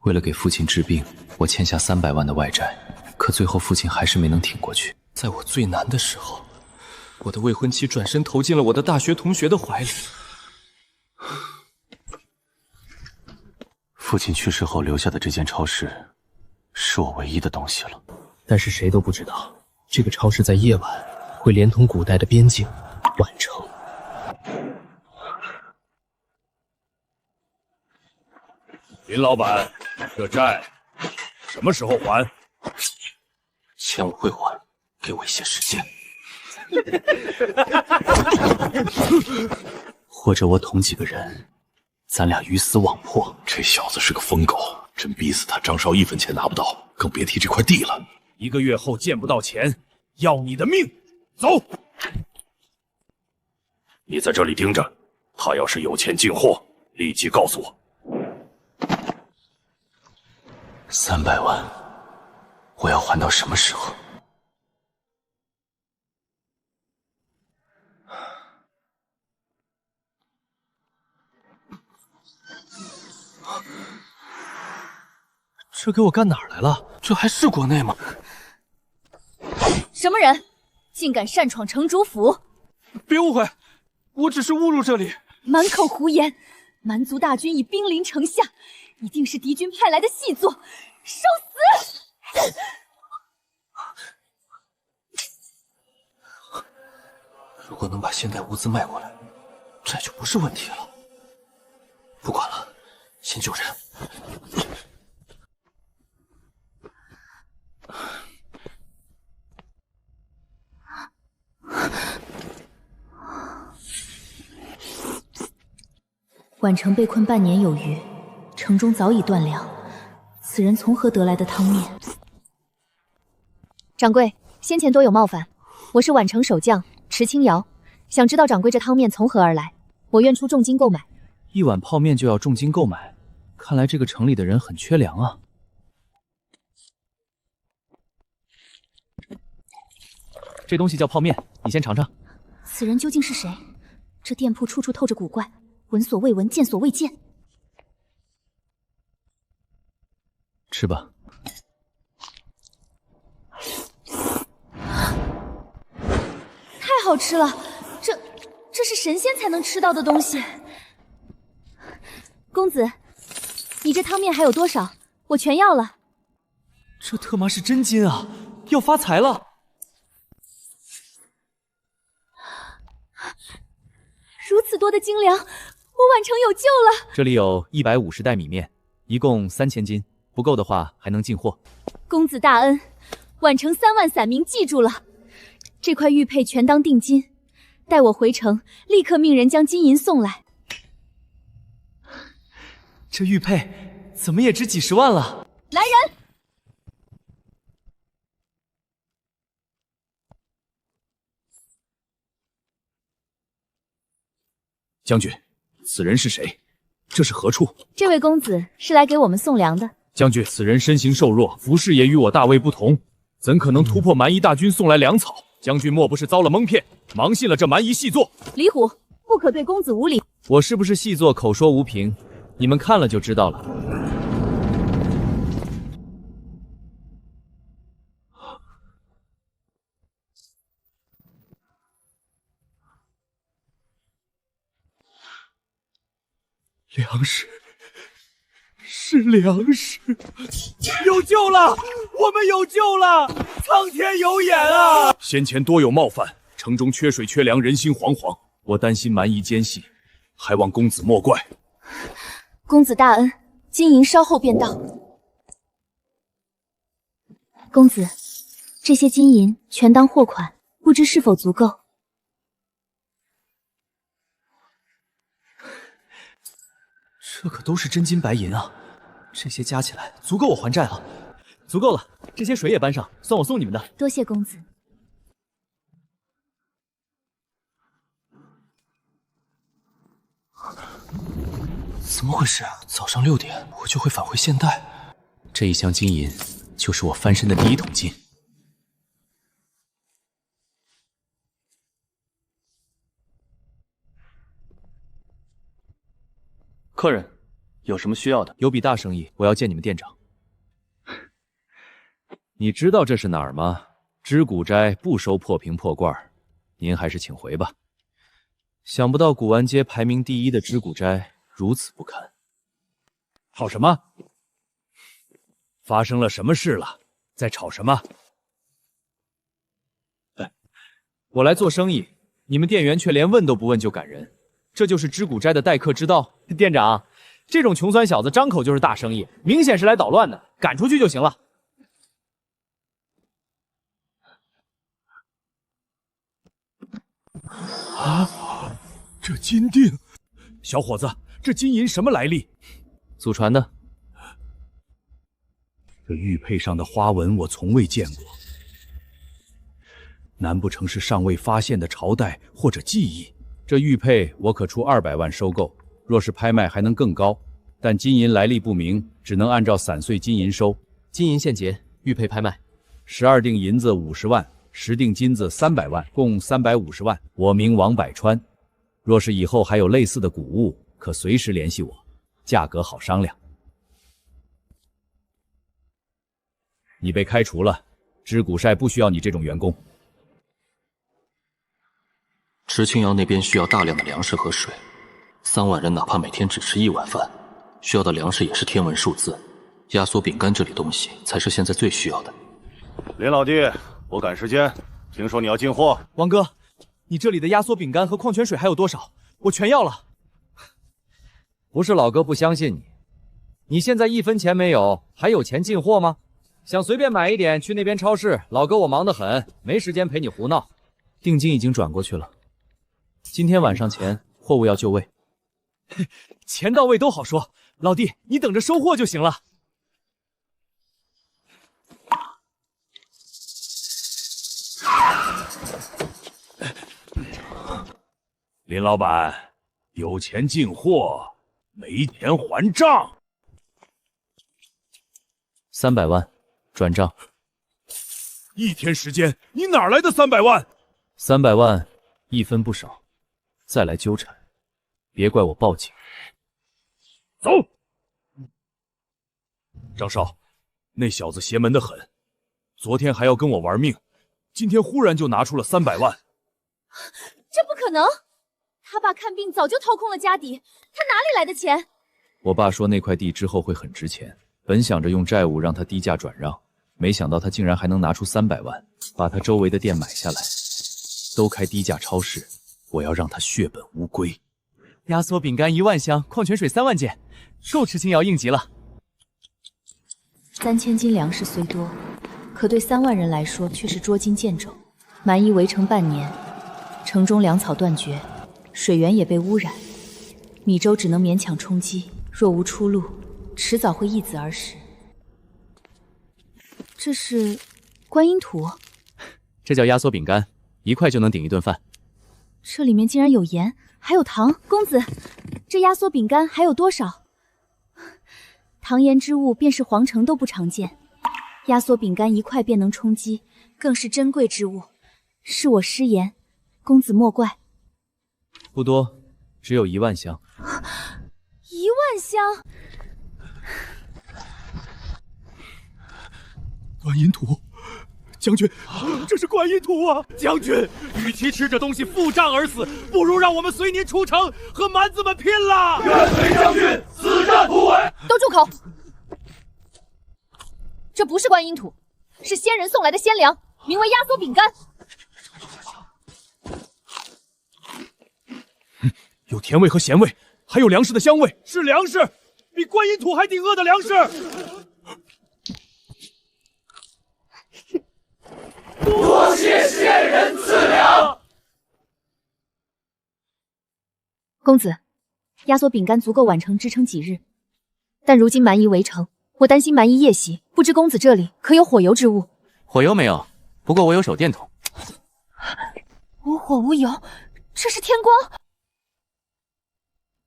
为了给父亲治病，我欠下300万的外债，可最后父亲还是没能挺过去。在我最难的时候，我的未婚妻转身投进了我的大学同学的怀里。父亲去世后留下的这间超市，是我唯一的东西了。但是谁都不知道，这个超市在夜晚会连通古代的边境宛城。林老板，这债什么时候还？钱我会还，给我一些时间。或者我捅几个人，咱俩鱼死网破。这小子是个疯狗，真逼死他，张少1分钱拿不到，更别提这块地了。1个月后见不到钱，要你的命！走！你在这里盯着，他要是有钱进货，立即告诉我。300万，我要还到什么时候？这给我干哪儿来了？这还是国内吗？什么人，竟敢擅闯城主府？别误会，我只是误入这里。满口胡言！蛮族大军已兵临城下，一定是敌军派来的细作，受死！如果能把现代物资卖过来，这就不是问题了。不管了，先救人。宛城被困半年有余，城中早已断粮。此人从何得来的汤面？掌柜，先前多有冒犯，我是宛城守将池清瑶，想知道掌柜这汤面从何而来，我愿出重金购买。一碗泡面就要重金购买，看来这个城里的人很缺粮啊。这东西叫泡面，你先尝尝。此人究竟是谁？这店铺处处透着古怪，闻所未闻，见所未见。吃吧。太好吃了，这是神仙才能吃到的东西。公子，你这汤面还有多少？我全要了。这特妈是真金啊，要发财了！如此多的精粮，我宛城有救了。这里有150袋米面，一共3000斤，不够的话还能进货。公子大恩，宛城3万散民记住了。这块玉佩全当定金，待我回城，立刻命人将金银送来。这玉佩怎么也值几10万了？来人！将军，此人是谁？这是何处？这位公子是来给我们送粮的。将军，此人身形瘦弱，服饰也与我大卫不同，怎可能突破蛮夷大军送来粮草？将军莫不是遭了蒙骗，盲信了这蛮夷细作？李虎，不可对公子无礼。我是不是细作口说无凭？你们看了就知道了。粮食，是粮食，有救了！我们有救了！苍天有眼啊！先前多有冒犯，城中缺水缺粮，人心惶惶。我担心蛮夷奸细，还望公子莫怪。公子大恩，金银稍后便到。公子，这些金银全当货款，不知是否足够？这可都是真金白银啊！这些加起来足够我还债了。足够了，这些水也搬上，算我送你们的。多谢公子。怎么回事？早上6点我就会返回现代。这一箱金银就是我翻身的第1桶金。客人，有什么需要的？有笔大生意，我要见你们店长。你知道这是哪儿吗？知古斋不收破瓶破罐，您还是请回吧。想不到古玩街排名第1的知古斋如此不堪。吵什么？发生了什么事了？在吵什么？我来做生意，你们店员却连问都不问就赶人，这就是知古斋的待客之道。店长，这种穷酸小子张口就是大生意，明显是来捣乱的，赶出去就行了。啊！这金锭，小伙子，这金银什么来历？祖传的。这玉佩上的花纹我从未见过，难不成是尚未发现的朝代或者技艺？这玉佩我可出200万收购，若是拍卖还能更高，但金银来历不明，只能按照散碎金银收。金银现结，玉佩拍卖。12锭银子50万，10锭金子300万，共350万。我名王百川，若是以后还有类似的古物，可随时联系我，价格好商量。你被开除了，知古斋不需要你这种员工。池清瑶那边需要大量的粮食和水，3万人哪怕每天只吃1碗饭，需要的粮食也是天文数字。压缩饼干这类东西才是现在最需要的。林老弟，我赶时间，听说你要进货。王哥，你这里的压缩饼干和矿泉水还有多少？我全要了。不是老哥不相信你，你现在1分钱没有，还有钱进货吗？想随便买一点，去那边超市。老哥我忙得很，没时间陪你胡闹。定金已经转过去了，今天晚上前货物要就位。钱到位都好说，老弟你等着收货就行了。林老板，有钱进货，没钱还账。300万，转账。1天时间，你哪来的300万？300万，1分不少。再来纠缠，别怪我报警。走。张少，那小子邪门得很，昨天还要跟我玩命，今天忽然就拿出了300万。这不可能！他爸看病早就掏空了家底，他哪里来的钱？我爸说那块地之后会很值钱，本想着用债务让他低价转让，没想到他竟然还能拿出300万，把他周围的店买下来，都开低价超市。我要让他血本无归。压缩饼干1万箱，矿泉水3万件，够池清瑶应急了。3000斤粮食虽多，可对3万人来说却是捉襟见肘。蛮夷围城半年，城中粮草断绝，水源也被污染，米粥只能勉强充饥，若无出路，迟早会易子而食。这是观音土，这叫压缩饼干，1块就能顶一顿饭。这里面竟然有盐，还有糖。公子，这压缩饼干还有多少？糖盐之物，便是皇城都不常见。压缩饼干1块便能充饥，更是珍贵之物。是我失言，公子莫怪。不多，只有1万箱。1万箱！观音土，将军，这是观音土啊！将军，与其吃这东西付账而死，不如让我们随您出城，和蛮子们拼了！愿随将军死战不悔！都住口！这不是观音土，是仙人送来的仙粮，名为压缩饼干。有甜味和咸味，还有粮食的香味，是粮食，比观音土还顶饿的粮食。多谢仙人赐粮。公子，压缩饼干足够宛城支撑几日，但如今蛮夷围城，我担心蛮夷夜袭，不知公子这里可有火油之物？火油没有，不过我有手电筒。无火无油，这是天光。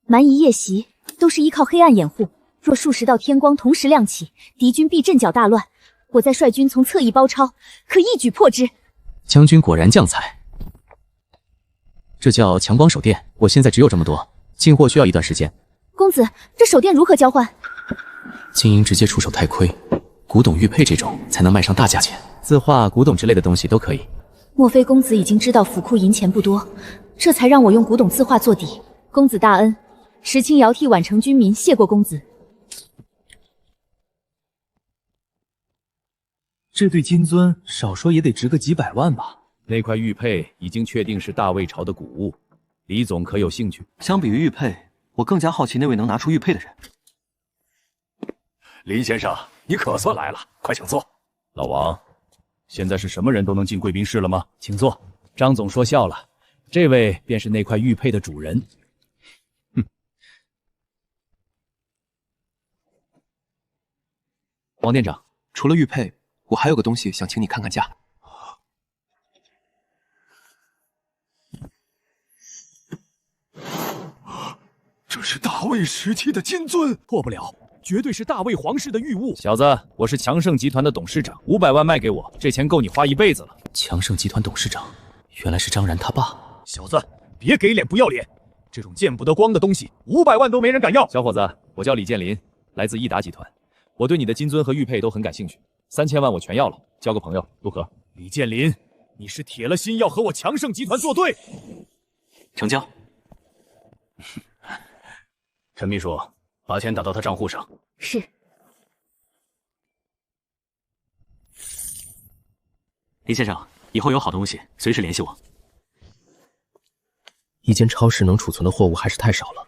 蛮夷夜袭都是依靠黑暗掩护，若数十道天光同时亮起，敌军必阵脚大乱。我再率军从侧翼包抄，可一举破之。将军果然将才，这叫强光手电。我现在只有这么多，进货需要一段时间。公子，这手电如何交换？金银直接出手太亏，古董玉佩这种才能卖上大价钱。字画、古董之类的东西都可以。莫非公子已经知道府库银钱不多，这才让我用古董字画做底？公子大恩，石青瑶替宛城军民谢过公子。这对金尊少说也得值个几百万吧？那块玉佩已经确定是大魏朝的古物，李总可有兴趣？相比于玉佩，我更加好奇那位能拿出玉佩的人。林先生，你可算来了，快请坐。老王，现在是什么人都能进贵宾室了吗？请坐。张总说笑了，这位便是那块玉佩的主人。哼。王店长，除了玉佩，我还有个东西想请你看看价。这是大魏时期的金尊，错不了，绝对是大魏皇室的玉物。小子，我是强盛集团的董事长，500万卖给我，这钱够你花一辈子了。强盛集团董事长，原来是张然他爸。小子，别给脸不要脸，这种见不得光的东西，500万都没人敢要。小伙子，我叫李建林，来自益达集团，我对你的金尊和玉佩都很感兴趣，3000万我全要了，交个朋友，如何？李建林，你是铁了心要和我强盛集团作对？成交。陈秘书，把钱打到他账户上。是。林先生，以后有好东西随时联系我。一间超市能储存的货物还是太少了，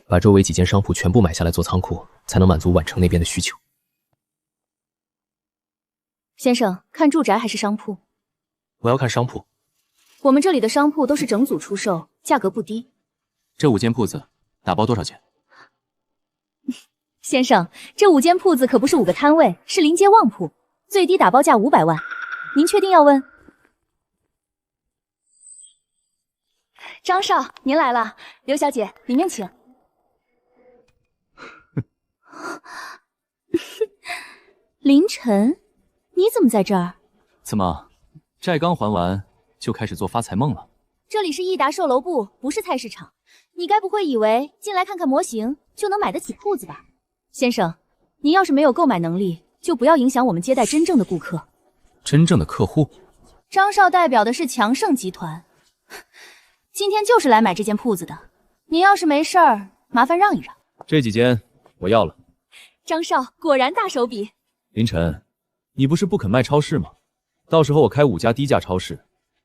把周围几间商铺全部买下来做仓库，才能满足宛城那边的需求。先生，看住宅还是商铺？我要看商铺。我们这里的商铺都是整组出售，价格不低。这5间铺子打包多少钱？先生，这5间铺子可不是5个摊位，是临街旺铺，最低打包价500万。您确定要问？张少，您来了，刘小姐，里面请。凌晨，你怎么在这儿？怎么，债刚还完就开始做发财梦了？这里是益达售楼部，不是菜市场。你该不会以为进来看看模型就能买得起铺子吧？先生，您要是没有购买能力，就不要影响我们接待真正的顾客。真正的客户？张少代表的是强盛集团，今天就是来买这间铺子的。您要是没事儿，麻烦让一让。这几间我要了。张少果然大手笔。凌晨，你不是不肯卖超市吗？到时候我开5家低价超市，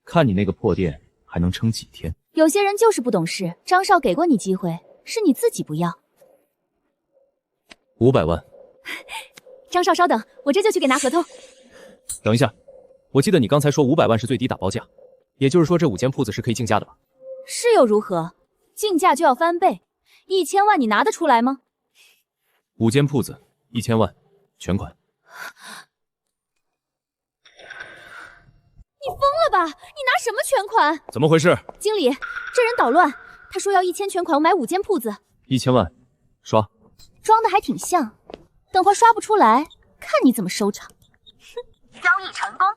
看你那个破店还能撑几天。有些人就是不懂事，张少给过你机会，是你自己不要。500万。张少稍等，我这就去给拿合同。等一下，我记得你刚才说500万是最低打包价，也就是说这5间铺子是可以竞价的吧？是又如何？竞价就要翻倍，1000万你拿得出来吗？5间铺子1000万，全款。你疯了吧？你拿什么全款？怎么回事？经理，这人捣乱，他说要1000全款，我买5间铺子。1000万，刷。装的还挺像，等会儿刷不出来，看你怎么收场。交易成功。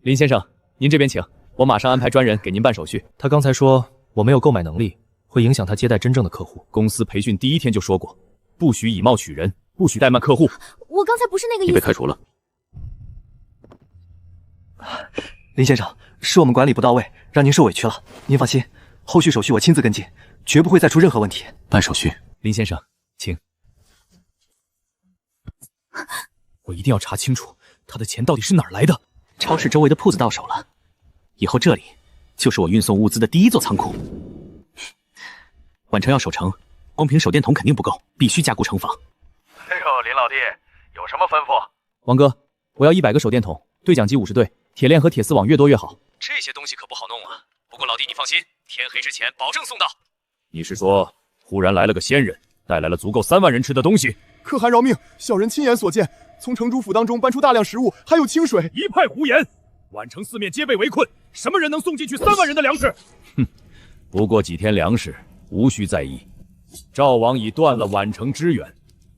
林先生，您这边请，我马上安排专人给您办手续。他刚才说我没有购买能力，会影响他接待真正的客户。公司培训第1天就说过，不许以貌取人，不许怠慢客户。我刚才不是那个意思。你被开除了。林先生，是我们管理不到位，让您受委屈了。您放心，后续手续我亲自跟进，绝不会再出任何问题。办手续。林先生，请。我一定要查清楚他的钱到底是哪儿来的。超市周围的铺子到手了，以后这里就是我运送物资的第1座仓库。宛城要守城，光凭手电筒肯定不够，必须加固城防。哎呦，林老弟，有什么吩咐？王哥，我要100个手电筒，对讲机50对，铁链和铁丝网越多越好。这些东西可不好弄啊。不过老弟你放心，天黑之前保证送到。你是说忽然来了个仙人，带来了足够3万人吃的东西？可汗饶命，小人亲眼所见，从城主府当中搬出大量食物，还有清水。一派胡言！宛城4面皆被围困，什么人能送进去3万人的粮食？哼，不过几天粮食，无需在意。赵王已断了宛城支援，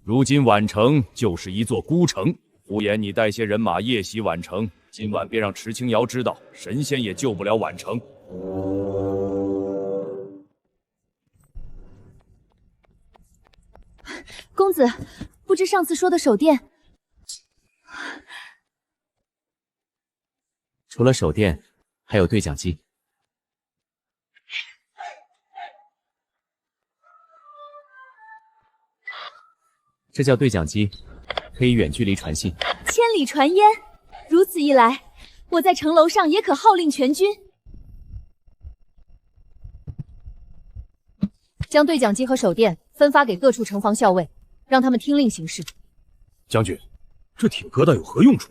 如今宛城就是一座孤城。胡言，你带些人马夜袭宛城，今晚别让池清瑶知道，神仙也救不了宛城。公子，不知上次说的手电，除了手电，还有对讲机。这叫对讲机，可以远距离传信。千里传烟，如此一来，我在城楼上也可号令全军。将对讲机和手电分发给各处城防校尉，让他们听令行事。将军，这挺疙瘩有何用处？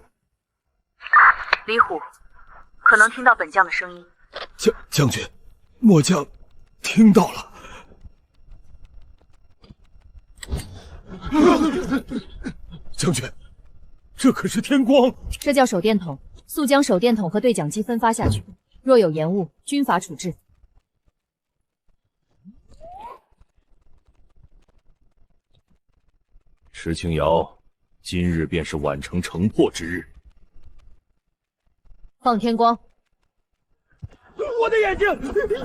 李虎，可能听到本将的声音。将军，末将听到了。将军，这可是天光。这叫手电筒，速将手电筒和对讲机分发下去，若有延误，军法处置。石青瑶，今日便是宛城城破之日。放天光！我的眼睛！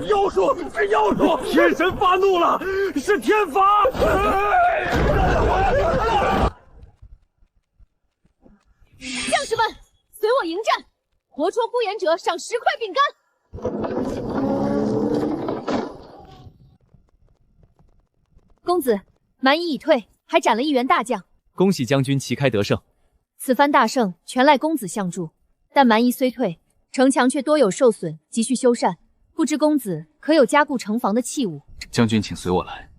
妖术是妖术！天神发怒了，是天罚！将士们，随我迎战！活捉孤言者赏10块饼干。公子，蛮夷已退，还斩了1员大将。恭喜将军旗开得胜！此番大胜全赖公子相助，但蛮夷虽退，城墙却多有受损，急需修缮。不知公子可有加固城防的器物？将军请随我来。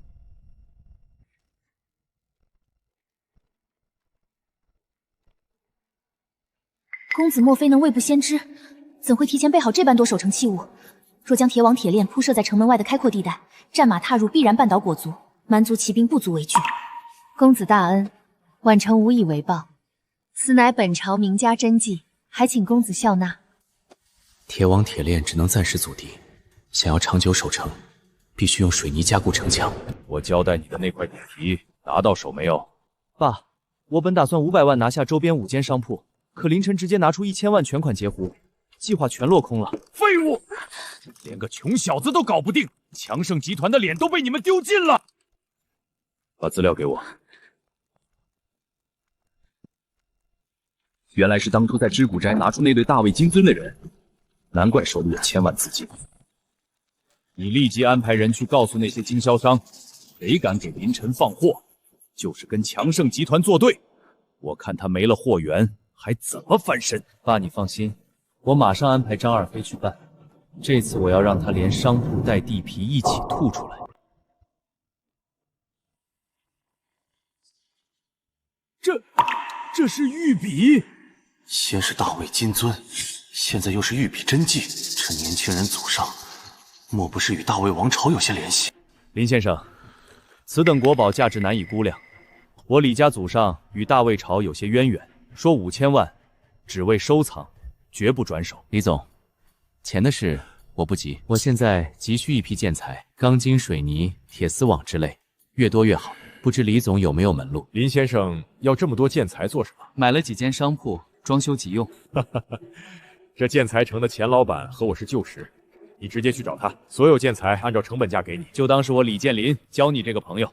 公子莫非能未卜先知，怎会提前备好这般多守城器物？若将铁网铁链铺设在城门外的开阔地带，战马踏入必然绊倒裹足，蛮族骑兵不足为惧。公子大恩，宛城无以为报，此乃本朝名家真迹，还请公子笑纳。铁网铁链只能暂时阻敌，想要长久守城，必须用水泥加固城墙。我交代你的那块铁蹄拿到手没有？爸，我本打算500万拿下周边5间商铺，可凌晨直接拿出1000万全款截胡，计划全落空了。废物，连个穷小子都搞不定，强盛集团的脸都被你们丢尽了。把资料给我。原来是当初在知古斋拿出那对大卫金尊的人，难怪手里有1000万资金。你立即安排人去告诉那些经销商，谁敢给林晨放货，就是跟强盛集团作对。我看他没了货源，还怎么翻身？爸，你放心，我马上安排张二飞去办。这次我要让他连商铺带地皮一起吐出来。这是玉笔。先是大卫金尊，现在又是玉笔真迹，这年轻人祖上，莫不是与大魏王朝有些联系？林先生，此等国宝价值难以估量，我李家祖上与大魏朝有些渊源，说5000万，只为收藏，绝不转手。李总，钱的事我不急，我现在急需一批建材，钢筋、水泥、铁丝网之类，越多越好。不知李总有没有门路？林先生要这么多建材做什么？买了几间商铺，装修急用。这建材城的钱老板和我是旧识，你直接去找他，所有建材按照成本价给你，就当是我李建林教你这个朋友。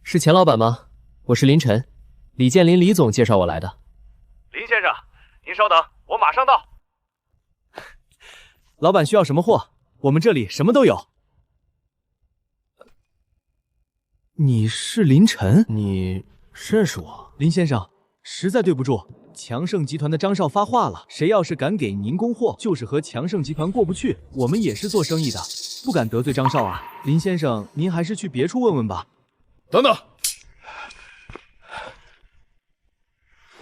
是钱老板吗？我是林晨，李建林李总介绍我来的。林先生，您稍等，我马上到。老板需要什么货？我们这里什么都有。你是林晨？你认识我？林先生，实在对不住，强盛集团的张少发话了，谁要是敢给您供货，就是和强盛集团过不去。我们也是做生意的，不敢得罪张少啊。林先生，您还是去别处问问吧。等等，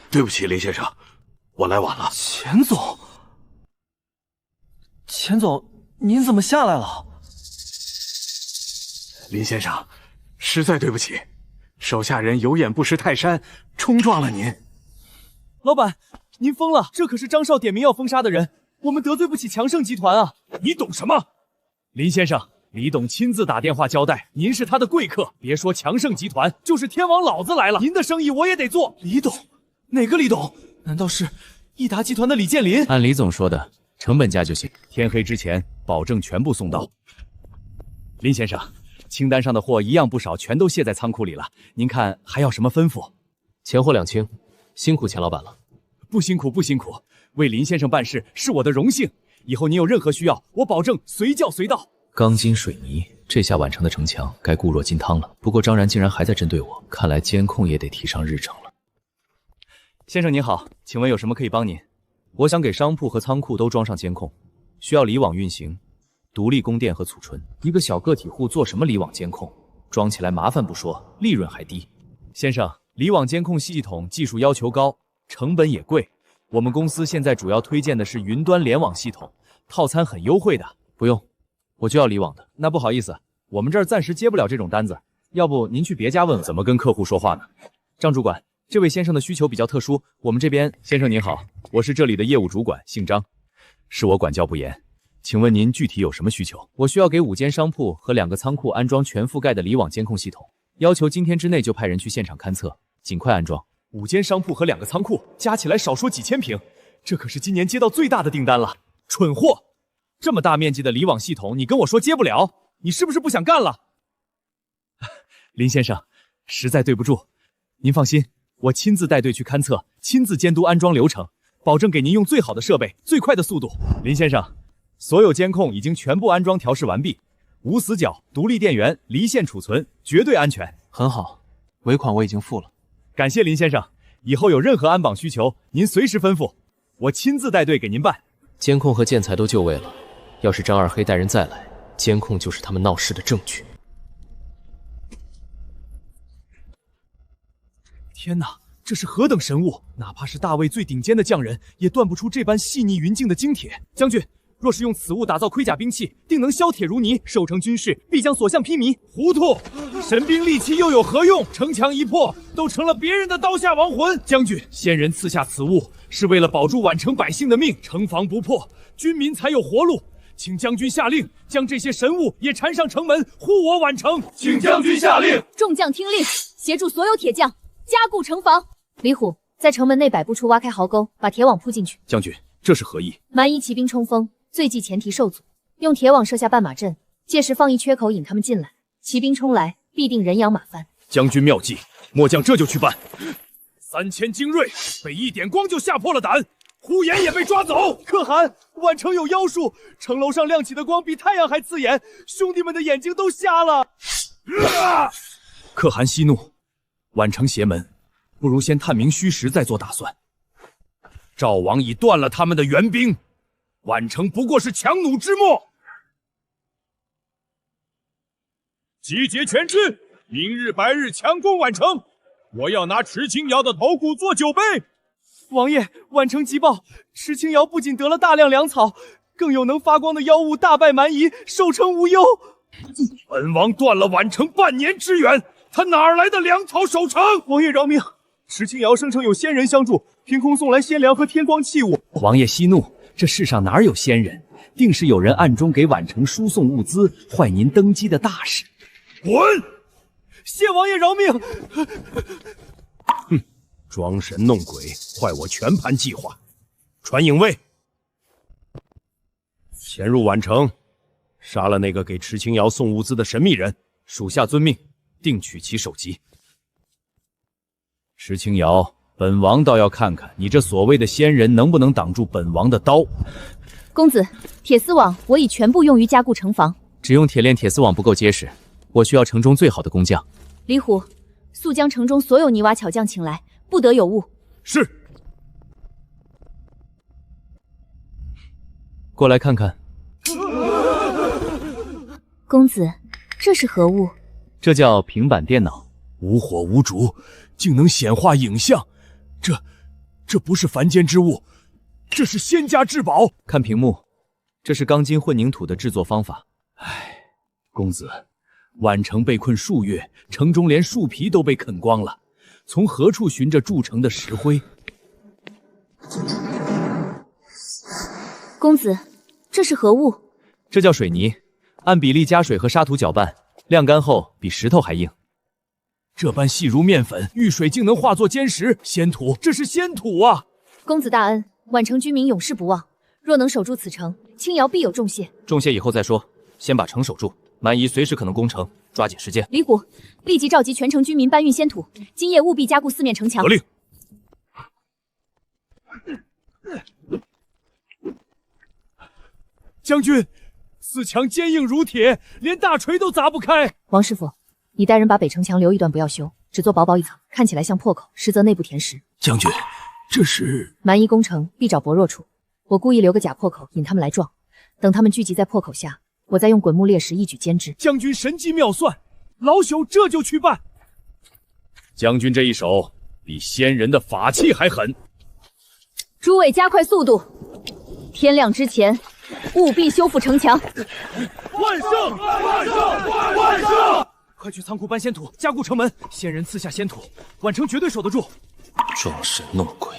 对不起，林先生，我来晚了。钱总，钱总，您怎么下来了？林先生，实在对不起，手下人有眼不识泰山，冲撞了您。老板，您疯了！这可是张少点名要封杀的人，我们得罪不起强盛集团啊！你懂什么？林先生，李董亲自打电话交代，您是他的贵客，别说强盛集团，就是天王老子来了，您的生意我也得做。李董？哪个李董？难道是益达集团的李建林？按李总说的，成本价就行，天黑之前保证全部送到。林先生，清单上的货一样不少，全都卸在仓库里了。您看还要什么吩咐？钱货两清，辛苦钱老板了。不辛苦不辛苦，为林先生办事是我的荣幸。以后您有任何需要，我保证随叫随到。钢筋水泥，这下宛城的城墙该固若金汤了。不过张然竟然还在针对我，看来监控也得提上日程了。先生您好，请问有什么可以帮您？我想给商铺和仓库都装上监控，需要离网运行，独立供电和储存。一个小个体户做什么离网监控？装起来麻烦不说，利润还低。先生，离网监控系统技术要求高，成本也贵。我们公司现在主要推荐的是云端联网系统，套餐很优惠的。不用，我就要离网的。那不好意思，我们这儿暂时接不了这种单子，要不您去别家问问。怎么跟客户说话呢？张主管，这位先生的需求比较特殊，我们这边……先生您好，我是这里的业务主管，姓张，是我管教不严，请问您具体有什么需求？我需要给5间商铺和2个仓库安装全覆盖的离网监控系统，要求今天之内就派人去现场勘测，尽快安装。5间商铺和2个仓库，加起来少说几千平，这可是今年接到最大的订单了。蠢货，这么大面积的离网系统，你跟我说接不了，你是不是不想干了？林先生，实在对不住，您放心，我亲自带队去勘测，亲自监督安装流程，保证给您用最好的设备，最快的速度。林先生，所有监控已经全部安装调试完毕，无死角，独立电源，离线储存，绝对安全。很好，尾款我已经付了。感谢林先生，以后有任何安保需求，您随时吩咐，我亲自带队给您办。监控和建材都就位了，要是张二黑带人再来，监控就是他们闹事的证据。天哪，这是何等神物！哪怕是大魏最顶尖的匠人，也断不出这般细腻匀净的精铁。将军，若是用此物打造盔甲兵器，定能削铁如泥，守城军士必将所向披靡。糊涂！神兵利器又有何用？城墙一破，都成了别人的刀下亡魂。将军，先人赐下此物，是为了保住宛城百姓的命，城防不破，军民才有活路。请将军下令，将这些神物也缠上城门，护我宛城。请将军下令。众将听令，协助所有铁匠加固城防。李虎，在城门内百步处挖开壕沟，把铁网铺进去。将军，这是何意？蛮夷骑兵冲锋，最忌前提受阻，用铁网设下绊马阵，届时放一缺口引他们进来，骑兵冲来，必定人仰马翻。将军妙计，末将这就去办。3000精锐被一点光就吓破了胆，呼延也被抓走。可汗，宛城有妖术，城楼上亮起的光比太阳还刺眼，兄弟们的眼睛都瞎了。可汗息怒，宛城邪门，不如先探明虚实，再做打算。赵王已断了他们的援兵，宛城不过是强弩之末。集结全军，明日白日强攻宛城！我要拿池清瑶的头骨做酒杯。王爷，宛城急报，池清瑶不仅得了大量粮草，更有能发光的妖物大败蛮夷，守城无忧。本王断了宛城半年之援，他哪来的粮草守城？王爷饶命！池清瑶声称有仙人相助，凭空送来仙粮和天光器物。王爷息怒，这世上哪有仙人？定是有人暗中给宛城输送物资，坏您登基的大事。滚！谢王爷饶命！哼，装神弄鬼，坏我全盘计划。传影卫，潜入宛城，杀了那个给池清瑶送物资的神秘人。属下遵命，定取其首级。池清瑶，本王倒要看看你这所谓的仙人能不能挡住本王的刀。公子，铁丝网我已全部用于加固城防，只用铁链铁丝网不够结实，我需要城中最好的工匠。李虎，速将城中所有泥瓦巧匠请来，不得有误。是。过来看看。公子，这是何物？这叫平板电脑，无火无烛，竟能显化影像。这不是凡间之物，这是仙家至宝。看屏幕，这是钢筋混凝土的制作方法。唉，公子，宛城被困数月，城中连树皮都被啃光了，从何处寻着铸成的石灰？公子，这是何物？这叫水泥，按比例加水和沙土搅拌，晾干后比石头还硬。这般细如面粉，遇水竟能化作坚石。仙土，这是仙土啊！公子大恩，宛城居民永世不忘。若能守住此城，清瑶必有重谢。重谢以后再说，先把城守住。蛮夷随时可能攻城，抓紧时间。李虎，立即召集全城居民搬运仙土，今夜务必加固四面城墙。得令。将军，四墙坚硬如铁，连大锤都砸不开。王师傅，你带人把北城墙留一段，不要修，只做薄薄一层，看起来像破口，实则内部填实。将军，这是蛮夷攻城必找薄弱处，我故意留个假破口，引他们来撞。等他们聚集在破口下，我再用滚木裂石一举歼之。将军神机妙算，老朽这就去办。将军这一手比仙人的法器还狠。诸位加快速度，天亮之前务必修复城墙。万胜！万胜！万胜！快去仓库搬仙土，加固城门。仙人赐下仙土，宛城绝对守得住。装神弄鬼，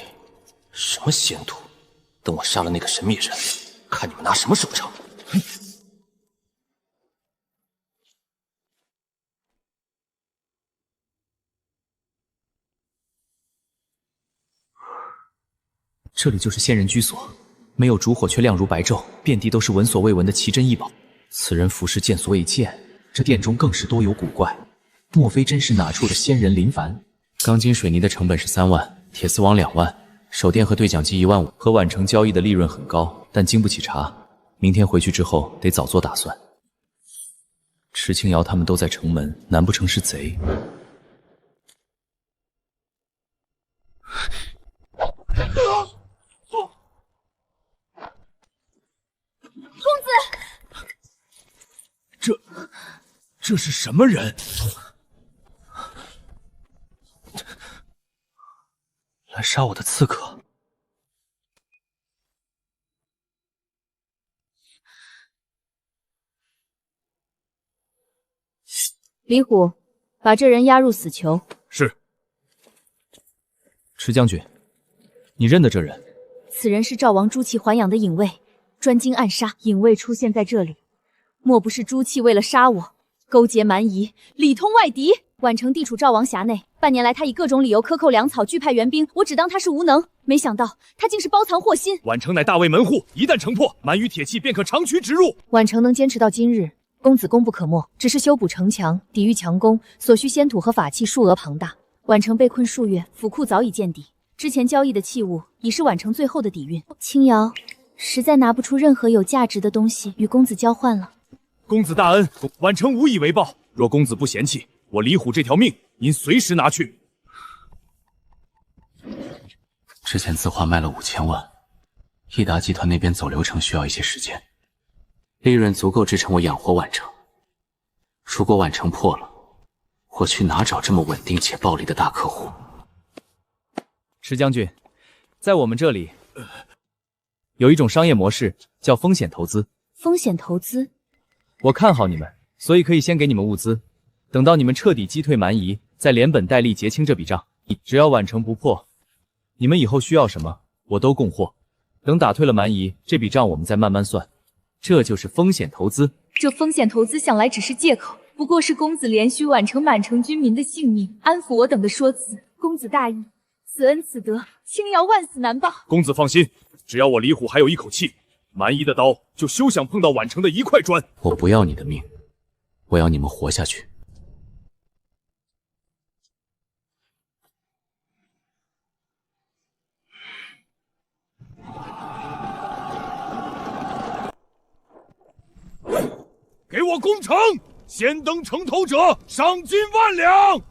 什么仙土？等我杀了那个神秘人，看你们拿什么收场！这里就是仙人居所，没有烛火却亮如白昼，遍地都是闻所未闻的奇珍异宝。此人服饰见所未见，这殿中更是多有古怪，莫非真是哪处的仙人临凡？钢筋水泥的成本是3万，铁丝网2万，手电和对讲机1万5。和宛城交易的利润很高，但经不起查。明天回去之后得早做打算。池清瑶他们都在城门，难不成是贼？公子，这是什么人？来杀我的刺客。李虎，把这人押入死囚。是。池将军，你认得这人？此人是赵王朱祁还养的隐卫，专精暗杀。隐卫出现在这里，莫不是朱祁为了杀我，勾结蛮夷，里通外敌？宛城地处赵王辖内，半年来他以各种理由克扣粮草，拒派援兵，我只当他是无能，没想到他竟是包藏祸心。宛城乃大魏门户，一旦城破，蛮夷铁器便可长驱直入。宛城能坚持到今日，公子功不可没。只是修补城墙，抵御强攻，所需仙土和法器数额庞大。宛城被困数月，府库早已见底。之前交易的器物已是宛城最后的底蕴。青瑶，实在拿不出任何有价值的东西与公子交换了。公子大恩，宛城无以为报。若公子不嫌弃，我李虎这条命，您随时拿去。之前字画卖了5000万，益达集团那边走流程需要一些时间，利润足够支撑我养活宛城。如果宛城破了，我去哪找这么稳定且暴利的大客户？池将军，在我们这里有一种商业模式叫风险投资。风险投资？我看好你们，所以可以先给你们物资，等到你们彻底击退蛮夷，再连本带利结清这笔账。只要宛城不破，你们以后需要什么，我都供货。等打退了蛮夷，这笔账我们再慢慢算。这就是风险投资。这风险投资想来只是借口，不过是公子连续宛城满城居民的性命，安抚我等的说辞。公子大义，此恩此德，青瑶万死难报。公子放心，只要我李虎还有一口气，蛮夷的刀就休想碰到宛城的一块砖。我不要你的命，我要你们活下去。给我攻城！先登城头者，赏金10000两。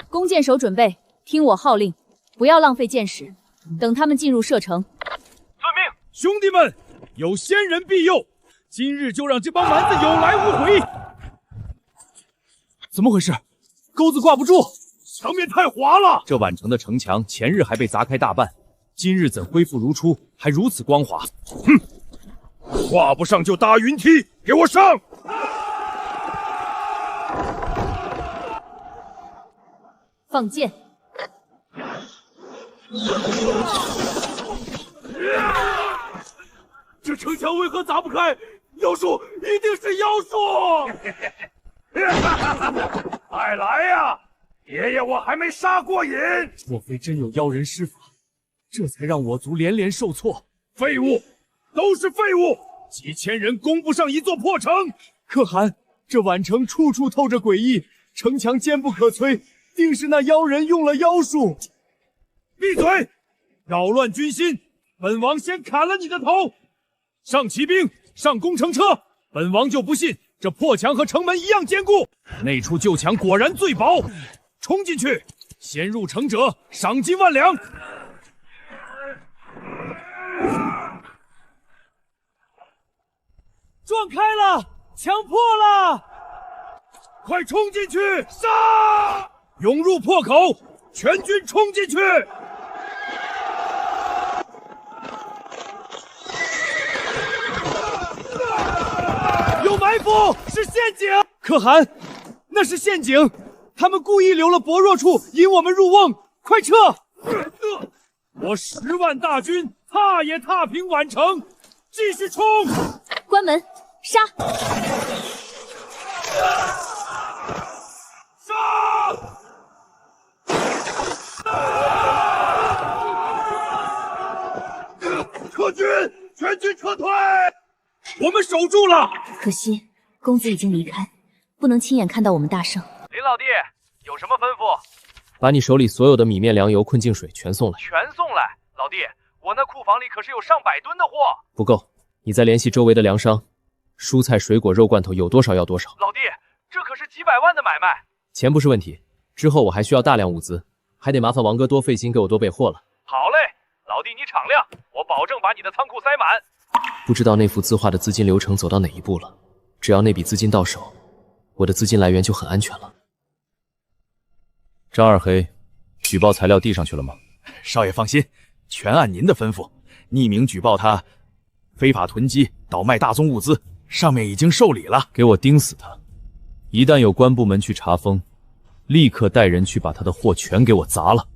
弓箭手准备，听我号令，不要浪费箭矢，等他们进入射程。遵命，兄弟们，有仙人庇佑，今日就让这帮蛮子有来无回。怎么回事？钩子挂不住，墙面太滑了。这宛城的城墙前日还被砸开大半，今日怎恢复如初，还如此光滑？哼！挂不上就搭云梯，给我上！放箭！这城墙为何砸不开？妖术，一定是妖术！快来呀！爷爷我还没杀过瘾。莫非真有妖人施法？这才让我族连连受挫。废物，都是废物！几千人攻不上一座破城。可汗，这宛城处处透着诡异，城墙坚不可摧，定是那妖人用了妖术。闭嘴！扰乱军心，本王先砍了你的头！上骑兵，上工程车！本王就不信这破墙和城门一样坚固，内出旧墙果然最薄。冲进去，先入城者赏金10000两。撞开了，墙破了！快冲进去，杀！涌入破口，全军冲进去！有埋伏，是陷阱！可汗，那是陷阱，他们故意留了薄弱处引我们入瓮，快撤！我10万大军踏也踏平宛城，继续冲！关门，杀！撤军，全军撤退！我们守住了。可惜公子已经离开，不能亲眼看到我们大胜。林老弟，有什么吩咐？把你手里所有的米面粮油、困境水全送来。全送来，老弟，我那库房里可是有上百吨的货。不够，你再联系周围的粮商，蔬菜、水果、肉罐头有多少要多少。老弟，这可是几百万的买卖。钱不是问题，之后我还需要大量物资，还得麻烦王哥多费心给我多备货了。好嘞，老弟你敞亮，我保证把你的仓库塞满。不知道那幅字画的资金流程走到哪一步了，只要那笔资金到手，我的资金来源就很安全了。张二黑，举报材料递上去了吗？少爷放心，全按您的吩咐，匿名举报他非法囤积、倒卖大宗物资，上面已经受理了。给我盯死他！一旦有关部门去查封，立刻带人去把他的货全给我砸了。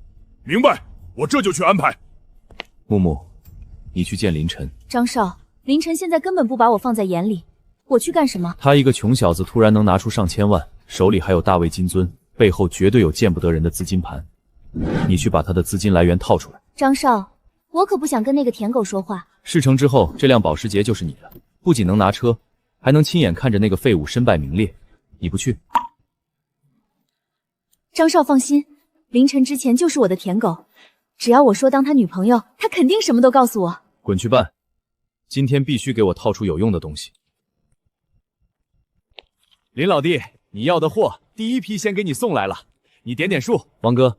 明白，我这就去安排。木木，你去见林晨。张少，林晨现在根本不把我放在眼里，我去干什么？他一个穷小子突然能拿出上千万，手里还有大卫金尊，背后绝对有见不得人的资金盘。你去把他的资金来源套出来。张少，我可不想跟那个舔狗说话。事成之后，这辆保时捷就是你的，不仅能拿车，还能亲眼看着那个废物身败名裂。你不去？张少放心，林晨之前就是我的舔狗，只要我说当他女朋友，他肯定什么都告诉我。滚去办！今天必须给我套出有用的东西。林老弟，你要的货第一批先给你送来了，你点点数。王哥，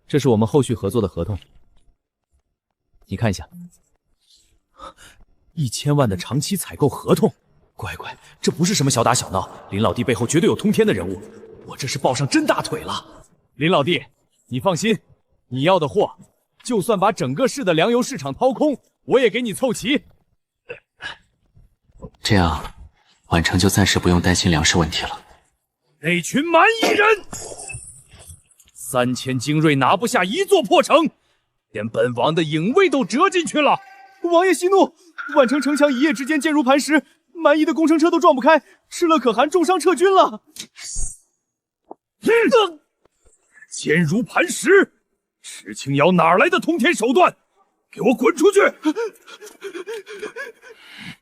这是我们后续合作的合同，你看一下。1000万的长期采购合同，乖乖，这不是什么小打小闹，林老弟背后绝对有通天的人物，我这是抱上真大腿了。林老弟，你放心，你要的货，就算把整个市的粮油市场掏空，我也给你凑齐。这样，宛城就暂时不用担心粮食问题了。那群蛮夷人，3000精锐拿不下一座破城，连本王的影卫都折进去了。王爷息怒，宛城城墙一夜之间坚如磐石，蛮夷的工程车都撞不开，吃了可汗重伤撤军了。坚如磐石，石青瑶哪来的通天手段？给我滚出去！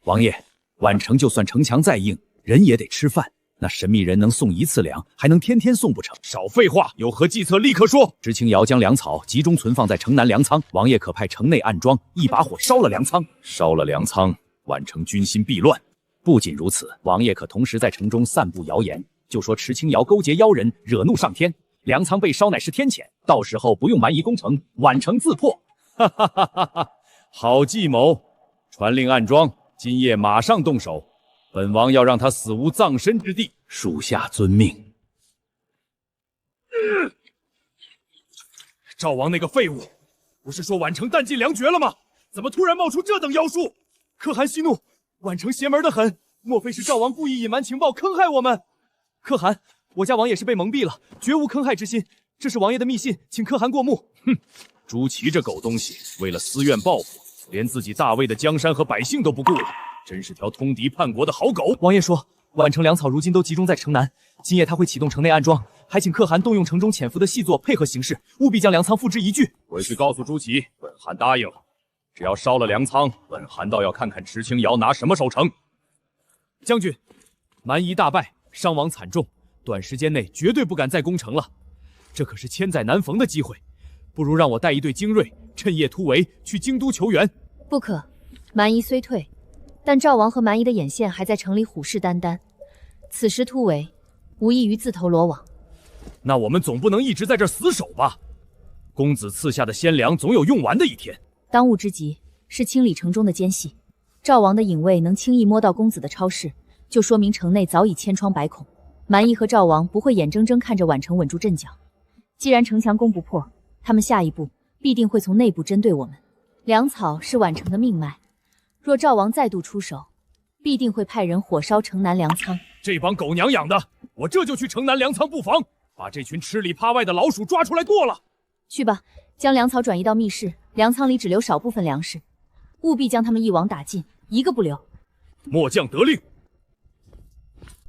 王爷，宛城就算城墙再硬，人也得吃饭。那神秘人能送1次粮，还能天天送不成？少废话，有何计策立刻说。知青瑶将粮草集中存放在城南粮仓，王爷可派城内暗装，一把火烧了粮仓。烧了粮仓，宛城军心必乱。不仅如此，王爷可同时在城中散布谣言，就说池青瑶勾结妖人，惹怒上天，粮仓被烧乃是天谴，到时候不用蛮夷攻城，宛城自破。哈哈哈哈哈！好计谋，传令暗装，今夜马上动手。本王要让他死无葬身之地。属下遵命。赵王那个废物，不是说宛城弹尽粮绝了吗？怎么突然冒出这等妖术？可汗息怒，宛城邪门的很，莫非是赵王故意隐瞒情报，坑害我们？可汗，我家王也是被蒙蔽了，绝无坑害之心。这是王爷的密信，请可汗过目。哼，朱祁这狗东西，为了私怨报复，连自己大魏的江山和百姓都不顾了，真是条通敌叛国的好狗。王爷说，宛城粮草如今都集中在城南，今夜他会启动城内暗装，还请可汗动用城中潜伏的细作配合行事，务必将粮仓付之一炬。回去告诉朱祁，本汗答应了，只要烧了粮仓，本汗倒要看看池青瑶拿什么守城。将军，蛮夷大败，伤亡惨重，短时间内绝对不敢再攻城了。这可是千载难逢的机会，不如让我带一队精锐，趁夜突围，去京都求援。不可，蛮夷虽退，但赵王和蛮夷的眼线还在城里虎视眈眈，此时突围，无异于自投罗网。那我们总不能一直在这死守吧？公子赐下的鲜粮总有用完的一天。当务之急是清理城中的奸细。赵王的隐卫能轻易摸到公子的超市，就说明城内早已千疮百孔。蛮夷和赵王不会眼睁睁看着宛城稳住阵脚。既然城墙攻不破，他们下一步必定会从内部针对我们。粮草是宛城的命脉，若赵王再度出手，必定会派人火烧城南粮仓。这帮狗娘养的，我这就去城南粮仓布防，把这群吃里扒外的老鼠抓出来剁了。去吧，将粮草转移到密室，粮仓里只留少部分粮食，务必将他们一网打尽，一个不留。末将得令。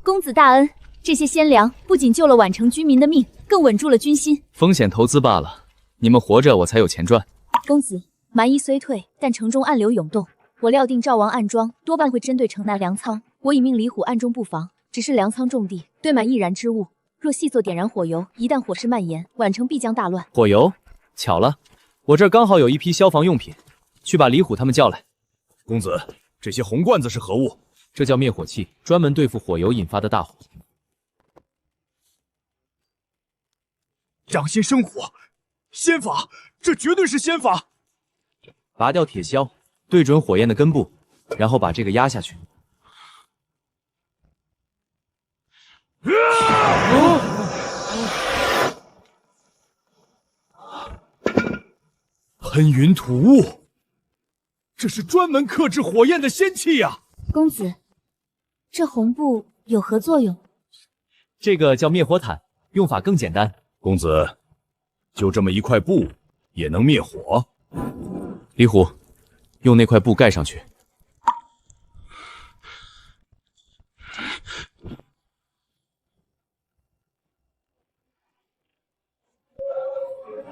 公子大恩，这些鲜粮不仅救了宛城居民的命，更稳住了军心。风险投资罢了，你们活着我才有钱赚。公子，蛮夷虽退，但城中暗流涌动，我料定赵王暗桩多半会针对城南粮仓。我已命李虎暗中布防，只是粮仓重地，堆满易燃之物，若细作点燃火油，一旦火势蔓延，宛城必将大乱。火油？巧了，我这儿刚好有一批消防用品，去把李虎他们叫来。公子，这些红罐子是何物？这叫灭火器，专门对付火油引发的大火。掌心生火，仙法，这绝对是仙法！拔掉铁锹，对准火焰的根部，然后把这个压下去。喷云吐雾，这是专门克制火焰的仙器呀！公子，这红布有何作用？这个叫灭火毯，用法更简单。公子，就这么一块布也能灭火？李虎，用那块布盖上去。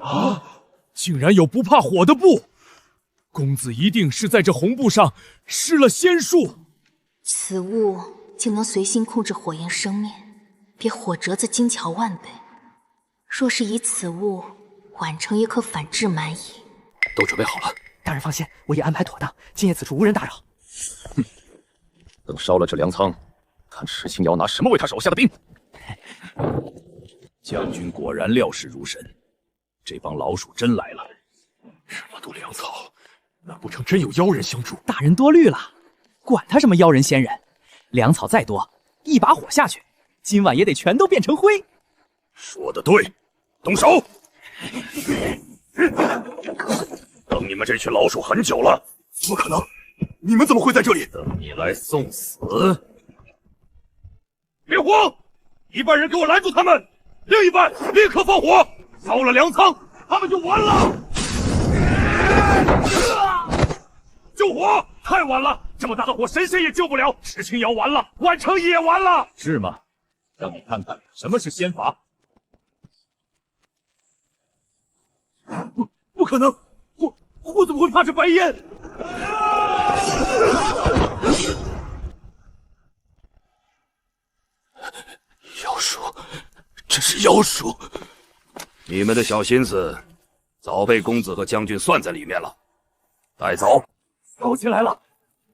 啊！竟然有不怕火的布！公子一定是在这红布上施了仙术。此物竟能随心控制火焰生灭，比火折子精巧万倍。若是以此物，宛城也可反制蛮夷。都准备好了，大人放心，我已安排妥当，今夜此处无人打扰。哼，等烧了这粮仓，看石青瑶拿什么为他手下的兵。将军果然料事如神，这帮老鼠真来了。这么多粮草，难不成真有妖人相助？大人多虑了，管他什么妖人仙人，粮草再多，一把火下去，今晚也得全都变成灰。说得对，动手！等你们这群老鼠很久了。怎么可能？你们怎么会在这里？等你来送死！别慌，一半人给我拦住他们，另一半立刻放火，烧了粮仓，他们就完了。救火！太晚了，这么大的火，神仙也救不了。石青瑶完了，宛城也完了。是吗？让你看看什么是仙法。不可能，我怎么会怕这白烟？妖术，这是妖术！你们的小心思，早被公子和将军算在里面了。带走！烧起来了，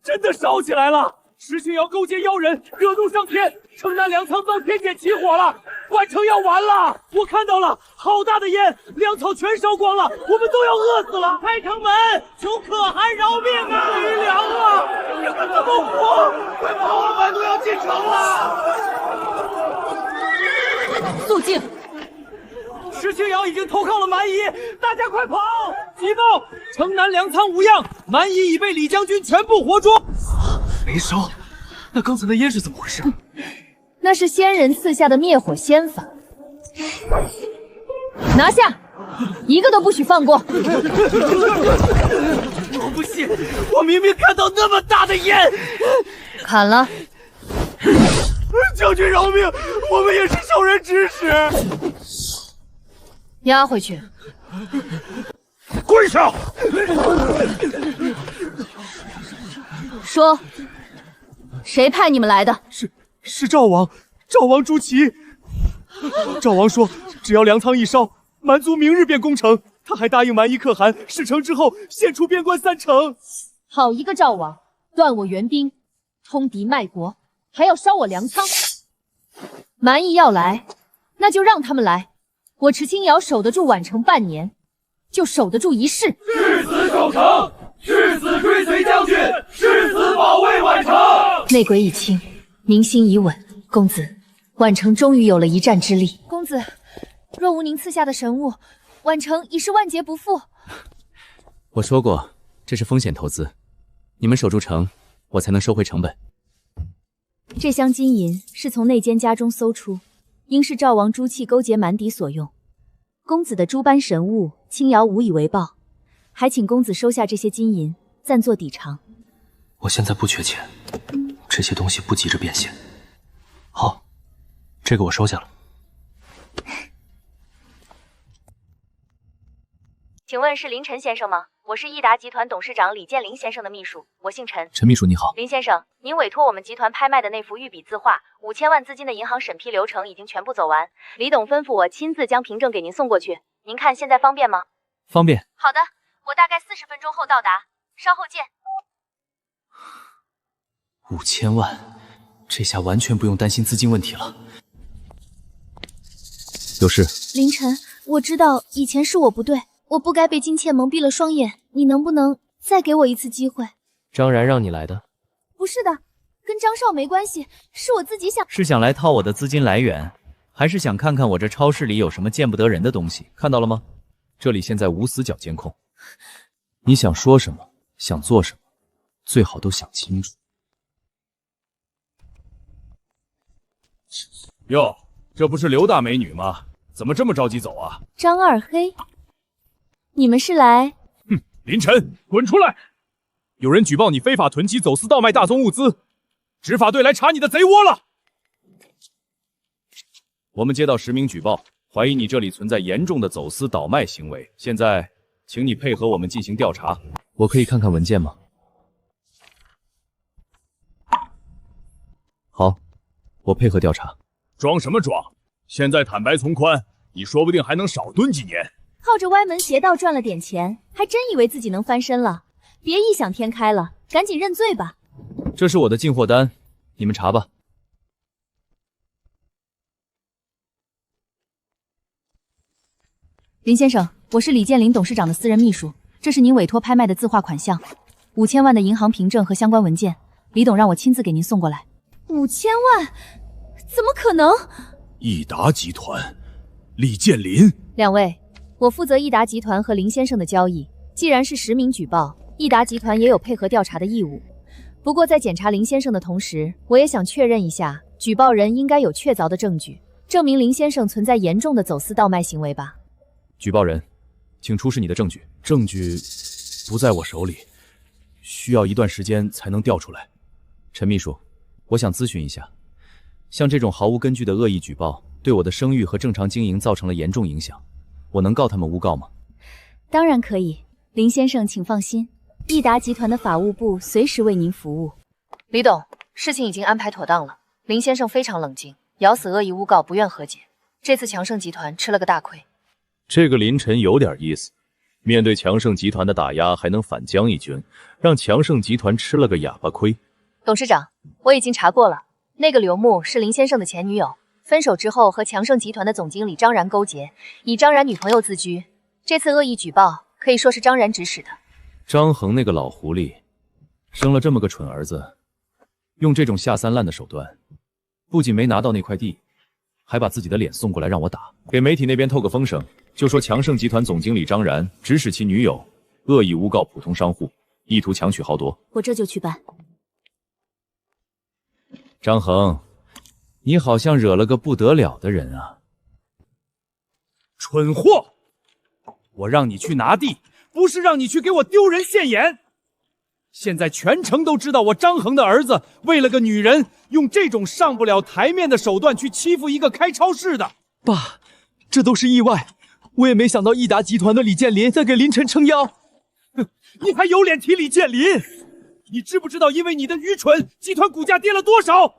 真的烧起来了！石青瑶勾结妖人，惹怒上天，城南粮仓遭天点起火了，宛城要完了！我看到了，好大的烟，粮草全烧光了，我们都要饿死了！开城门，求可汗饶命啊！没粮了，你们怎么活？快跑啊！我们都要进城了！肃静！石青瑶已经投靠了蛮夷，大家快跑！急报，城南粮仓无恙，蛮夷已被李将军全部活捉。没烧，那刚才的烟是怎么回事？那是仙人赐下的灭火仙法，拿下，一个都不许放过！我不信，我明明看到那么大的烟！砍了！将军饶命，我们也是受人指使。押回去。跪下！说，谁派你们来的？是赵王朱祁。赵王说，只要粮仓一烧，蛮族明日便攻城。他还答应蛮夷可汗，事成之后献出边关3城。好一个赵王，断我援兵，通敌卖国，还要烧我粮仓。蛮夷要来，那就让他们来。我池清瑶守得住宛城半年，就守得住1世。誓死守城，誓死追随将军，誓死保卫宛城。内鬼已清，民心已稳。公子，宛城终于有了一战之力。公子，若无您赐下的神物，宛城已是万劫不复。我说过，这是风险投资，你们守住城，我才能收回成本。这箱金银是从内奸家中搜出，应是赵王朱祁勾结蛮敌所用。公子的诸般神物，青瑶无以为报，还请公子收下这些金银，暂作抵偿。我现在不缺钱，这些东西不急着变现。好，这个我收下了。请问是林晨先生吗？我是益达集团董事长李建林先生的秘书，我姓陈。陈秘书你好。林先生，您委托我们集团拍卖的那幅御笔字画，5000万资金的银行审批流程已经全部走完，李董吩咐我亲自将凭证给您送过去，您看现在方便吗？方便。好的，我大概40分钟后到达，稍后见。5000万，这下完全不用担心资金问题了。有事？凌晨，我知道以前是我不对，我不该被金钱蒙蔽了双眼，你能不能再给我一次机会？张然让你来的？不是的，跟张少没关系，是我自己想。是想来套我的资金来源，还是想看看我这超市里有什么见不得人的东西？看到了吗？这里现在无死角监控，你想说什么，想做什么，最好都想清楚。哟，这不是刘大美女吗？怎么这么着急走啊？张二黑，你们是来……哼，林晨，滚出来！有人举报你非法囤积、走私、倒卖大宗物资，执法队来查你的贼窝了。我们接到10名举报，怀疑你这里存在严重的走私倒卖行为，现在请你配合我们进行调查。我可以看看文件吗？好，我配合调查。装什么装？现在坦白从宽，你说不定还能少蹲几年。靠着歪门邪道赚了点钱，还真以为自己能翻身了？别异想天开了，赶紧认罪吧。这是我的进货单，你们查吧。林先生，我是李建林董事长的私人秘书，这是您委托拍卖的字画款项，5000万的银行凭证和相关文件，李董让我亲自给您送过来。5000万？怎么可能？益达集团，李建林。两位，我负责益达集团和林先生的交易。既然是10名举报，益达集团也有配合调查的义务。不过在检查林先生的同时，我也想确认一下，举报人应该有确凿的证据，证明林先生存在严重的走私倒卖行为吧？举报人，请出示你的证据。证据不在我手里，需要一段时间才能调出来。陈秘书，我想咨询一下，像这种毫无根据的恶意举报，对我的声誉和正常经营造成了严重影响，我能告他们诬告吗？当然可以，林先生请放心，益达集团的法务部随时为您服务。李董，事情已经安排妥当了，林先生非常冷静，咬死恶意诬告，不愿和解。这次强盛集团吃了个大亏。这个林晨有点意思，面对强盛集团的打压，还能反将一军，让强盛集团吃了个哑巴亏。董事长，我已经查过了，那个刘木是林先生的前女友，分手之后和强盛集团的总经理张然勾结，以张然女朋友自居。这次恶意举报可以说是张然指使的。张恒那个老狐狸，生了这么个蠢儿子，用这种下三滥的手段，不仅没拿到那块地，还把自己的脸送过来让我打，给媒体那边透个风声，就说强盛集团总经理张然指使其女友恶意诬告普通商户，意图强取豪夺。我这就去办。张恒，你好像惹了个不得了的人啊！蠢货！我让你去拿地，不是让你去给我丢人现眼。现在全城都知道我张恒的儿子为了个女人，用这种上不了台面的手段去欺负一个开超市的。爸，这都是意外，我也没想到益达集团的李建林在给林晨撑腰。你还有脸提李建林？你知不知道因为你的愚蠢，集团股价跌了多少？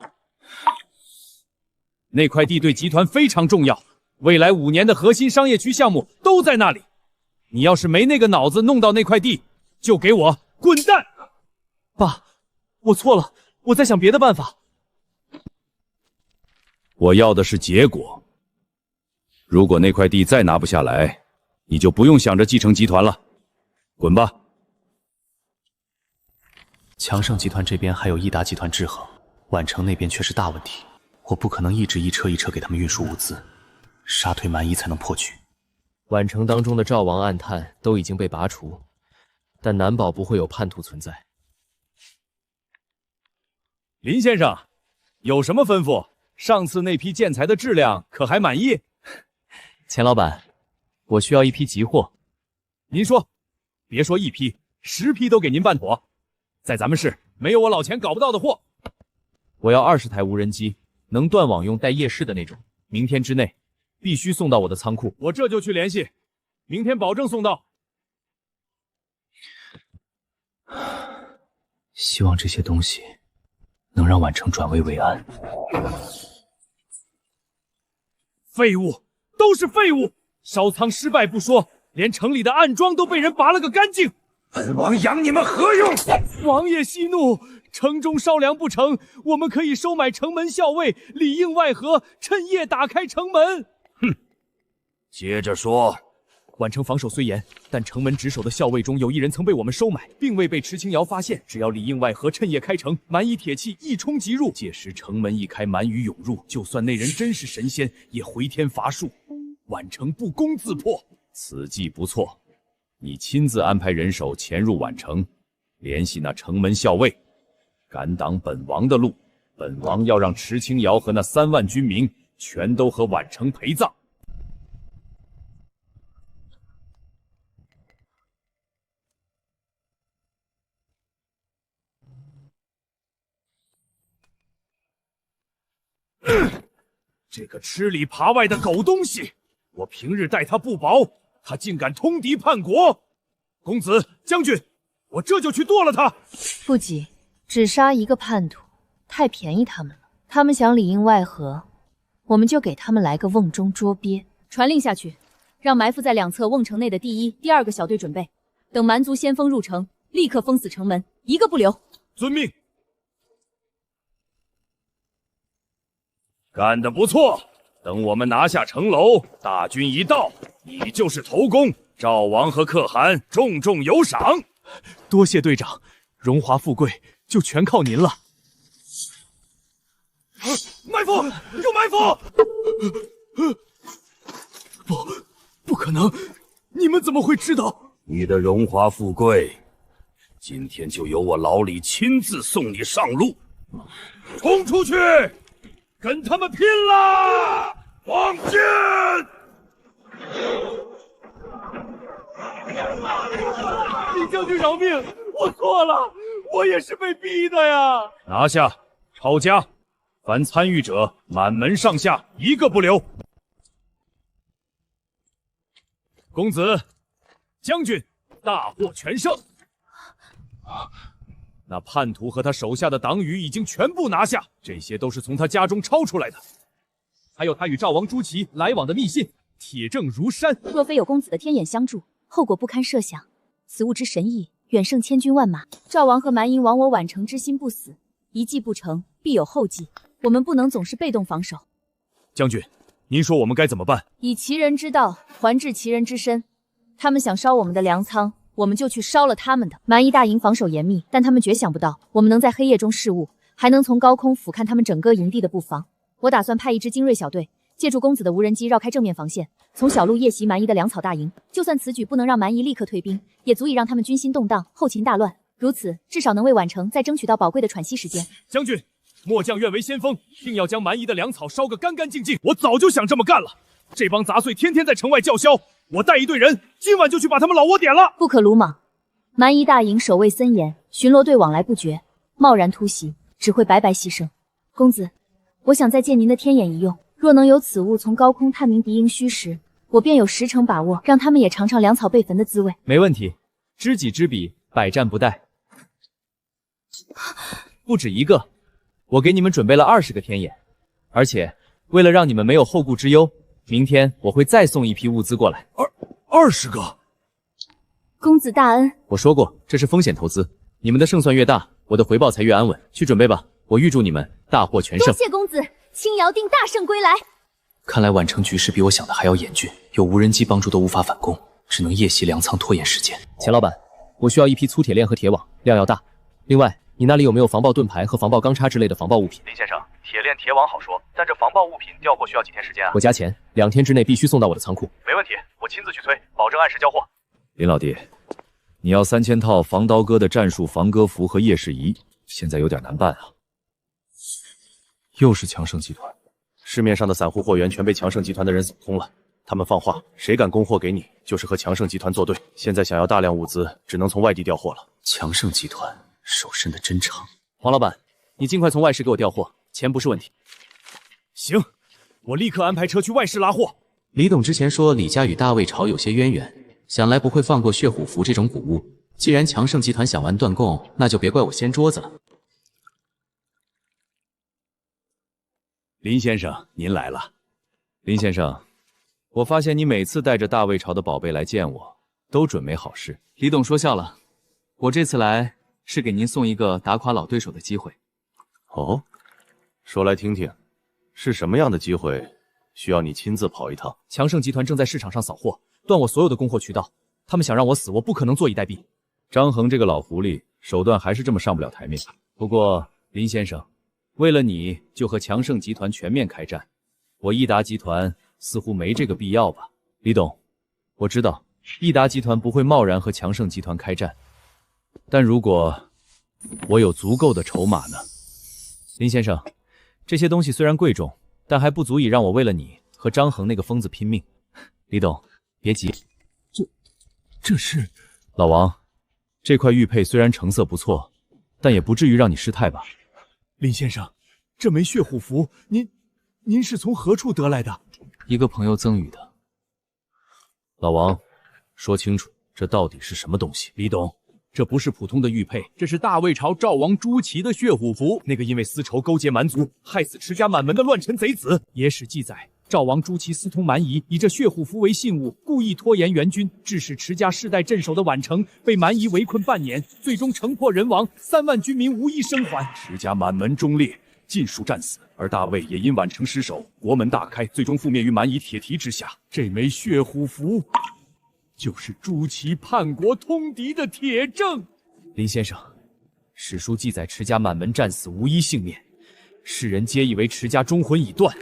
那块地对集团非常重要，未来5年的核心商业区项目都在那里。你要是没那个脑子弄到那块地，就给我滚蛋！爸，我错了，我在想别的办法。我要的是结果。如果那块地再拿不下来，你就不用想着继承集团了，滚吧。强盛集团这边还有益达集团制衡，宛城那边却是大问题。我不可能一直一车一车给他们运输物资，杀退蛮夷才能破局。宛城当中的赵王暗探都已经被拔除，但难保不会有叛徒存在。林先生，有什么吩咐？上次那批建材的质量可还满意？钱老板，我需要一批急货。您说，别说1批，10批都给您办妥。在咱们市，没有我老钱搞不到的货。我要20台无人机，能断网用带夜视的那种，明天之内必须送到我的仓库。我这就去联系，明天保证送到。希望这些东西能让宛城转危为安。废物，都是废物！烧仓失败不说，连城里的暗桩都被人拔了个干净。本王养你们何用？王爷息怒，城中烧粮不成，我们可以收买城门校尉，里应外合，趁夜打开城门。哼，接着说。宛城防守虽严，但城门值守的校尉中有1人曾被我们收买，并未被池清瑶发现。只要里应外合，趁夜开城，蛮夷铁骑一冲即入。届时城门一开，蛮夷涌入，就算那人真是神仙，也回天乏术，宛城不攻自破。此计不错，你亲自安排人手潜入宛城，联系那城门校尉，敢挡本王的路，本王要让池清瑶和那3万军民全都和宛城陪葬。这个吃里扒外的狗东西，我平日待他不薄，他竟敢通敌叛国！公子将军，我这就去剁了他。不急，只杀1个叛徒，太便宜他们了。他们想里应外合，我们就给他们来个瓮中捉鳖。传令下去，让埋伏在2侧瓮城内的第1、第2个小队准备，等蛮族先锋入城，立刻封死城门，1个不留。遵命。干得不错！等我们拿下城楼，大军一到，你就是头功。赵王和可汗重重有赏。多谢队长，荣华富贵就全靠您了。埋伏！有埋伏！不可能！你们怎么会知道？你的荣华富贵，今天就由我老李亲自送你上路。冲出去！跟他们拼了！往前！李将军饶命！我错了，我也是被逼的呀！拿下，抄家！凡参与者，满门上下1个不留。公子，将军，大获全胜！那叛徒和他手下的党羽已经全部拿下，这些都是从他家中抄出来的，还有他与赵王朱祁来往的密信，铁证如山。若非有公子的天眼相助，后果不堪设想。此物之神异，远胜千军万马。赵王和蛮夷亡我宛城之心不死，一计不成，必有后计。我们不能总是被动防守。将军，您说我们该怎么办？以其人之道还治其人之身。他们想烧我们的粮仓，我们就去烧了他们的。蛮夷大营防守严密，但他们绝想不到我们能在黑夜中视物，还能从高空俯瞰他们整个营地的布防。我打算派一支精锐小队，借助公子的无人机绕开正面防线，从小路夜袭蛮夷的粮草大营。就算此举不能让蛮夷立刻退兵，也足以让他们军心动荡，后勤大乱。如此，至少能为宛城再争取到宝贵的喘息时间。将军，末将愿为先锋，定要将蛮夷的粮草烧个干干净净。我早就想这么干了。这帮杂碎天天在城外叫嚣，我带一队人，今晚就去把他们老窝点了。不可鲁莽，蛮夷大营守卫森严，巡逻队往来不绝，贸然突袭只会白白牺牲。公子，我想再借您的天眼一用，若能有此物从高空探明敌营虚实，我便有10成把握让他们也尝尝粮草被焚的滋味。没问题，知己知彼，百战不殆。不止一个，我给你们准备了20个天眼，而且为了让你们没有后顾之忧，明天我会再送一批物资过来。20个！公子大恩。我说过，这是风险投资，你们的胜算越大，我的回报才越安稳。去准备吧，我预祝你们大获全胜。多谢公子，青瑶定大胜归来。看来宛城局势比我想的还要严峻，有无人机帮助都无法反攻，只能夜袭粮仓拖延时间。钱老板，我需要一批粗铁链和铁网，量要大。另外，你那里有没有防爆盾牌和防爆钢叉之类的防爆物品？林先生，铁链、铁网好说，但这防爆物品调货需要几天时间啊？我加钱，2天之内必须送到我的仓库。没问题，我亲自去催，保证按时交货。林老弟，你要3000套防刀哥的战术防割服和夜视仪，现在有点难办啊。又是强盛集团，市面上的散户货源全被强盛集团的人扫空了。他们放话，谁敢供货给你，就是和强盛集团作对。现在想要大量物资，只能从外地调货了。强盛集团手伸得真长。黄老板，你尽快从外市给我调货，钱不是问题。行，我立刻安排车去外市拉货。李董之前说李家与大魏朝有些渊源，想来不会放过血虎符这种古物。既然强盛集团想玩断供，那就别怪我掀桌子了。林先生，您来了。林先生，我发现你每次带着大魏朝的宝贝来见我，都准没好事。李董说笑了，我这次来是给您送一个打垮老对手的机会。哦，说来听听，是什么样的机会需要你亲自跑一趟？强盛集团正在市场上扫货，断我所有的供货渠道，他们想让我死，我不可能坐以待毙。张衡这个老狐狸手段还是这么上不了台面。不过林先生，为了你就和强盛集团全面开战，我益达集团似乎没这个必要吧？李董，我知道益达集团不会贸然和强盛集团开战，但如果我有足够的筹码呢？林先生，这些东西虽然贵重，但还不足以让我为了你和张衡那个疯子拼命。李董，别急。这是老王，这块玉佩虽然成色不错，但也不至于让你失态吧？林先生，这枚血虎符，您是从何处得来的？一个朋友赠予的。老王，说清楚，这到底是什么东西？李董，这不是普通的玉佩，这是大魏朝赵王朱祁的血虎符。那个因为私仇勾结蛮族，害死持家满门的乱臣贼子。野史记载，赵王朱祁私通蛮夷，以这血虎符为信物，故意拖延援军，致使持家世代镇守的宛城被蛮夷围困半年，最终城破人亡，3万军民无一生还。持家满门忠烈，尽数战死，而大魏也因宛城失守，国门大开，最终覆灭于蛮夷铁蹄之下。这枚血虎符就是朱祁叛国通敌的铁证。林先生，史书记载持家满门战死，无一幸免，世人皆以为持家忠魂已断。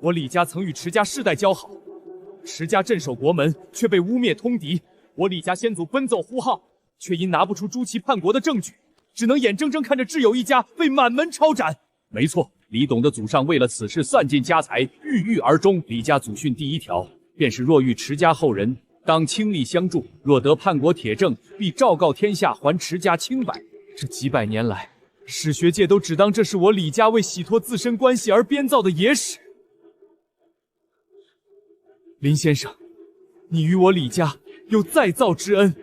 我李家曾与持家世代交好，持家镇守国门，却被污蔑通敌。我李家先祖奔走呼号，却因拿不出朱祁叛国的证据，只能眼睁睁看着挚友一家被满门抄斩。没错，李董的祖上为了此事散尽家财，郁郁而终。李家祖训第1条便是：若遇持家后人，当倾力相助；若得叛国铁证，必昭告天下，还持家清白。这几百年来，史学界都只当这是我李家为洗脱自身关系而编造的野史。林先生，你与我李家有再造之恩。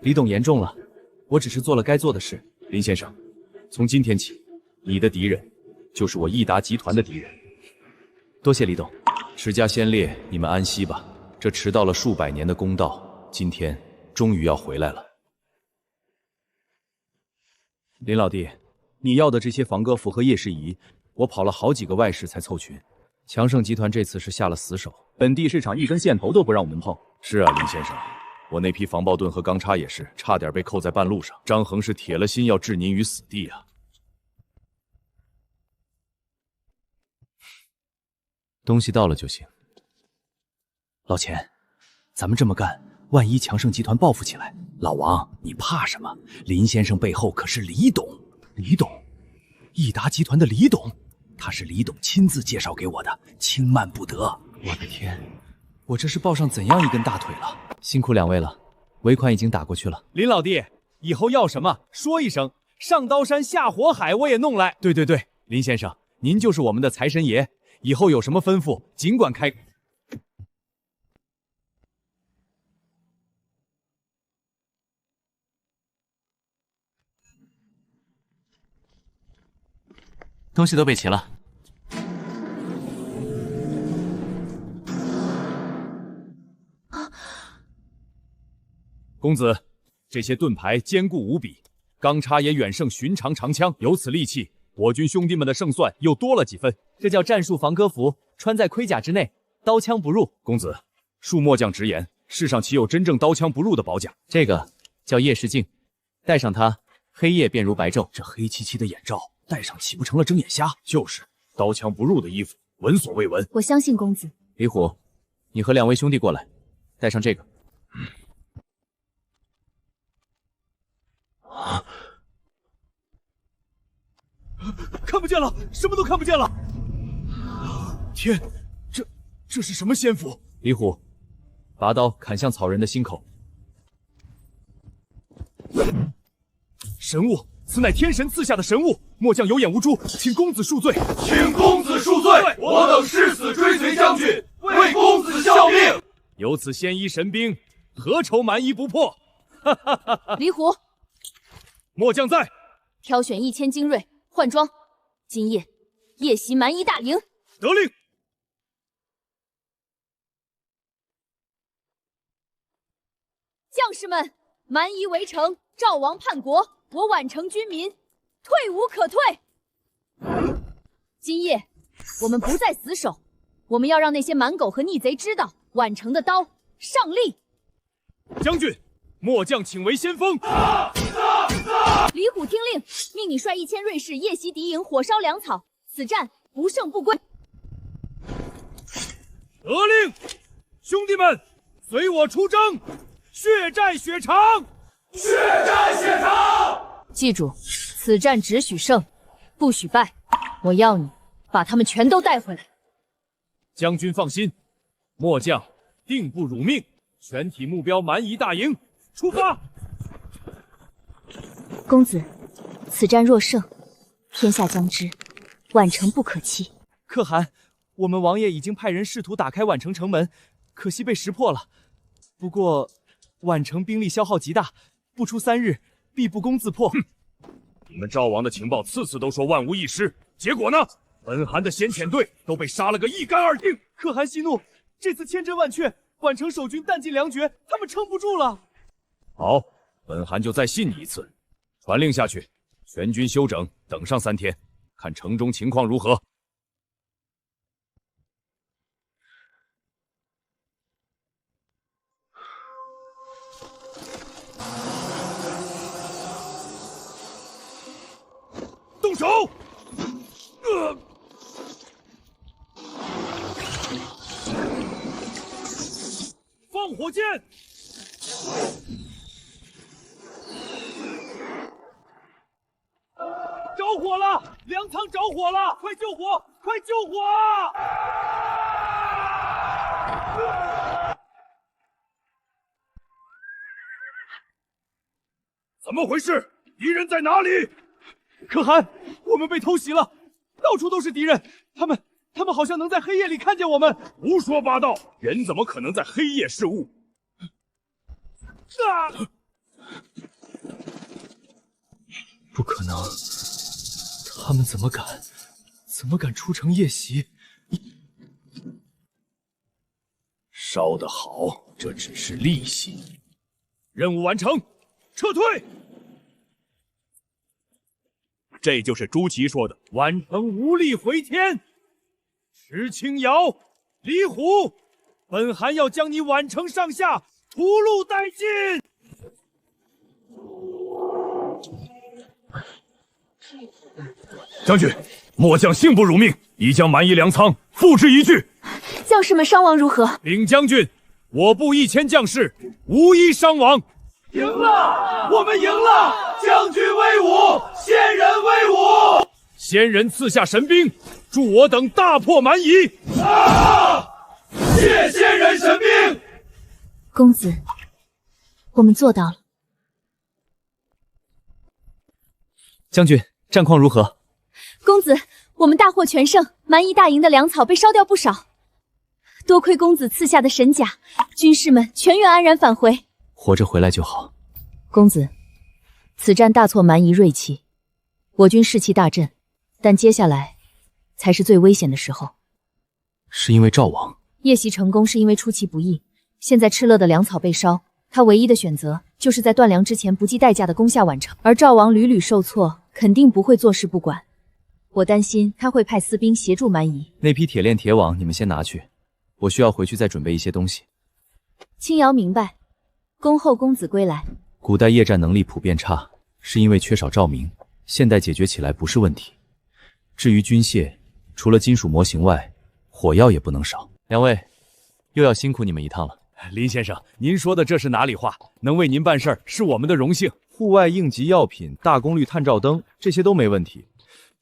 李董言重了，我只是做了该做的事。林先生，从今天起，你的敌人就是我益达集团的敌人。多谢李董。持家先烈，你们安息吧。这迟到了数百年的公道，今天终于要回来了。林老弟，你要的这些防割服和夜视仪，我跑了好几个外市才凑群。强盛集团这次是下了死手，本地市场一根线头都不让我们碰。是啊，林先生，我那批防爆盾和钢叉也是，差点被扣在半路上。张衡是铁了心要置您于死地啊。东西到了就行。老钱，咱们这么干，万一强盛集团报复起来，老王，你怕什么？林先生背后可是李董。李董，益达集团的李董，他是李董亲自介绍给我的，轻慢不得。我的天，我这是抱上怎样一根大腿了？辛苦2位了，尾款已经打过去了。林老弟，以后要什么说一声，上刀山下火海我也弄来。对，林先生，您就是我们的财神爷，以后有什么吩咐尽管开。东西都备齐了。公子，这些盾牌坚固无比，钢叉也远胜寻常长枪。有此利器，我军兄弟们的胜算又多了几分。这叫战术防割服，穿在盔甲之内，刀枪不入。公子，恕末将直言，世上岂有真正刀枪不入的宝甲？这个叫夜视镜，戴上它，黑夜便如白昼。这黑漆漆的眼罩，戴上岂不成了睁眼瞎？就是刀枪不入的衣服，闻所未闻。我相信公子。李虎，你和2位兄弟过来，戴上这个。看不见了，什么都看不见了！天，这是什么仙符？李虎，拔刀砍向草人的心口。神物，此乃天神赐下的神物，末将有眼无珠，请公子恕罪。请公子恕罪，我等誓死追随将军，为公子效命。有此仙衣神兵，何愁蛮夷不破？李虎，末将在。挑选1000精锐换装，今夜夜袭蛮夷大营。得令。将士们，蛮夷围城，赵王叛国，我宛城军民退无可退。今夜我们不再死守，我们要让那些蛮狗和逆贼知道宛城的刀上力。将军，末将请为先锋。李虎听令，命你率1000锐士夜袭敌营，火烧粮草，此战不胜不归。得令，兄弟们，随我出征，血债血偿！血债血偿！记住，此战只许胜，不许败。我要你把他们全都带回来。将军放心，末将定不辱命，全体目标蛮夷大营，出发！公子，此战若胜，天下将知，宛城不可欺。可汗，我们王爷已经派人试图打开宛城城门，可惜被识破了。不过，宛城兵力消耗极大，不出3日，必不攻自破。你们赵王的情报次次都说万无一失，结果呢？本汗的先遣队都被杀了个一干二净。可汗息怒，这次千真万确，宛城守军弹尽粮绝，他们撑不住了。好，本汗就再信你一次。传令下去，全军休整，等上3天，看城中情况如何。动手！放火箭！着火了！粮仓着火了！快救火！快救火啊！怎么回事？敌人在哪里？可汗，我们被偷袭了，到处都是敌人，他们好像能在黑夜里看见我们。胡说八道！人怎么可能在黑夜视物？不可能，他们怎么敢出城夜袭？烧得好，这只是利息。任务完成，撤退。这就是朱祁说的宛城无力回天。石青瑶、李虎，本汗要将你宛城上下屠戮殆尽。将军，末将幸不辱命，已将蛮夷粮仓付之一炬。将士们伤亡如何？禀将军，我部1000将士无一伤亡。赢了，我们赢了！将军威武，仙人威武！仙人赐下神兵，助我等大破蛮夷。谢仙人神兵！公子，我们做到了。将军，战况如何？公子，我们大获全胜，蛮夷大营的粮草被烧掉不少。多亏公子赐下的神甲，军士们全员安然返回。活着回来就好。公子，此战大挫蛮夷锐气，我军士气大振，但接下来才是最危险的时候。是因为赵王夜袭成功是因为出其不意，现在敕勒的粮草被烧，他唯一的选择就是在断粮之前不计代价的攻下宛城，而赵王屡屡受挫，肯定不会坐视不管。我担心他会派私兵协助蛮夷。那批铁链铁网你们先拿去，我需要回去再准备一些东西。青瑶明白。恭候公子归来。古代夜战能力普遍差，是因为缺少照明，现代解决起来不是问题。至于军械，除了金属模型外，火药也不能少。两位，又要辛苦你们一趟了。林先生，您说的这是哪里话？能为您办事儿是我们的荣幸。户外应急药品、大功率探照灯，这些都没问题。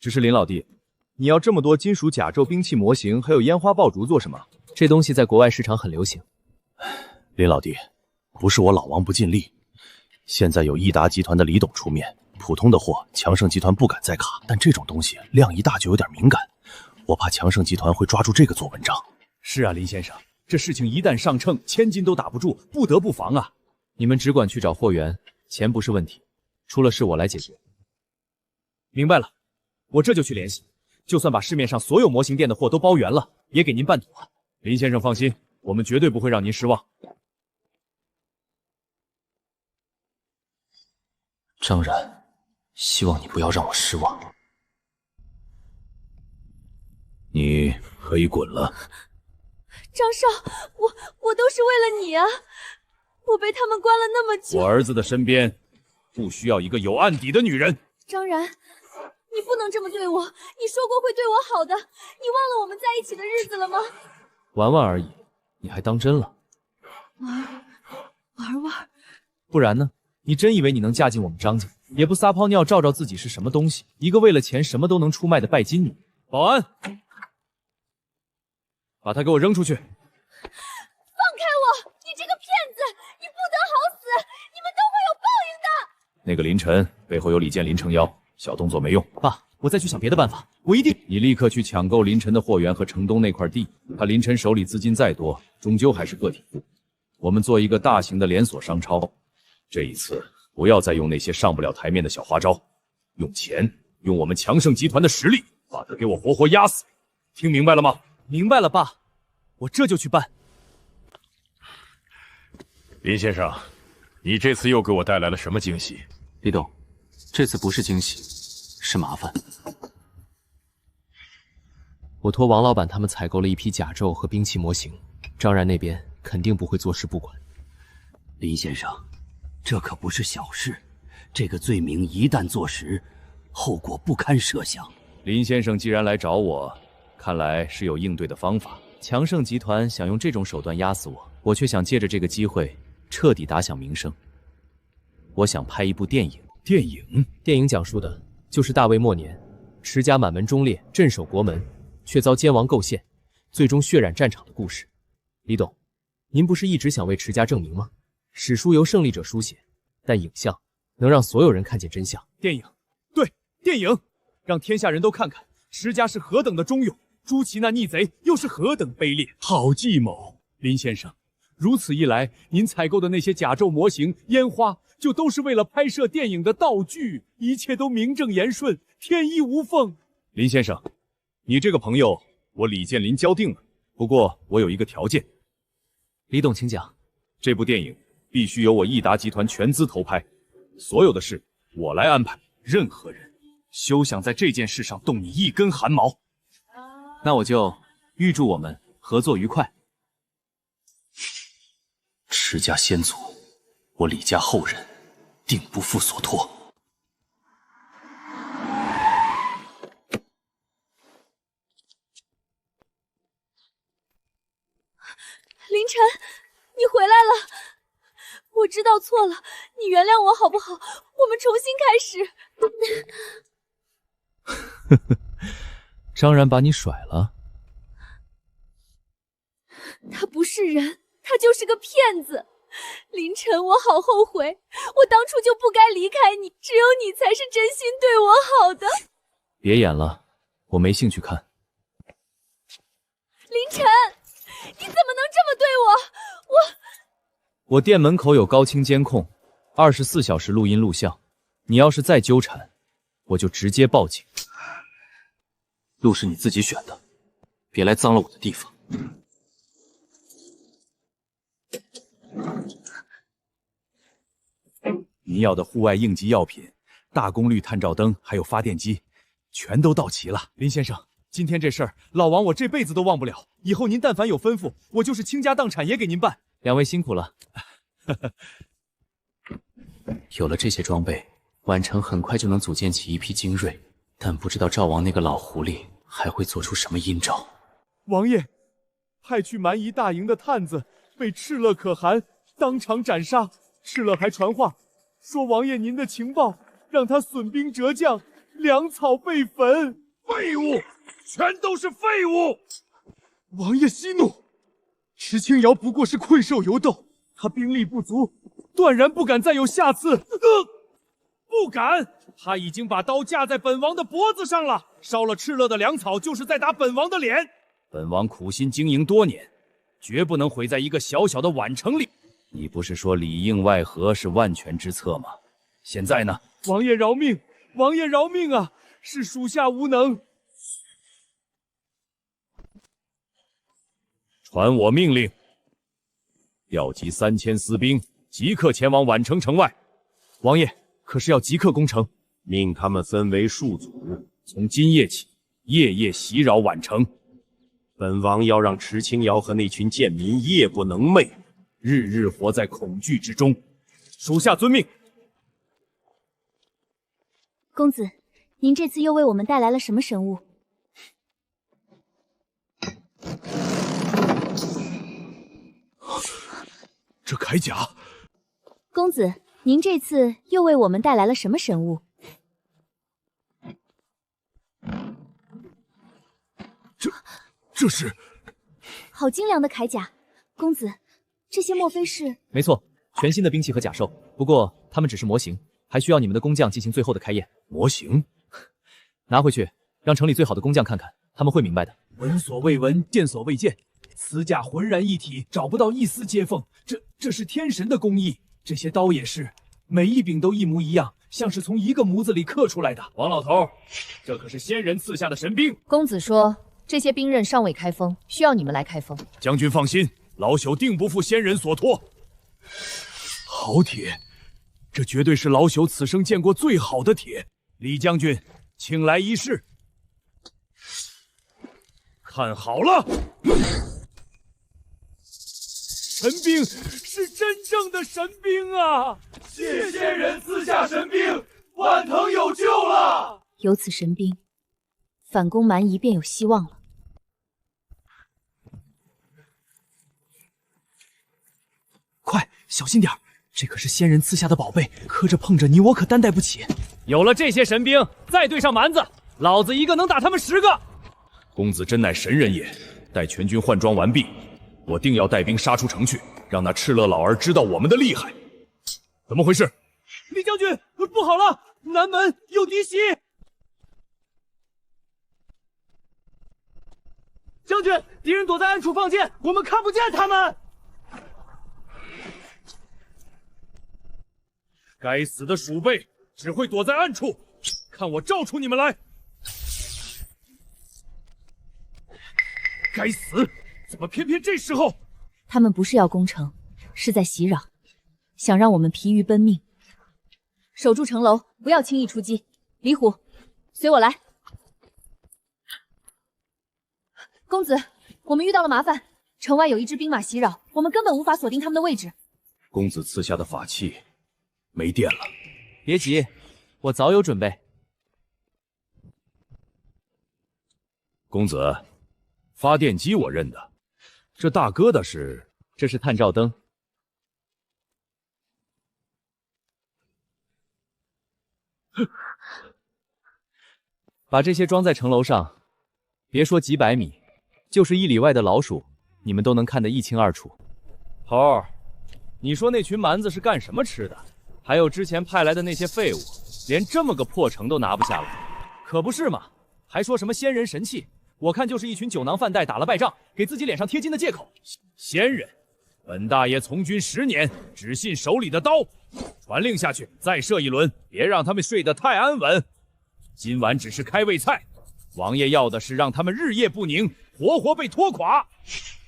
只是林老弟，你要这么多金属甲胄兵器模型，还有烟花爆竹做什么？这东西在国外市场很流行。林老弟，不是我老王不尽力，现在有益达集团的李董出面，普通的货强盛集团不敢再卡，但这种东西量一大就有点敏感，我怕强盛集团会抓住这个做文章。是啊，林先生，这事情一旦上秤，千斤都打不住，不得不防啊。你们只管去找货源，钱不是问题，出了事我来解决。明白了，我这就去联系，就算把市面上所有模型店的货都包圆了，也给您办妥。林先生放心，我们绝对不会让您失望。张然，希望你不要让我失望。你可以滚了。张少，我都是为了你啊！我被他们关了那么久。我儿子的身边不需要一个有案底的女人。张然，你不能这么对我，你说过会对我好的，你忘了我们在一起的日子了吗？玩玩而已，你还当真了？玩。不然呢？你真以为你能嫁进我们张家，也不撒泡尿照照自己是什么东西？一个为了钱什么都能出卖的拜金女。保安，把他给我扔出去！放开我！你这个骗子！你不得好死！你们都会有报应的！那个林晨背后有李健、林撑腰，小动作没用。爸，我再去想别的办法。我一定……你立刻去抢购林晨的货源和城东那块地。他林晨手里资金再多，终究还是个体户。我们做一个大型的连锁商超。这一次不要再用那些上不了台面的小花招，用钱，用我们强盛集团的实力，把他给我活活压死。听明白了吗？明白了，爸，我这就去办。林先生，你这次又给我带来了什么惊喜？李董，这次不是惊喜，是麻烦。我托王老板他们采购了一批甲胄和兵器模型，张然那边肯定不会坐视不管。林先生，这可不是小事，这个罪名一旦坐实，后果不堪设想。林先生既然来找我，看来是有应对的方法。强盛集团想用这种手段压死我，我却想借着这个机会彻底打响名声。我想拍一部电影。电影讲述的就是大魏末年，持家满门忠烈，镇守国门，却遭奸王构陷，最终血染战场的故事。李董，您不是一直想为持家证明吗？史书由胜利者书写，但影像能让所有人看见真相。电影，对，电影，让天下人都看看持家是何等的忠勇，朱祁那逆贼又是何等卑劣。好计谋，林先生，如此一来，您采购的那些甲胄模型、烟花，就都是为了拍摄电影的道具，一切都名正言顺，天衣无缝。林先生，你这个朋友，我李建林交定了，不过我有一个条件。李董，请讲。这部电影必须由我益达集团全资投拍，所有的事我来安排，任何人休想在这件事上动你一根汗毛。那我就预祝我们合作愉快。持家先祖，我李家后人定不负所托。凌晨，你回来了，我知道错了，你原谅我好不好？我们重新开始。张然把你甩了？他不是人，他就是个骗子。凌晨，我好后悔，我当初就不该离开你，只有你才是真心对我好的。别演了，我没兴趣看。凌晨，你怎么能这么对我？我店门口有高清监控，24小时录音录像，你要是再纠缠，我就直接报警。路是你自己选的，别来脏了我的地方。您要的户外应急药品、大功率探照灯还有发电机，全都到齐了。林先生，今天这事儿，老王我这辈子都忘不了。以后您但凡有吩咐，我就是倾家荡产也给您办。两位辛苦了。有了这些装备，宛城很快就能组建起一批精锐，但不知道赵王那个老狐狸还会做出什么阴招。王爷，派去蛮夷大营的探子被敕勒可汗当场斩杀，敕勒还传话说王爷您的情报让他损兵折将，粮草被焚。废物，全都是废物！王爷息怒，石青瑶不过是困兽犹斗，他兵力不足，断然不敢再有下次。不敢！他已经把刀架在本王的脖子上了，烧了敕勒的粮草，就是在打本王的脸。本王苦心经营多年，绝不能毁在一个小小的宛城里。你不是说里应外合是万全之策吗？现在呢？王爷饶命！王爷饶命啊！是属下无能。传我命令，调集3000私兵，即刻前往宛城城外。王爷，可是要即刻攻城，命他们分为数组，从今夜起，夜夜袭扰宛城。本王要让池清瑶和那群贱民夜不能寐，日日活在恐惧之中。属下遵命。公子，您这次又为我们带来了什么神物？这铠甲。公子，您这次又为我们带来了什么神物？这是好精良的铠甲，公子，这些莫非是？没错，全新的兵器和甲兽，不过它们只是模型，还需要你们的工匠进行最后的开验。模型，拿回去，让城里最好的工匠看看，他们会明白的。闻所未闻，见所未见，此甲浑然一体，找不到一丝接缝。这是天神的工艺，这些刀也是，每一柄都一模一样，像是从一个模子里刻出来的。王老头，这可是仙人赐下的神兵。公子说，这些兵刃尚未开封，需要你们来开封。将军放心，老朽定不负仙人所托。好铁，这绝对是老朽此生见过最好的铁。李将军，请来一试。看好了，神兵是真正的神兵啊！谢仙人赐下神兵，宛城有救了。有此神兵，反攻蛮夷便有希望了。快，小心点，这可是仙人赐下的宝贝，磕着碰着你我可担待不起。有了这些神兵，再对上蛮子，老子一个能打他们10个。公子真乃神人也！待全军换装完毕，我定要带兵杀出城去，让那敕勒老儿知道我们的厉害。怎么回事？李将军，不好了，南门有敌袭！将军，敌人躲在暗处放箭，我们看不见他们。该死的鼠辈，只会躲在暗处，看我照出你们来！该死，怎么偏偏这时候？他们不是要攻城，是在袭扰，想让我们疲于奔命。守住城楼，不要轻易出击。李虎，随我来。公子，我们遇到了麻烦，城外有一支兵马袭扰，我们根本无法锁定他们的位置。公子赐下的法器没电了。别急，我早有准备。公子，发电机我认得，这大哥的是？这是探照灯。把这些装在城楼上，别说几百米，就是1里外的老鼠，你们都能看得一清二楚。头儿，你说那群蛮子是干什么吃的？还有之前派来的那些废物，连这么个破城都拿不下来，可不是嘛？还说什么仙人神器？我看就是一群酒囊饭袋打了败仗，给自己脸上贴金的借口。仙人，本大爷从军10年，只信手里的刀。传令下去，再射一轮，别让他们睡得太安稳。今晚只是开胃菜，王爷要的是让他们日夜不宁，活活被拖垮。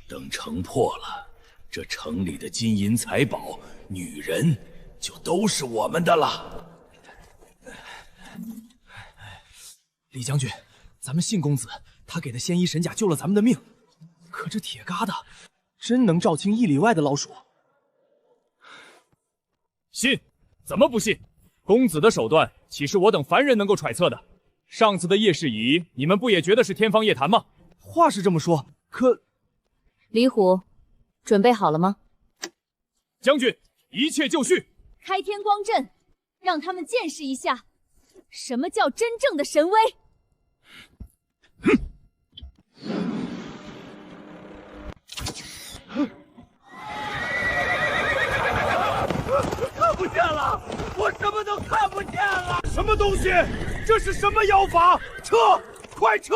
等城破了，这城里的金银财宝、女人就都是我们的了。李将军，咱们信公子，他给的仙衣神甲救了咱们的命。可这铁疙瘩，真能照清1里外的老鼠？信？怎么不信？公子的手段，岂是我等凡人能够揣测的？上次的夜视仪，你们不也觉得是天方夜谭吗？话是这么说，可……李虎，准备好了吗？将军，一切就绪。开天光阵，让他们见识一下什么叫真正的神威。看不见了，我什么都看不见了！什么东西？这是什么妖法？撤！快撤！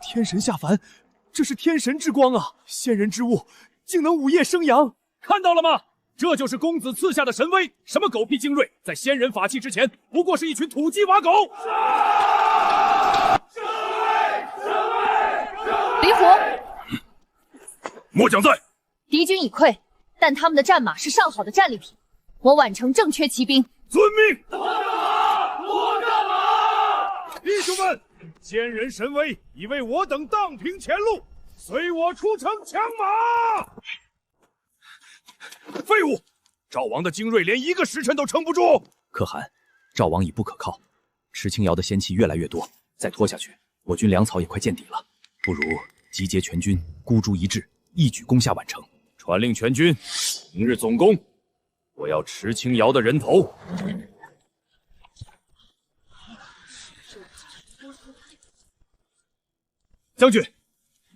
天神下凡，这是天神之光啊！仙人之物，竟能午夜生阳，看到了吗？这就是公子赐下的神威！什么狗屁精锐，在仙人法器之前，不过是一群土鸡瓦狗！李虎，末将在。敌军已溃，但他们的战马是上好的战利品，我宛城正缺骑兵。遵命。我干嘛？弟兄们，仙人神威已为我等荡平前路，随我出城抢马！废物！赵王的精锐连1个时辰都撑不住。可汗，赵王已不可靠，池清瑶的仙气越来越多，再拖下去，我军粮草也快见底了。不如集结全军，孤注一掷，一举攻下宛城。传令全军，明日总攻！我要池清瑶的人头。将军，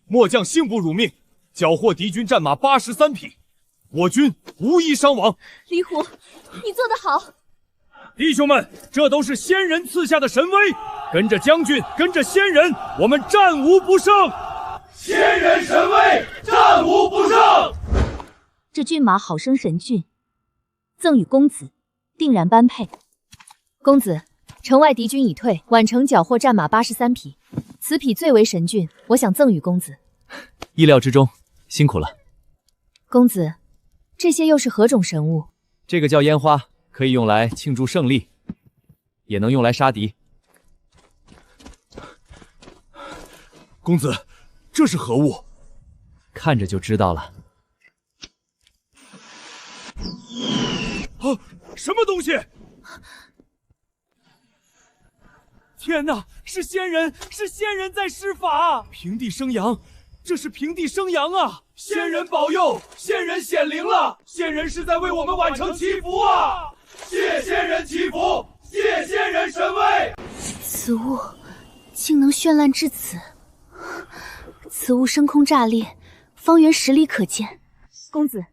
末将幸不辱命，缴获敌军战马83匹，我军无一伤亡。李虎，你做得好！弟兄们，这都是仙人赐下的神威，跟着将军，跟着仙人，我们战无不胜。仙人神威，战无不胜。这骏马好生神骏，赠与公子，定然般配。公子，城外敌军已退，宛城缴获战马83匹，此匹最为神骏，我想赠与公子。意料之中，辛苦了。公子，这些又是何种神物？这个叫烟花，可以用来庆祝胜利，也能用来杀敌。公子，这是何物？看着就知道了。啊！什么东西？天哪！是仙人，是仙人在施法！平地生阳，这是平地生阳啊！仙人保佑，仙人显灵了！仙人是在为我们宛城祈福啊！谢仙人祈福，谢仙人神威！此物竟能绚烂至此，此物升空炸裂，方圆10里可见。公子，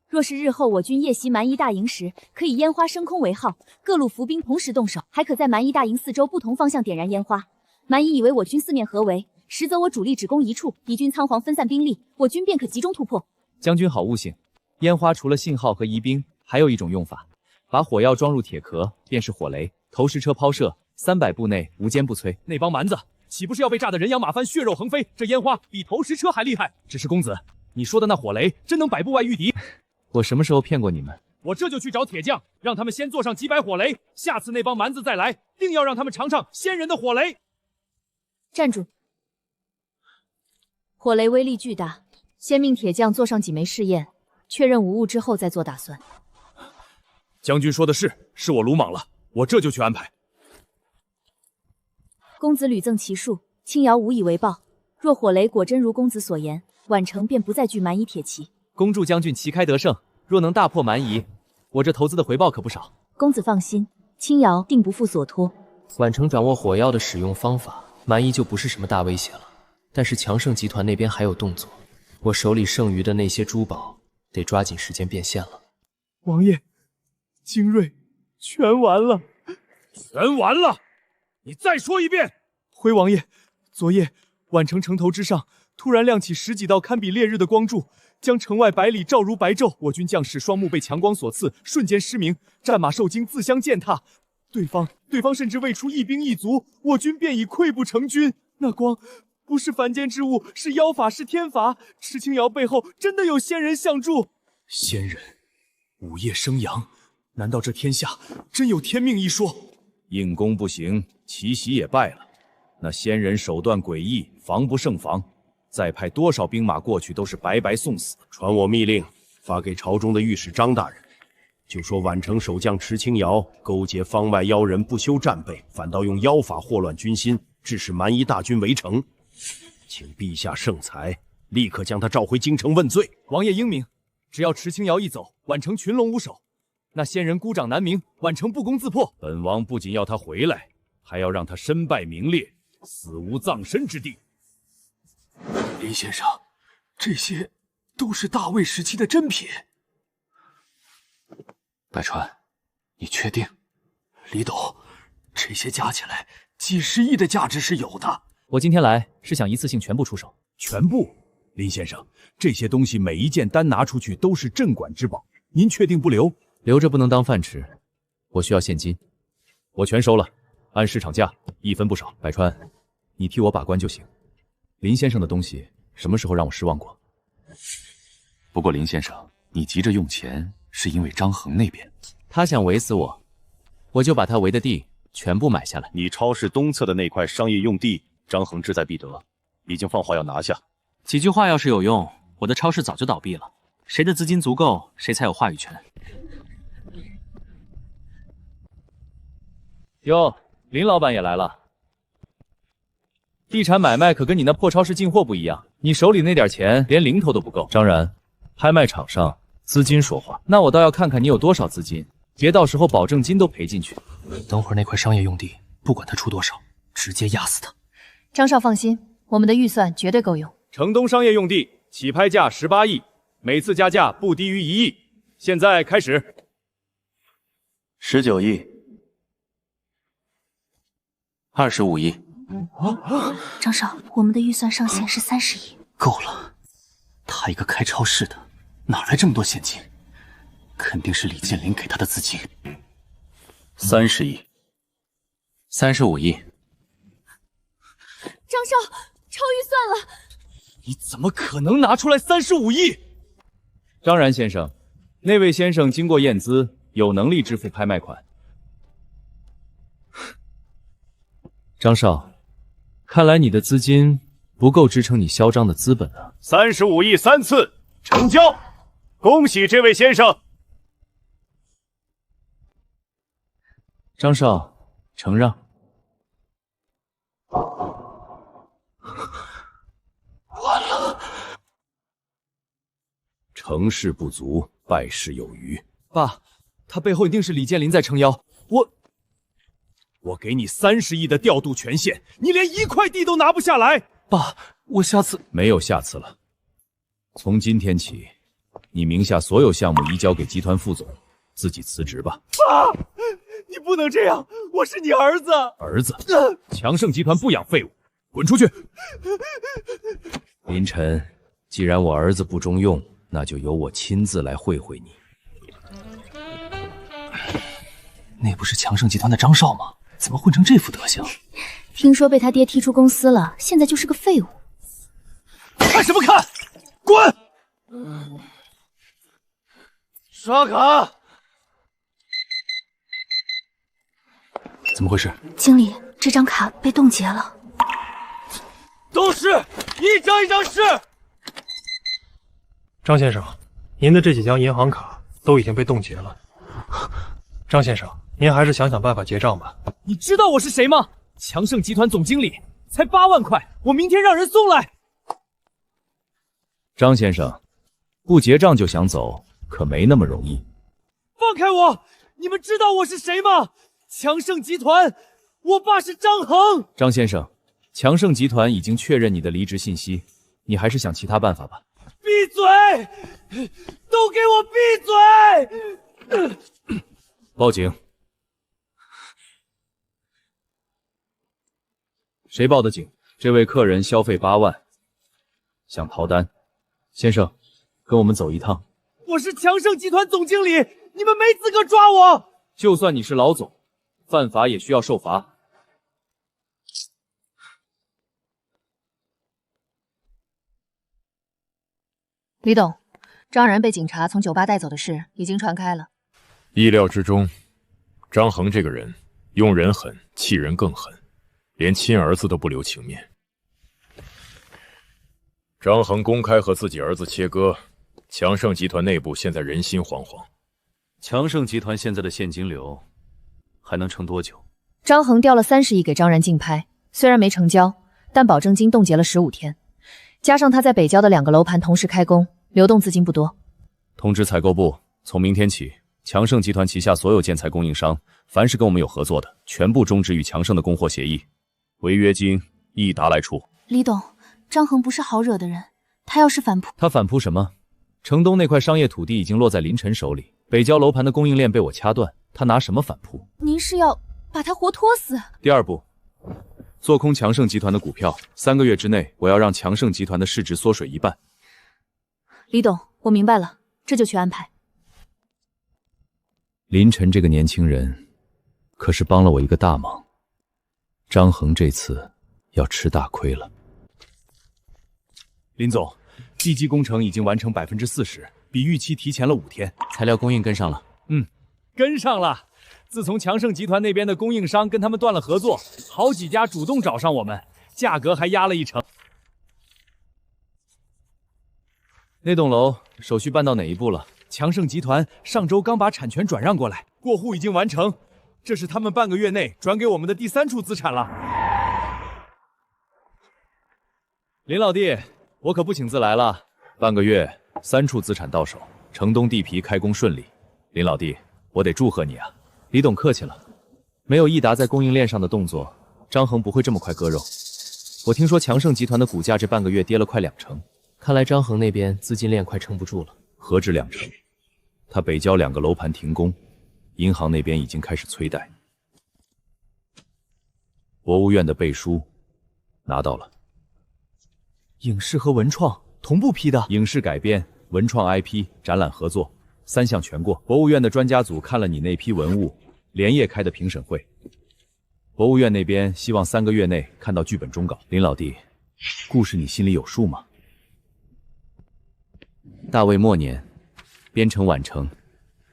若是日后我军夜袭蛮夷大营时，可以烟花升空为号，各路伏兵同时动手，还可在蛮夷大营四周不同方向点燃烟花。蛮夷以为我军四面合围，实则我主力只攻一处，敌军仓皇分散兵力，我军便可集中突破。将军好悟性，烟花除了信号和疑兵，还有一种用法，把火药装入铁壳，便是火雷，投石车抛射，300步内无坚不摧。那帮蛮子岂不是要被炸得人仰马翻，血肉横飞？这烟花比投石车还厉害。只是公子，你说的那火雷真能100步外御敌？我什么时候骗过你们？我这就去找铁匠，让他们先做上几百火雷，下次那帮蛮子再来，定要让他们尝尝仙人的火雷。站住！火雷威力巨大，先命铁匠做上几枚试验，确认无误之后再做打算。将军说的是我鲁莽了，我这就去安排。公子屡赠奇数，青瑶无以为报。若火雷果真如公子所言，宛城便不再惧蛮夷铁骑。恭祝将军旗开得胜，若能大破蛮夷，我这投资的回报可不少。公子放心，青瑶定不负所托。宛城掌握火药的使用方法，蛮夷就不是什么大威胁了。但是强盛集团那边还有动作，我手里剩余的那些珠宝得抓紧时间变现了。王爷，精锐全完了，全完了！你再说一遍。回王爷，昨夜宛城城头之上突然亮起10几道堪比烈日的光柱，将城外百里照如白昼。我军将士双目被强光所刺，瞬间失明，战马受惊，自相践踏。对方甚至未出一兵一卒，我军便已溃不成军。那光不是凡间之物，是妖法，是天法。池清瑶背后真的有仙人相助。仙人，午夜生阳，难道这天下真有天命一说？硬攻不行，奇袭也败了。那仙人手段诡异，防不胜防，再派多少兵马过去都是白白送死。传我密令，发给朝中的御史张大人，就说宛城守将池清瑶勾结方外妖人，不修战备，反倒用妖法祸乱军心，致使蛮夷大军围城。请陛下圣裁，立刻将他召回京城问罪。王爷英明，只要池清瑶一走，宛城群龙无首。那仙人孤掌难鸣，宛城不攻自破。本王不仅要他回来，还要让他身败名裂，死无葬身之地。林先生，这些都是大魏时期的珍品。百川，你确定？李董，这些加起来几十亿的价值是有的。我今天来是想一次性全部出手。全部？林先生，这些东西每一件单拿出去都是镇馆之宝，您确定不留？留着不能当饭吃，我需要现金。我全收了，按市场价，1分不少。百川，你替我把关就行。林先生的东西什么时候让我失望过？不过林先生，你急着用钱，是因为张衡那边他想围死我，我就把他围的地全部买下来。你超市东侧的那块商业用地，张衡志在必得，已经放话要拿下。几句话要是有用，我的超市早就倒闭了。谁的资金足够，谁才有话语权。哟，林老板也来了。地产买卖可跟你那破超市进货不一样，你手里那点钱连零头都不够。张然，拍卖场上资金说话，那我倒要看看你有多少资金，别到时候保证金都赔进去。等会儿那块商业用地，不管他出多少，直接压死他。张少放心，我们的预算绝对够用。城东商业用地起拍价18亿，每次加价不低于1亿。现在开始。19亿。25亿。张少，我们的预算上限是30亿。够了，他一个开超市的，哪来这么多现金？肯定是李建林给他的资金。30亿。35亿。张少，超预算了！你怎么可能拿出来35亿？张然先生，那位先生经过验资，有能力支付拍卖款。张少，看来你的资金不够支撑你嚣张的资本啊！35亿3次成交，恭喜这位先生。张少，承让。完了，成事不足，败事有余。爸，他背后一定是李建林在撑腰。我给你30亿的调度权限，你连1块地都拿不下来。爸，我下次没有下次了。从今天起，你名下所有项目移交给集团副总，自己辞职吧。爸，你不能这样，我是你儿子。儿子？强盛集团不养废物，滚出去！林晨，既然我儿子不中用，那就由我亲自来会会你。那不是强盛集团的张少吗？怎么混成这副德行？听说被他爹踢出公司了，现在就是个废物。看什么看？滚！刷卡！怎么回事？经理，这张卡被冻结了。都是一张一张是。张先生，您的这几张银行卡都已经被冻结了。张先生，您还是想想办法结账吧。你知道我是谁吗？强盛集团总经理，才8万块，我明天让人送来。张先生，不结账就想走，可没那么容易。放开我！你们知道我是谁吗？强盛集团，我爸是张衡。张先生，强盛集团已经确认你的离职信息，你还是想其他办法吧。闭嘴！都给我闭嘴！报警！谁报的警？这位客人消费8万，想逃单。先生，跟我们走一趟。我是强盛集团总经理，你们没资格抓我。就算你是老总，犯法也需要受罚。李董，张然被警察从酒吧带走的事已经传开了。意料之中，张恒这个人用人狠，气人更狠，连亲儿子都不留情面。张恒公开和自己儿子切割，强盛集团内部现在人心惶惶。强盛集团现在的现金流还能撑多久？张恒调了30亿给张然竞拍，虽然没成交，但保证金冻结了15天，加上他在北郊的2个楼盘同时开工，流动资金不多。通知采购部，从明天起，强盛集团旗下所有建材供应商，凡是跟我们有合作的，全部终止与强盛的供货协议，违约金一达来出。李董，张恒不是好惹的人，他要是反扑，他反扑什么？城东那块商业土地已经落在林晨手里，北郊楼盘的供应链被我掐断，他拿什么反扑？您是要把他活拖死？第2步，做空强盛集团的股票，3个月之内，我要让强盛集团的市值缩水1半。李董，我明白了，这就去安排。林晨这个年轻人，可是帮了我一个大忙。张恒这次要吃大亏了。林总，地基工程已经完成40%，比预期提前了5天。材料供应跟上了。跟上了。自从强盛集团那边的供应商跟他们断了合作，好几家主动找上我们，价格还压了1成。那栋楼手续办到哪一步了？强盛集团上周刚把产权转让过来，过户已经完成，这是他们半个月内转给我们的第3处资产了。林老弟，我可不请自来了。半个月3处资产到手，城东地皮开工顺利。林老弟，我得祝贺你啊！李董客气了，没有益达在供应链上的动作，张恒不会这么快割肉。我听说强盛集团的股价这半个月跌了快2成，看来张恒那边资金链快撑不住了。何止2成？他北郊2个楼盘停工，银行那边已经开始催贷。国务院的背书拿到了，影视和文创同步批的，影视改编、文创 IP、展览合作3项全过。国务院的专家组看了你那批文物，连夜开的评审会。国务院那边希望3个月内看到剧本终稿。林老弟，故事你心里有数吗？大魏末年，边城宛城，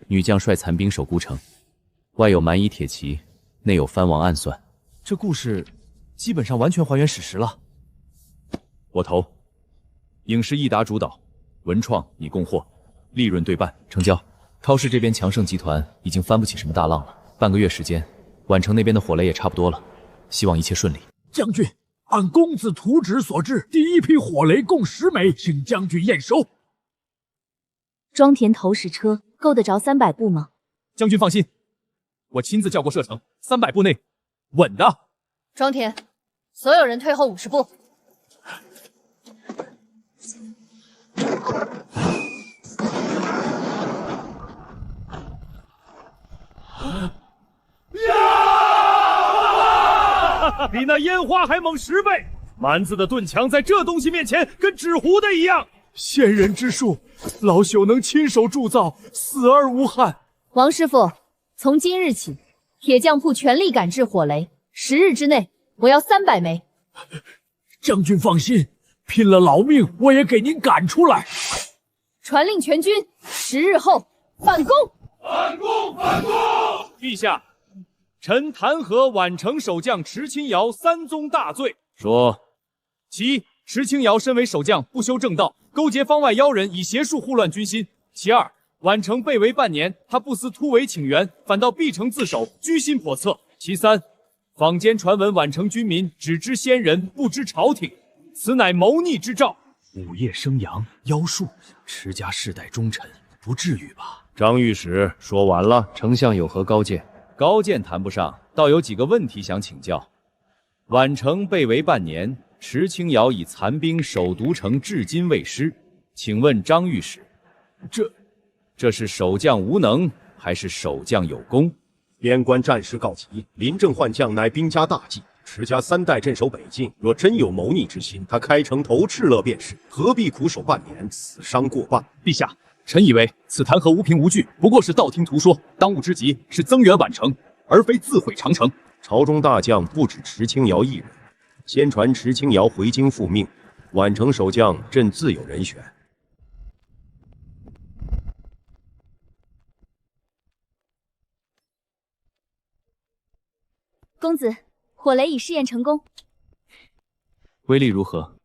女将率残兵守孤城，外有蛮夷铁骑，内有藩王暗算。这故事基本上完全还原史实了。我投。影视益达主导，文创你供货，利润对半，成交。超市这边强盛集团已经翻不起什么大浪了，半个月时间，宛城那边的火雷也差不多了，希望一切顺利。将军，按公子图纸所致，第1批火雷共10枚，请将军验收。装填投石车够得着300步吗？将军放心，我亲自叫过射程，300步内稳的。装填，所有人退后50步。比那烟花还猛10倍！蛮子的盾墙在这东西面前跟纸糊的一样。先人之术，老朽能亲手铸造，死而无憾。王师傅，从今日起，铁匠铺全力赶制火雷，10日之内，我要300枚。将军放心，拼了老命，我也给您赶出来。传令全军，10日后反攻！反攻！反攻！陛下，臣弹劾宛城守将池清瑶3宗大罪。说，其一，池清瑶身为守将，不修正道，勾结方外妖人，以邪术祸乱军心；其二，宛城被围半年，他不思突围请援，反倒闭城自守，居心叵测；其三，坊间传闻宛城军民只知先人，不知朝廷，此乃谋逆之兆。午夜生阳，妖术，池家世代忠臣，不至于吧？张御史说完了。丞相有何高见？高见谈不上，倒有几个问题想请教。宛城被围半年，池清瑶以残兵守独城，至今未失。请问张御史，这是守将无能，还是守将有功？边关战事告急，临阵换将乃兵家大忌，持家3代镇守北境，若真有谋逆之心，他开城投敕勒便是，何必苦守半年，死伤过半？陛下，臣以为此弹劾无凭无据，不过是道听途说，当务之急是增援宛城，而非自毁长城。朝中大将不止池清瑶一人，先传池清瑶回京复命，宛城守将朕自有人选。公子，火雷已试验成功，威力如何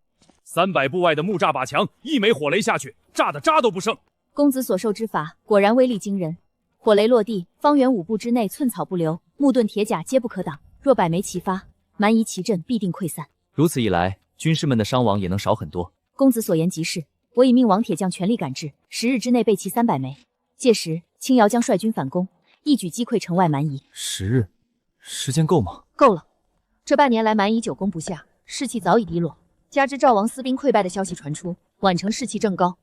？300步外的木栅靶墙，一枚火雷下去，炸的渣都不剩。公子所受之法果然威力惊人。火雷落地，方圆5步之内寸草不留，木盾铁甲皆不可挡。若百枚齐发，蛮夷旗阵必定溃散。如此一来，军士们的伤亡也能少很多。公子所言极是，我已命王铁匠全力赶制，10日之内备齐300枚。届时，青瑶将率军反攻，一举击溃城外蛮夷。10日，时间够吗？够了。这半年来，蛮夷久攻不下，士气早已低落。加之赵王私兵溃败的消息传出，宛城士气正高，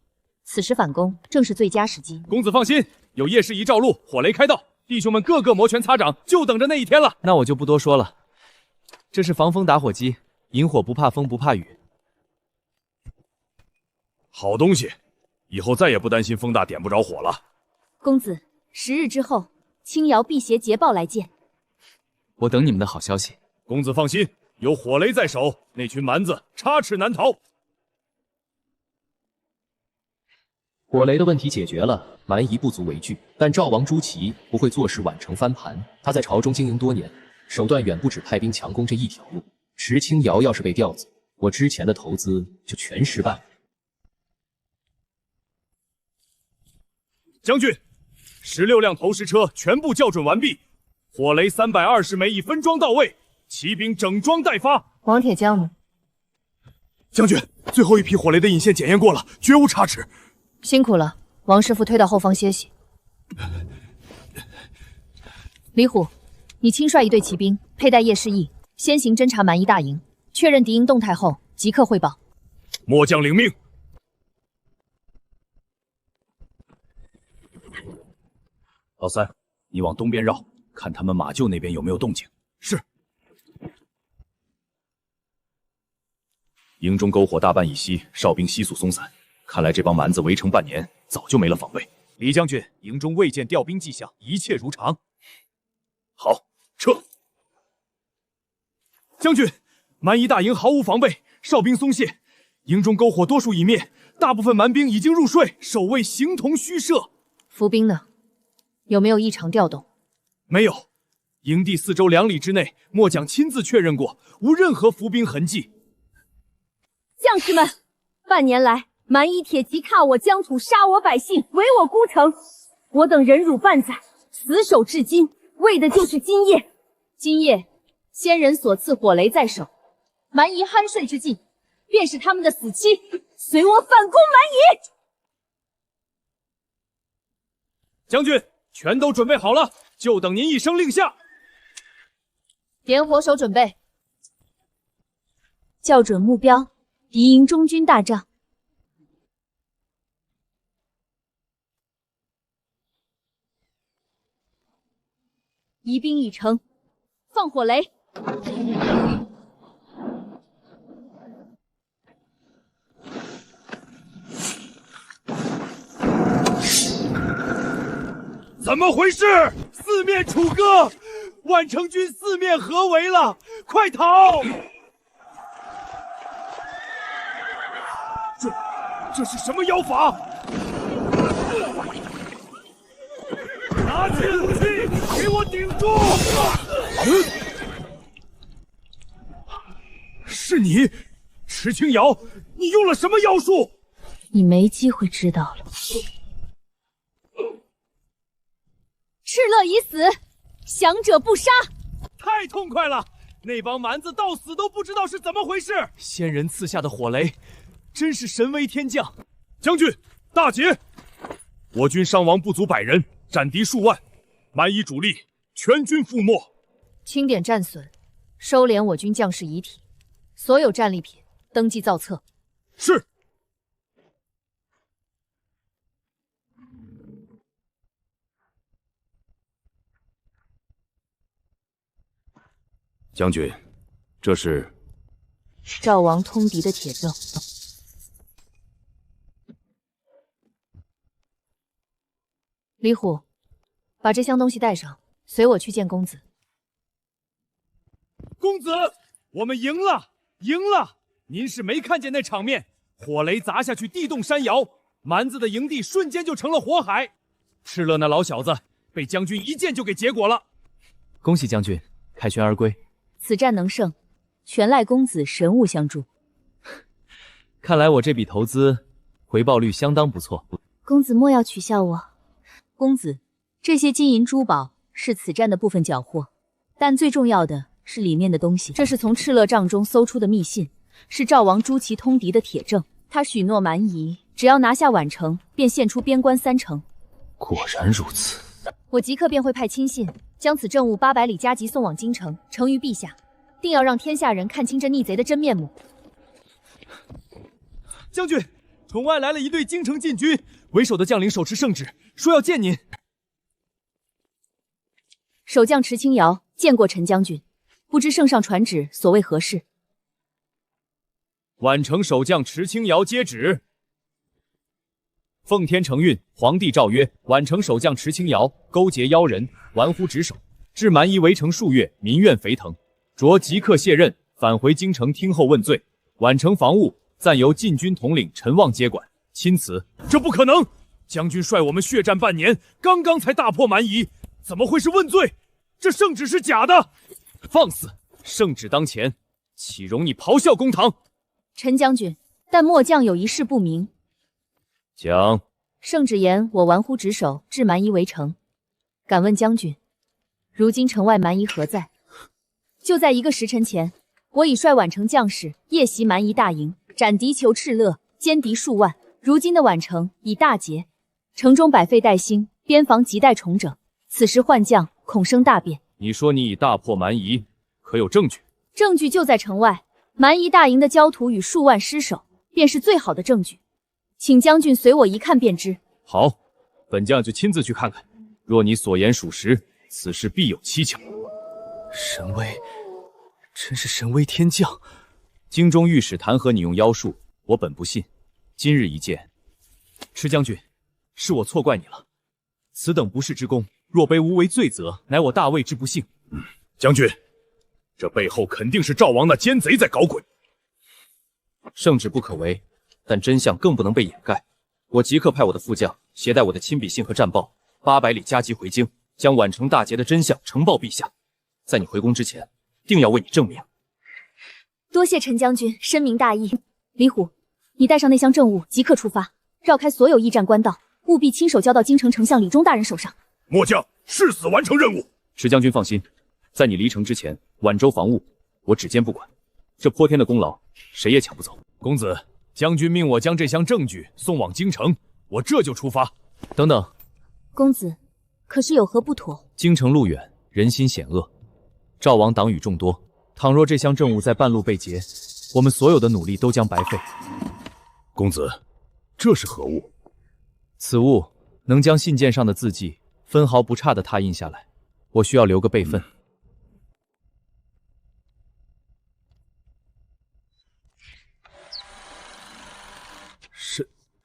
此时反攻正是最佳时机。公子放心，有夜视仪照路，火雷开道，弟兄们个个摩拳擦掌，就等着那一天了。那我就不多说了，这是防风打火机，引火不怕风不怕雨。好东西，以后再也不担心风大点不着火了。公子，10日之后，青瑶必携捷报来见。我等你们的好消息。公子放心，有火雷在手，那群蛮子插翅难逃。火雷的问题解决了，蛮夷不足为惧。但赵王朱祁不会坐视宛城翻盘，他在朝中经营多年，手段远不止派兵强攻这一条路。池清瑶要是被调走，我之前的投资就全失败。将军，16辆投石车全部校准完毕，火雷320枚已分装到位，骑兵整装待发。王铁匠呢？将军，最后一批火雷的引线检验过了，绝无差池。辛苦了，王师傅推到后方歇息。李虎，你亲率一队骑兵，佩戴夜视翼，先行侦察蛮夷大营，确认敌营动态后即刻汇报。末将领命。老三，你往东边绕，看他们马厩那边有没有动静。是。营中篝火大半已熄，哨兵悉数松散，看来这帮蛮子围城半年，早就没了防备。李将军，营中未见调兵迹象，一切如常。好，撤。将军，蛮夷大营毫无防备，哨兵松懈，营中篝火多数已灭，大部分蛮兵已经入睡，守卫形同虚设。伏兵呢？有没有异常调动？没有，营地4周2里之内，末将亲自确认过，无任何伏兵痕迹。将士们，半年来，蛮夷铁骑踏我疆土，杀我百姓，围我孤城，我等忍辱半载，死守至今，为的就是今夜。今夜，先人所赐火雷在手，蛮夷酣睡之际，便是他们的死期，随我反攻蛮夷。将军，全都准备好了，就等您一声令下。点火手准备，校准目标，敌营中军大帐。疑兵已成，放火雷。怎么回事？四面楚歌，宛城军四面合围了，快逃！这是什么妖法？拿起武器，给我顶住！是你，池清瑶，你用了什么妖术？你没机会知道了。敕勒已死，降者不杀。太痛快了！那帮蛮子到死都不知道是怎么回事。先人赐下的火雷，真是神威天降。将军，大捷！我军伤亡不足100人，战敌数万，蛮夷主力全军覆没。清点战损，收敛我军将士遗体，所有战利品登记造册。是。将军，这是赵王通敌的铁证。李虎，把这箱东西带上，随我去见公子。公子，我们赢了，赢了！您是没看见那场面，火雷砸下去，地动山摇，蛮子的营地瞬间就成了火海。赤勒那老小子被将军一剑就给结果了。恭喜将军，凯旋而归。此战能胜，全赖公子神物相助。看来我这笔投资回报率相当不错。公子莫要取笑我。公子，这些金银珠宝是此战的部分缴获，但最重要的是里面的东西。这是从赤勒帐中搜出的密信，是赵王朱祁通敌的铁证。他许诺蛮夷，只要拿下宛城，便献出边关3城。果然如此。我即刻便会派亲信将此证物800里加急送往京城，呈于陛下，定要让天下人看清这逆贼的真面目。将军，城外来了一队京城禁军，为首的将领手持圣旨，说要见您。守将池清瑶见过陈将军，不知圣上传旨所谓何事？宛城守将池清瑶接旨。奉天承运，皇帝诏曰：宛城守将池清瑶勾结妖人，玩忽职守，致蛮夷围城数月，民怨沸腾，着即刻卸任，返回京城听候问罪。宛城防务暂由禁军统领陈旺接管。钦此。这不可能！将军率我们血战半年，刚刚才大破蛮夷，怎么会是问罪？这圣旨是假的！放肆！圣旨当前，岂容你咆哮公堂？陈将军，但末将有一事不明。讲。圣旨言我玩忽职守，致蛮夷围城。敢问将军，如今城外蛮夷何在？就在1个时辰前，我已率宛城将士夜袭蛮夷大营，斩敌酋赤勒，歼敌数万。如今的宛城已大捷，城中百废待兴，边防亟待重整。此时换将，恐生大变。你说你已大破蛮夷，可有证据？证据就在城外，蛮夷大营的焦土与数万尸首，便是最好的证据。请将军随我一看便知。好，本将就亲自去看看。若你所言属实，此事必有蹊跷。神威，真是神威天降！京中御史弹劾你用妖术，我本不信。今日一见，池将军，是我错怪你了。此等不世之功，若背无为罪责，乃我大魏之不幸。将军，这背后肯定是赵王那奸贼在搞鬼。圣旨不可违，但真相更不能被掩盖。我即刻派我的副将携带我的亲笔信和战报，800里加急回京，将宛城大捷的真相呈报陛下。在你回宫之前，定要为你证明。多谢陈将军深明大义。李虎，你带上那箱证物，即刻出发，绕开所有驿站官道，务必亲手交到京城丞相李忠大人手上。末将誓死完成任务。池将军放心，在你离城之前，宛州防务我只监不管，这泼天的功劳谁也抢不走。公子，将军命我将这箱证据送往京城，我这就出发。等等，公子，可是有何不妥？京城路远，人心险恶，赵王党羽众多，倘若这箱证物在半路被劫，我们所有的努力都将白费。公子，这是何物？此物能将信件上的字迹分毫不差地拓印下来，我需要留个备份。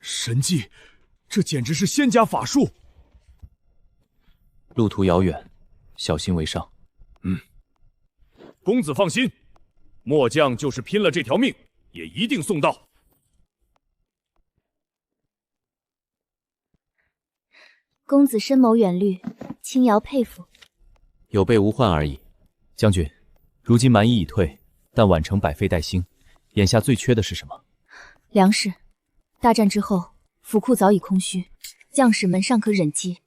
神迹，这简直是仙家法术。路途遥远，小心为上。公子放心，末将就是拼了这条命，也一定送到。公子深谋远虑，青瑶佩服。有备无患而已。将军，如今蛮夷已退，但宛城百废待兴，眼下最缺的是什么？粮食。大战之后，府库早已空虚，将士们尚可忍饥，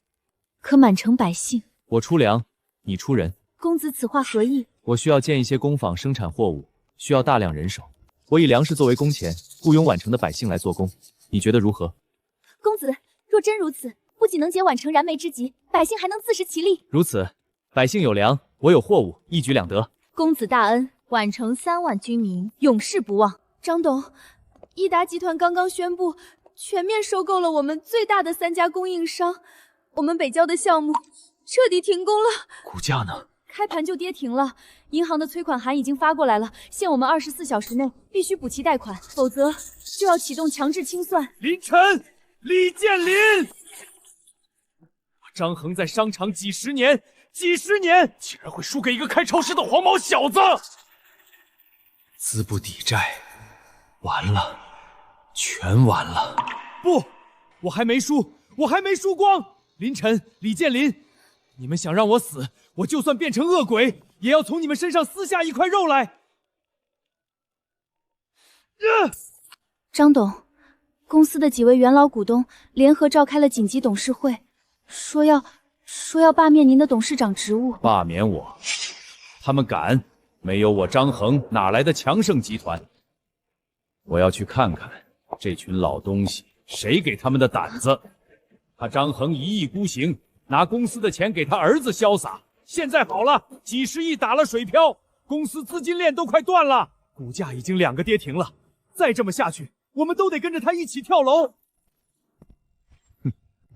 可满城百姓，我出粮，你出人。公子此话何意？我需要建一些工坊生产货物，需要大量人手。我以粮食作为工钱，雇佣宛城的百姓来做工，你觉得如何？公子，若真如此，不仅能解宛城燃眉之急，百姓还能自食其力。如此，百姓有粮，我有货物，一举两得。公子大恩，宛城3万军民永世不忘。张董，益达集团刚刚宣布全面收购了我们最大的3家供应商，我们北郊的项目彻底停工了。股价呢？开盘就跌停了，银行的催款函已经发过来了，限我们24小时内必须补齐贷款，否则就要启动强制清算。林晨、李建林，张恒在商场几十年，竟然会输给一个开超市的黄毛小子！资不抵债，完了，全完了！不，我还没输光！林晨、李建林，你们想让我死，我就算变成恶鬼，也要从你们身上撕下一块肉来！张董，公司的几位元老股东联合召开了紧急董事会，说要罢免您的董事长职务。罢免我？他们敢？没有我张恒，哪来的强盛集团？我要去看看这群老东西，谁给他们的胆子？他张恒一意孤行，拿公司的钱给他儿子潇洒。现在好了，几十亿打了水漂，公司资金链都快断了，股价已经2个跌停了。再这么下去，我们都得跟着他一起跳楼。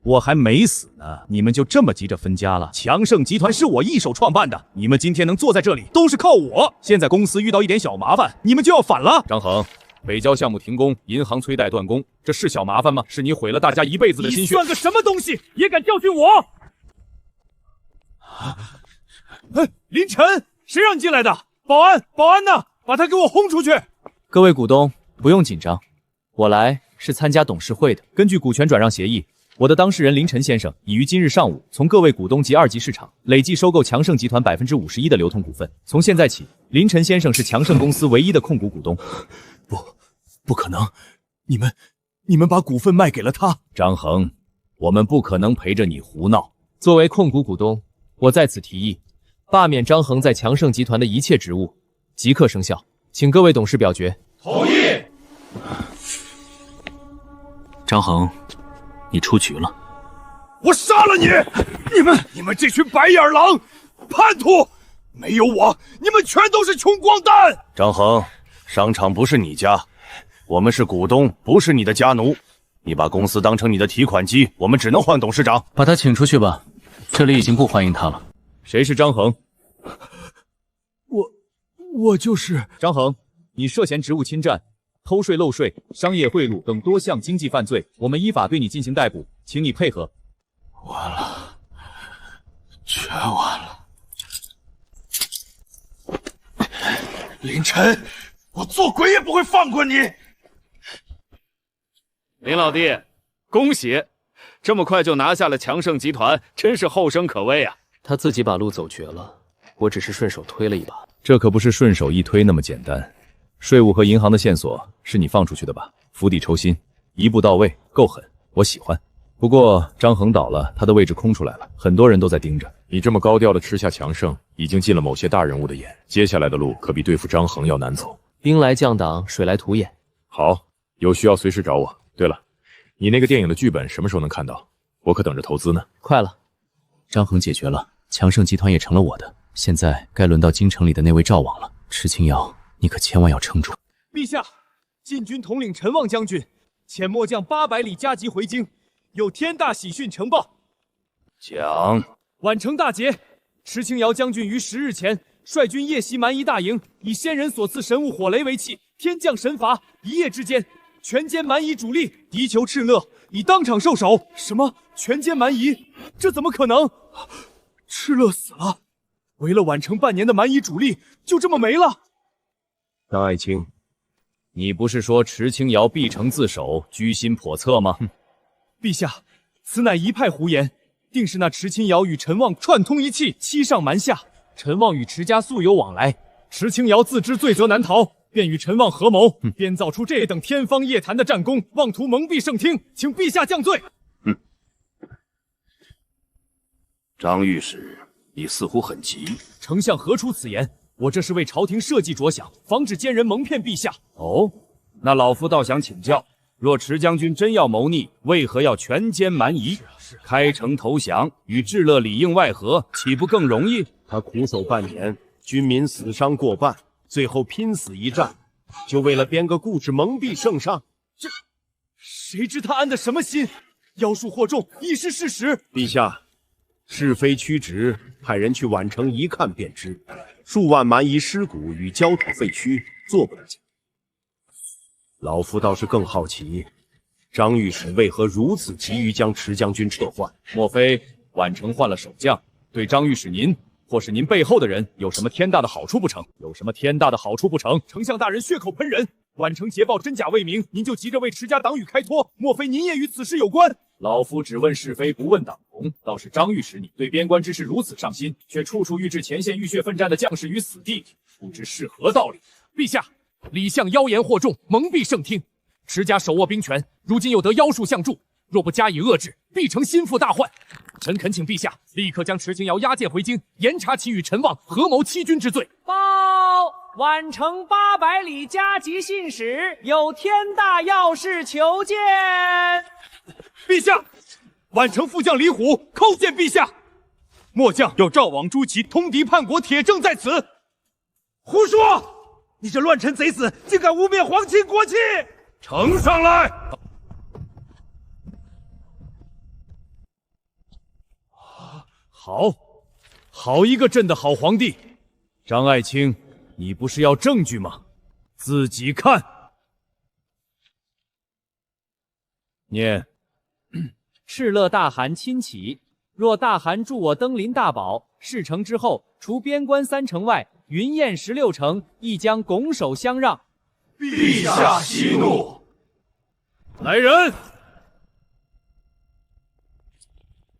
我还没死呢，你们就这么急着分家了？强盛集团是我一手创办的，你们今天能坐在这里，都是靠我。现在公司遇到一点小麻烦，你们就要反了。张恒，北郊项目停工，银行催贷断供，这是小麻烦吗？是你毁了大家一辈子的心血。你算个什么东西，也敢教训我？林晨，谁让你进来的？保安呢？把他给我轰出去！各位股东不用紧张，我来是参加董事会的。根据股权转让协议，我的当事人林晨先生已于今日上午从各位股东及2级市场累计收购强盛集团51%的流通股份。从现在起，林晨先生是强盛公司唯一的控股股东。不可能！你们把股份卖给了他。张恒，我们不可能陪着你胡闹。作为控股股东，我在此提议罢免张恒在强盛集团的一切职务，即刻生效。请各位董事表决。同意。张恒，你出局了。我杀了你！你们这群白眼狼，叛徒！没有我，你们全都是穷光蛋！张恒，商场不是你家，我们是股东，不是你的家奴。你把公司当成你的提款机，我们只能换董事长。把他请出去吧，这里已经不欢迎他了。谁是张恒？我就是张恒。你涉嫌职务侵占、偷税漏税、商业贿赂等多项经济犯罪，我们依法对你进行逮捕，请你配合。完了，全完了。林晨，我做鬼也不会放过你。林老弟，恭喜，这么快就拿下了强盛集团，真是后生可畏啊！他自己把路走绝了，我只是顺手推了一把。这可不是顺手一推那么简单。税务和银行的线索是你放出去的吧？釜底抽薪，一步到位，够狠，我喜欢。不过张恒倒了，他的位置空出来了，很多人都在盯着。你这么高调的吃下强盛，已经进了某些大人物的眼，接下来的路可比对付张恒要难走。兵来将挡，水来土掩。好，有需要随时找我。对了，你那个电影的剧本什么时候能看到？我可等着投资呢。快了，张恒解决了，强盛集团也成了我的。现在该轮到京城里的那位赵王了。池清瑶，你可千万要撑住！陛下，禁军统领陈旺将军遣末将800里加急回京，有天大喜讯呈报。讲。宛城大捷，池清瑶将军于10日前率军夜袭蛮夷大营，以先人所赐神物火雷为器，天降神罚，一夜之间全歼蛮夷主力，敌酋敕勒已当场受首。什么？全歼蛮夷？这怎么可能？敕勒死了，围了宛城半年的蛮夷主力就这么没了？张爱卿，你不是说池清瑶必成自首，居心叵测吗？陛下，此乃一派胡言，定是那池清瑶与陈旺串通一气，欺上瞒下。陈旺与池家素有往来，池清瑶自知罪责难逃，便与陈旺合谋，编造出这等天方夜谭的战功，妄图蒙蔽圣听，请陛下降罪。张御史，你似乎很急。丞相何出此言？我这是为朝廷社稷着想，防止奸人蒙骗陛下。哦，那老夫倒想请教，若池将军真要谋逆，为何要全歼蛮夷？开城投降，与敕勒里应外合，岂不更容易？他苦守半年，军民死伤过半，最后拼死一战，就为了编个故事蒙蔽圣上。这谁知他安的什么心？妖术惑众，亦是事实。陛下，是非曲直，派人去宛城一看便知，数万蛮夷尸骨与焦土废墟，做不得假。老夫倒是更好奇，张御史为何如此急于将池将军撤换？莫非宛城换了守将，对张御史您或是您背后的人有什么天大的好处不成？有什么天大的好处不成？丞相大人血口喷人，宛城捷报真假未明，您就急着为池家党羽开脱，莫非您也与此事有关？老夫只问是非，不问党同。倒是张御史你对边关之事如此上心，却处处欲置前线浴血奋战的将士于死地，不知是何道理？陛下，李相妖言惑众，蒙蔽圣听。池家手握兵权，如今又得妖术相助，若不加以遏制，必成心腹大患。臣恳请陛下立刻将池清瑶押解回京，严查其与陈旺合谋欺君之罪。报宛城800里加急信使，有天大要事求见。陛下，宛城副将李虎叩见陛下。末将要赵王朱祁通敌叛国，铁证在此。胡说！你这乱臣贼子，竟敢污蔑皇亲国戚！呈上来！好一个朕的好皇帝！张爱卿，你不是要证据吗？自己看。念。敕勒大汗亲启，若大汗助我登临大宝，事成之后，除边关3城外，云燕16城亦将拱手相让。陛下息怒。来人，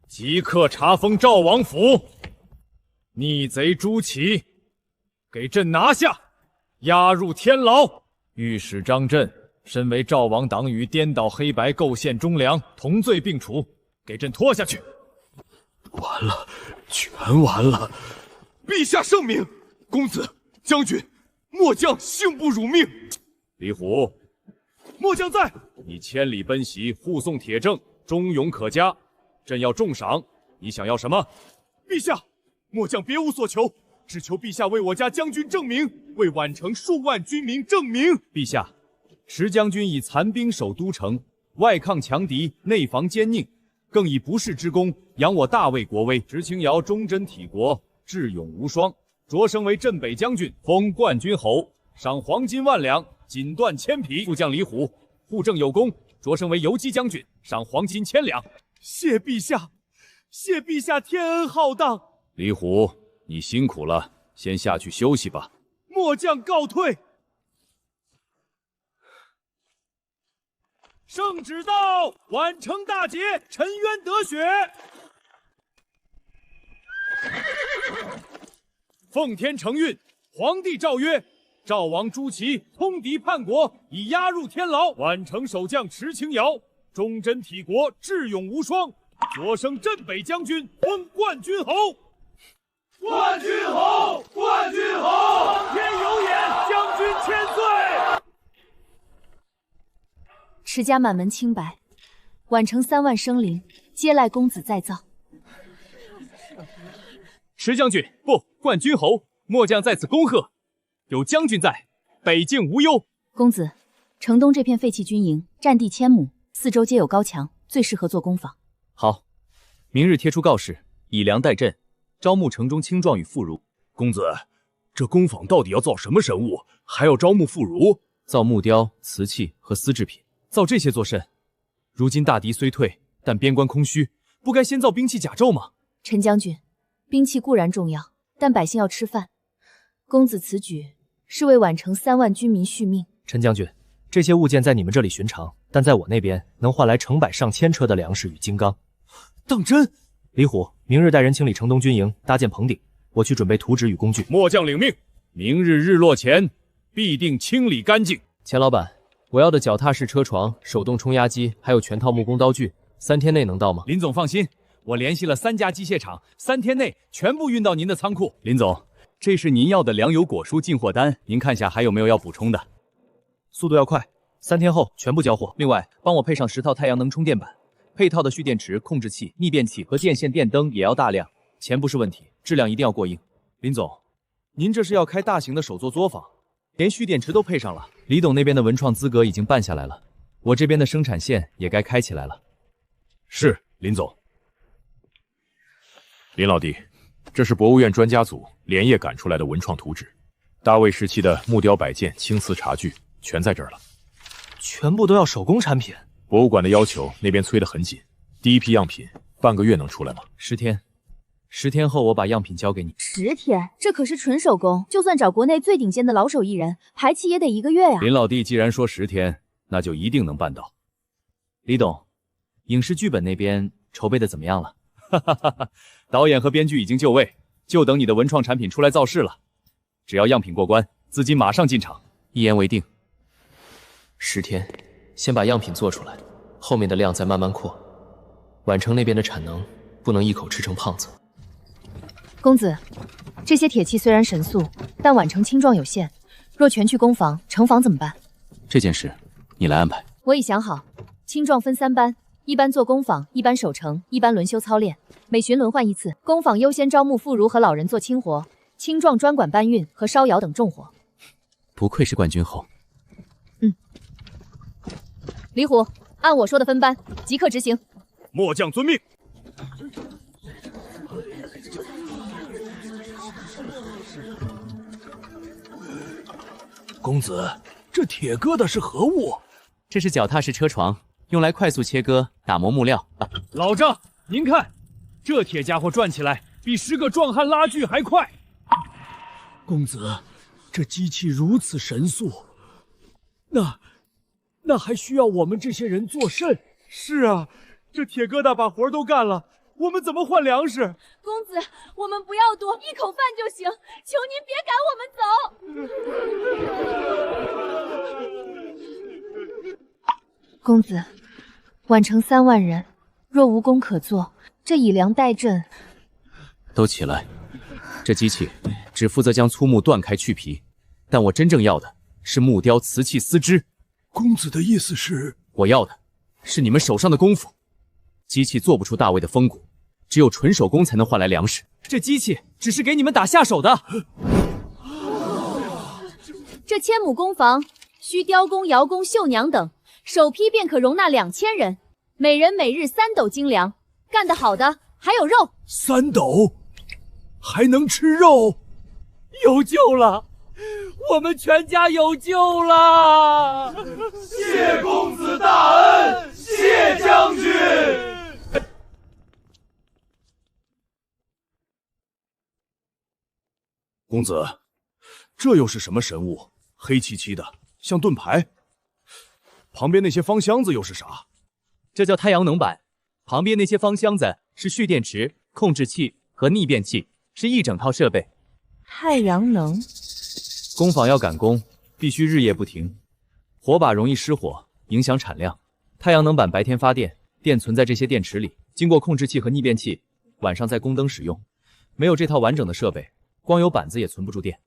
即刻查封赵王府，逆贼朱祁，给朕拿下，押入天牢。御史张震身为赵王党羽，颠倒黑白，构陷忠良，同罪并处，给朕拖下去。完了，全完了！陛下圣明，公子、将军，末将幸不辱命。李虎，末将在。你千里奔袭，护送铁证，忠勇可嘉，朕要重赏。你想要什么？陛下，末将别无所求，只求陛下为我家将军正名，为宛城数万军民正名。陛下，池将军以残兵守都城，外抗强敌，内防奸佞，更以不世之功扬我大魏国威。池清瑶忠贞体国，智勇无双，擢升为镇北将军，封冠军侯，赏黄金1万两，锦缎1000匹。副将李虎护政有功，擢升为游击将军，赏黄金1000两。谢陛下，谢陛下天恩浩荡。李虎，你辛苦了，先下去休息吧。末将告退。圣旨到，宛城大捷，沉冤得雪。奉天承运，皇帝诏曰：赵王朱祁通敌叛国，已押入天牢。宛城守将池清瑶忠贞体国，智勇无双，擢升镇北将军，封冠军侯。冠军侯，冠军侯！苍天有眼，将军千岁！池家满门清白，宛城3万生灵，皆赖公子再造。池将军，不，冠军侯，末将在此恭贺。有将军在，北境无忧。公子，城东这片废弃军营，占地1000亩，四周皆有高墙，最适合做攻防。好，明日贴出告示，以粮代赈，招募城中青壮与妇孺。公子，这工坊到底要造什么神物？还要招募妇孺？造木雕、瓷器和丝制品。造这些作甚？如今大敌虽退，但边关空虚，不该先造兵器甲胄吗？陈将军，兵器固然重要，但百姓要吃饭。公子此举是为宛城3万军民续命。陈将军，这些物件在你们这里寻常，但在我那边能换来成百上千车的粮食与金刚。当真？李虎，明日带人清理城东军营，搭建棚顶。我去准备图纸与工具。末将领命，明日日落前必定清理干净。钱老板，我要的脚踏式车床、手动冲压机，还有全套木工刀具，3天内能到吗？林总放心，我联系了3家机械厂，3天内全部运到您的仓库。林总，这是您要的粮油果蔬进货单，您看下还有没有要补充的？速度要快，3天后全部交货。另外，帮我配上10套太阳能充电板，配套的蓄电池、控制器、逆变器和电线电灯也要大量。钱不是问题，质量一定要过硬。林总，您这是要开大型的手作作坊，连蓄电池都配上了。李董那边的文创资格已经办下来了，我这边的生产线也该开起来了。是，林总。林老弟，这是博物院专家组连夜赶出来的文创图纸，大魏时期的木雕摆件、青瓷茶具全在这儿了。全部都要手工产品？博物馆的要求那边催得很紧，第一批样品半个月能出来吗？10天，10天后我把样品交给你。10天？这可是纯手工，就算找国内最顶尖的老手艺人，排期也得1个月呀。林老弟既然说10天，那就一定能办到。李董，影视剧本那边筹备的怎么样了？哈哈哈哈，导演和编剧已经就位，就等你的文创产品出来造势了。只要样品过关，资金马上进场。一言为定。10天，先把样品做出来，后面的量再慢慢扩。宛城那边的产能不能一口吃成胖子。公子，这些铁器虽然神速，但宛城青壮有限，若全去攻防，城防怎么办？这件事你来安排。我已想好，青壮分3班，一班做攻防，一班守城，一班轮休操练，每巡轮换1次。攻防优先招募妇孺和老人做轻活，青壮专管搬运和烧窑等重活。不愧是冠军后。李虎，按我说的分班，即刻执行。末将遵命。公子，这铁疙瘩是何物？这是脚踏式车床，用来快速切割、打磨木料。老张，您看，这铁家伙转起来比10个壮汉拉锯还快。公子，这机器如此神速，那还需要我们这些人做甚？是啊，这铁疙瘩把活都干了，我们怎么换粮食？公子，我们不要多，1口饭就行，求您别赶我们走。公子，宛城3万人，若无功可做，这以粮代赈。都起来！这机器只负责将粗木断开去皮，但我真正要的是木雕瓷器丝织。公子的意思是？我要的是你们手上的功夫。机器做不出大魏的风骨，只有纯手工才能换来粮食。这机器只是给你们打下手的。这1000亩工房需雕工、窑工、绣娘等，首批便可容纳2000人，每人每日3斗精粮，干得好的还有肉。3斗，还能吃肉？有救了！我们全家有救了！谢公子大恩，谢将军。公子，这又是什么神物？黑漆漆的，像盾牌。旁边那些方箱子又是啥？这叫太阳能板。旁边那些方箱子是蓄电池、控制器和逆变器，是一整套设备。太阳能。工坊要赶工，必须日夜不停，火把容易失火，影响产量。太阳能板白天发电，电存在这些电池里，经过控制器和逆变器，晚上再供灯使用。没有这套完整的设备，光有板子也存不住电。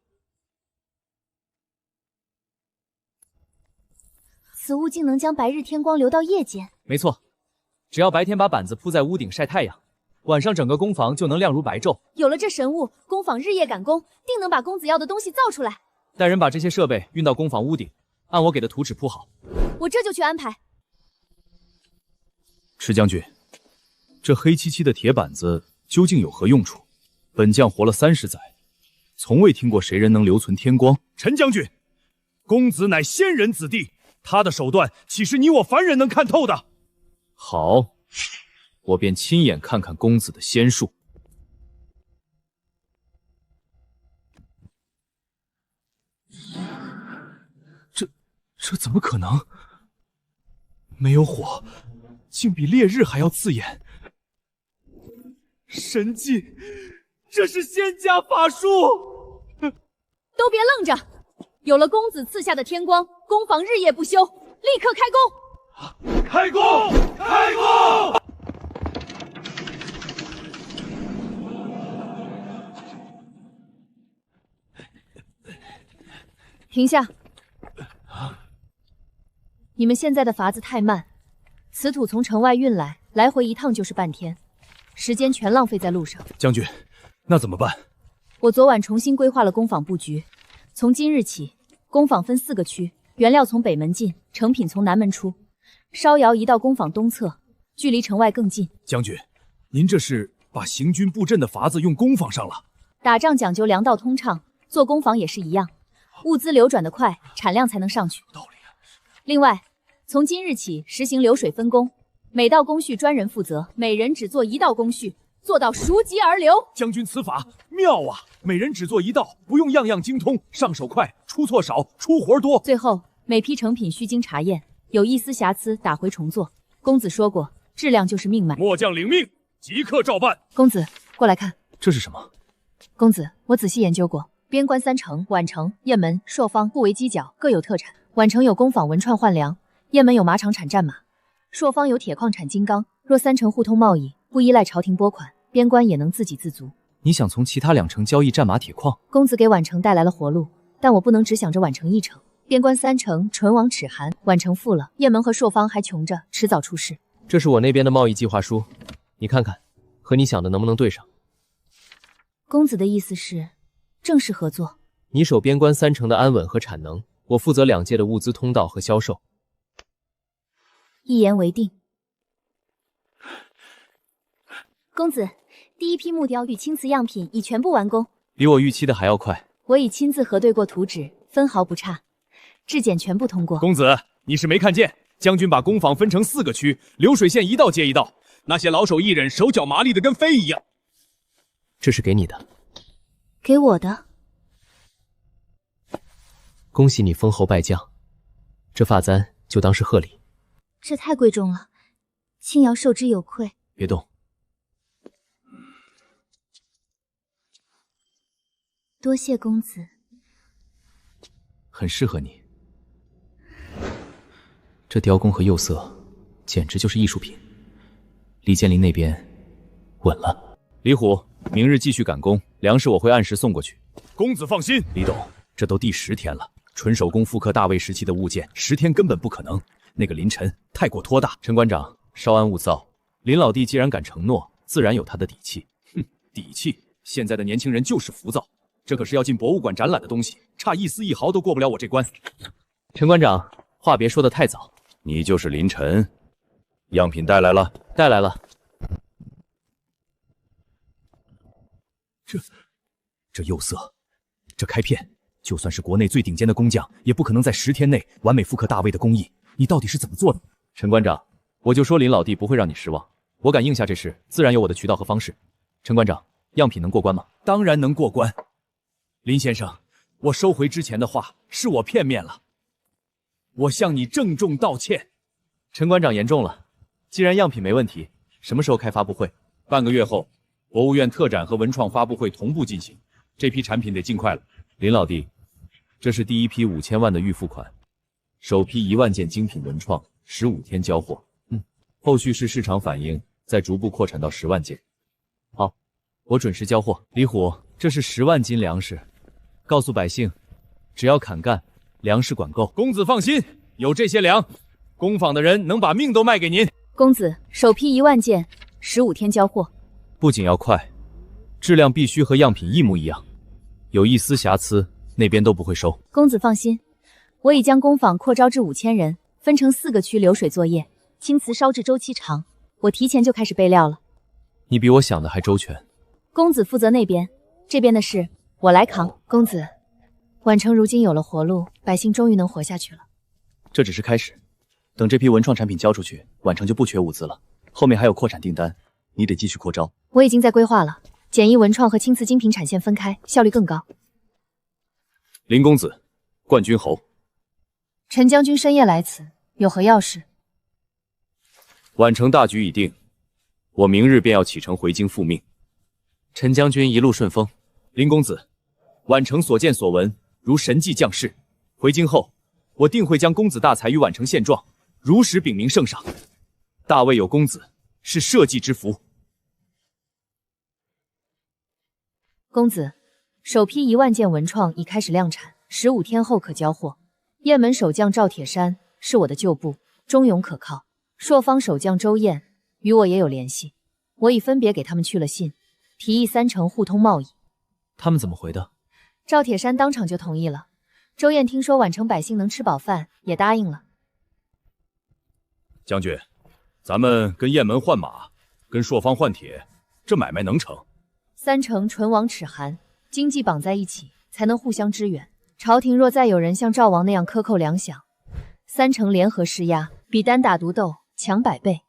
此物竟能将白日天光留到夜间。没错，只要白天把板子铺在屋顶晒太阳，晚上整个工坊就能亮如白昼。有了这神物，工坊日夜赶工，定能把公子要的东西造出来。带人把这些设备运到工坊屋顶，按我给的图纸铺好。我这就去安排。池将军，这黑漆漆的铁板子究竟有何用处？本将活了30载，从未听过谁人能留存天光。陈将军，公子乃仙人子弟，他的手段岂是你我凡人能看透的？好，我便亲眼看看公子的仙术。这怎么可能？没有火，竟比烈日还要刺眼。神技，这是仙家法术！都别愣着，有了公子赐下的天光，工坊日夜不休，立刻开工！开工！开工！停下！你们现在的法子太慢，此土从城外运来，来回一趟就是半天，时间全浪费在路上。将军，那怎么办？我昨晚重新规划了工坊布局，从今日起，工坊分4个区，原料从北门进，成品从南门出，烧窑移到工坊东侧，距离城外更近。将军，您这是把行军布阵的法子用攻防上了。打仗讲究粮道通畅，做工坊也是一样，物资流转得快，产量才能上去。道理啊。另外，从今日起实行流水分工，每道工序专人负责，每人只做一道工序，做到熟极而流。将军此法妙啊！每人只做一道，不用样样精通，上手快，出错少，出活多。最后，每批成品须经查验，有一丝瑕疵打回重做。公子说过，质量就是命脉。末将领命，即刻照办。公子，过来看。这是什么？公子，我仔细研究过，边关3城，宛城、雁门、朔方互为犄角，各有特产。宛城有工坊文创换粮，雁门有马场产战马，朔方有铁矿产金刚。若3城互通贸易，不依赖朝廷拨款，边关也能自给自足。你想从其他2城交易战马、铁矿？公子给宛城带来了活路，但我不能只想着宛城1城。边关3城唇亡齿寒，宛城富了，雁门和朔方还穷着，迟早出事。这是我那边的贸易计划书，你看看，和你想的能不能对上？公子的意思是正式合作？你守边关3城的安稳和产能，我负责2界的物资通道和销售。一言为定。公子，第一批木雕与青瓷样品已全部完工，比我预期的还要快。我已亲自核对过图纸，分毫不差，质检全部通过。公子，你是没看见，将军把工坊分成4个区，流水线一道接一道，那些老手艺人手脚麻利的跟飞一样。这是给你的。给我的。恭喜你封侯拜将，这发簪就当是贺礼。这太贵重了，青瑶受之有愧。别动。多谢公子。很适合你。这雕工和釉色简直就是艺术品。李建林那边稳了。李虎，明日继续赶工，粮食我会按时送过去。公子放心。李董，这都第10天了，纯手工复刻大魏时期的物件，10天根本不可能。那个林晨太过托大。陈馆长，稍安勿躁。林老弟既然敢承诺，自然有他的底气。哼，底气！现在的年轻人就是浮躁。这可是要进博物馆展览的东西，差一丝一毫都过不了我这关。陈馆长，话别说得太早。你就是林晨，样品带来了？带来了。这釉色，这开片，就算是国内最顶尖的工匠，也不可能在10天内完美复刻大魏的工艺。你到底是怎么做的？陈馆长，我就说林老弟不会让你失望。我敢应下这事，自然有我的渠道和方式。陈馆长，样品能过关吗？当然能过关。林先生，我收回之前的话，是我片面了，我向你郑重道歉。陈馆长言重了，既然样品没问题，什么时候开发布会？半个月后，博物院特展和文创发布会同步进行，这批产品得尽快了。林老弟，这是第一批5000万的预付款，首批1万件精品文创，15天交货。后续是市场反应，再逐步扩产到10万件。好，我准时交货。李虎，这是10万斤粮食。告诉百姓，只要肯干，粮食管够。公子放心，有这些粮，工坊的人能把命都卖给您。公子，首批1万件，15天交货。不仅要快，质量必须和样品一模一样，有一丝瑕疵，那边都不会收。公子放心，我已将工坊扩招至5000人，分成4个区流水作业，青瓷烧制周期长，我提前就开始备料了。你比我想的还周全。公子负责那边，这边的事我来扛。公子，宛城如今有了活路，百姓终于能活下去了。这只是开始，等这批文创产品交出去，宛城就不缺物资了。后面还有扩产订单，你得继续扩招。我已经在规划了，简易文创和青瓷精品产线分开，效率更高。林公子，冠军侯。陈将军深夜来此，有何要事？宛城大局已定，我明日便要启程回京复命。陈将军一路顺风。林公子，宛城所见所闻如神迹降世，回京后，我定会将公子大才与宛城现状如实禀明圣上。大魏有公子，是社稷之福。公子，首批1万件文创已开始量产，15天后可交货。雁门守将赵铁山是我的旧部，忠勇可靠。朔方守将周燕与我也有联系，我已分别给他们去了信，提议3城互通贸易。他们怎么回的？赵铁山当场就同意了。周燕听说宛城百姓能吃饱饭，也答应了。将军，咱们跟雁门换马，跟朔方换铁，这买卖能成？三城唇亡齿寒，经济绑在一起，才能互相支援。朝廷若再有人像赵王那样克扣粮饷，三城联合施压，比单打独斗强100倍。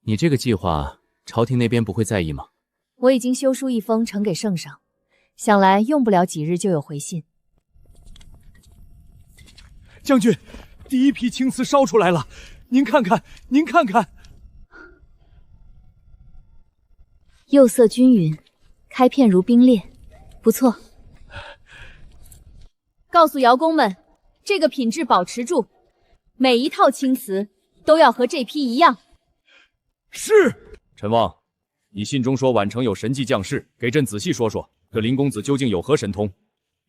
你这个计划，朝廷那边不会在意吗？我已经修书一封呈给圣上，想来用不了几日就有回信。将军，第一批青瓷烧出来了，您看看，您看看。釉色均匀，开片如冰裂，不错。告诉窑工们，这个品质保持住，每一套青瓷都要和这批一样。是。陈望，你信中说宛城有神迹降世，给朕仔细说说，这林公子究竟有何神通？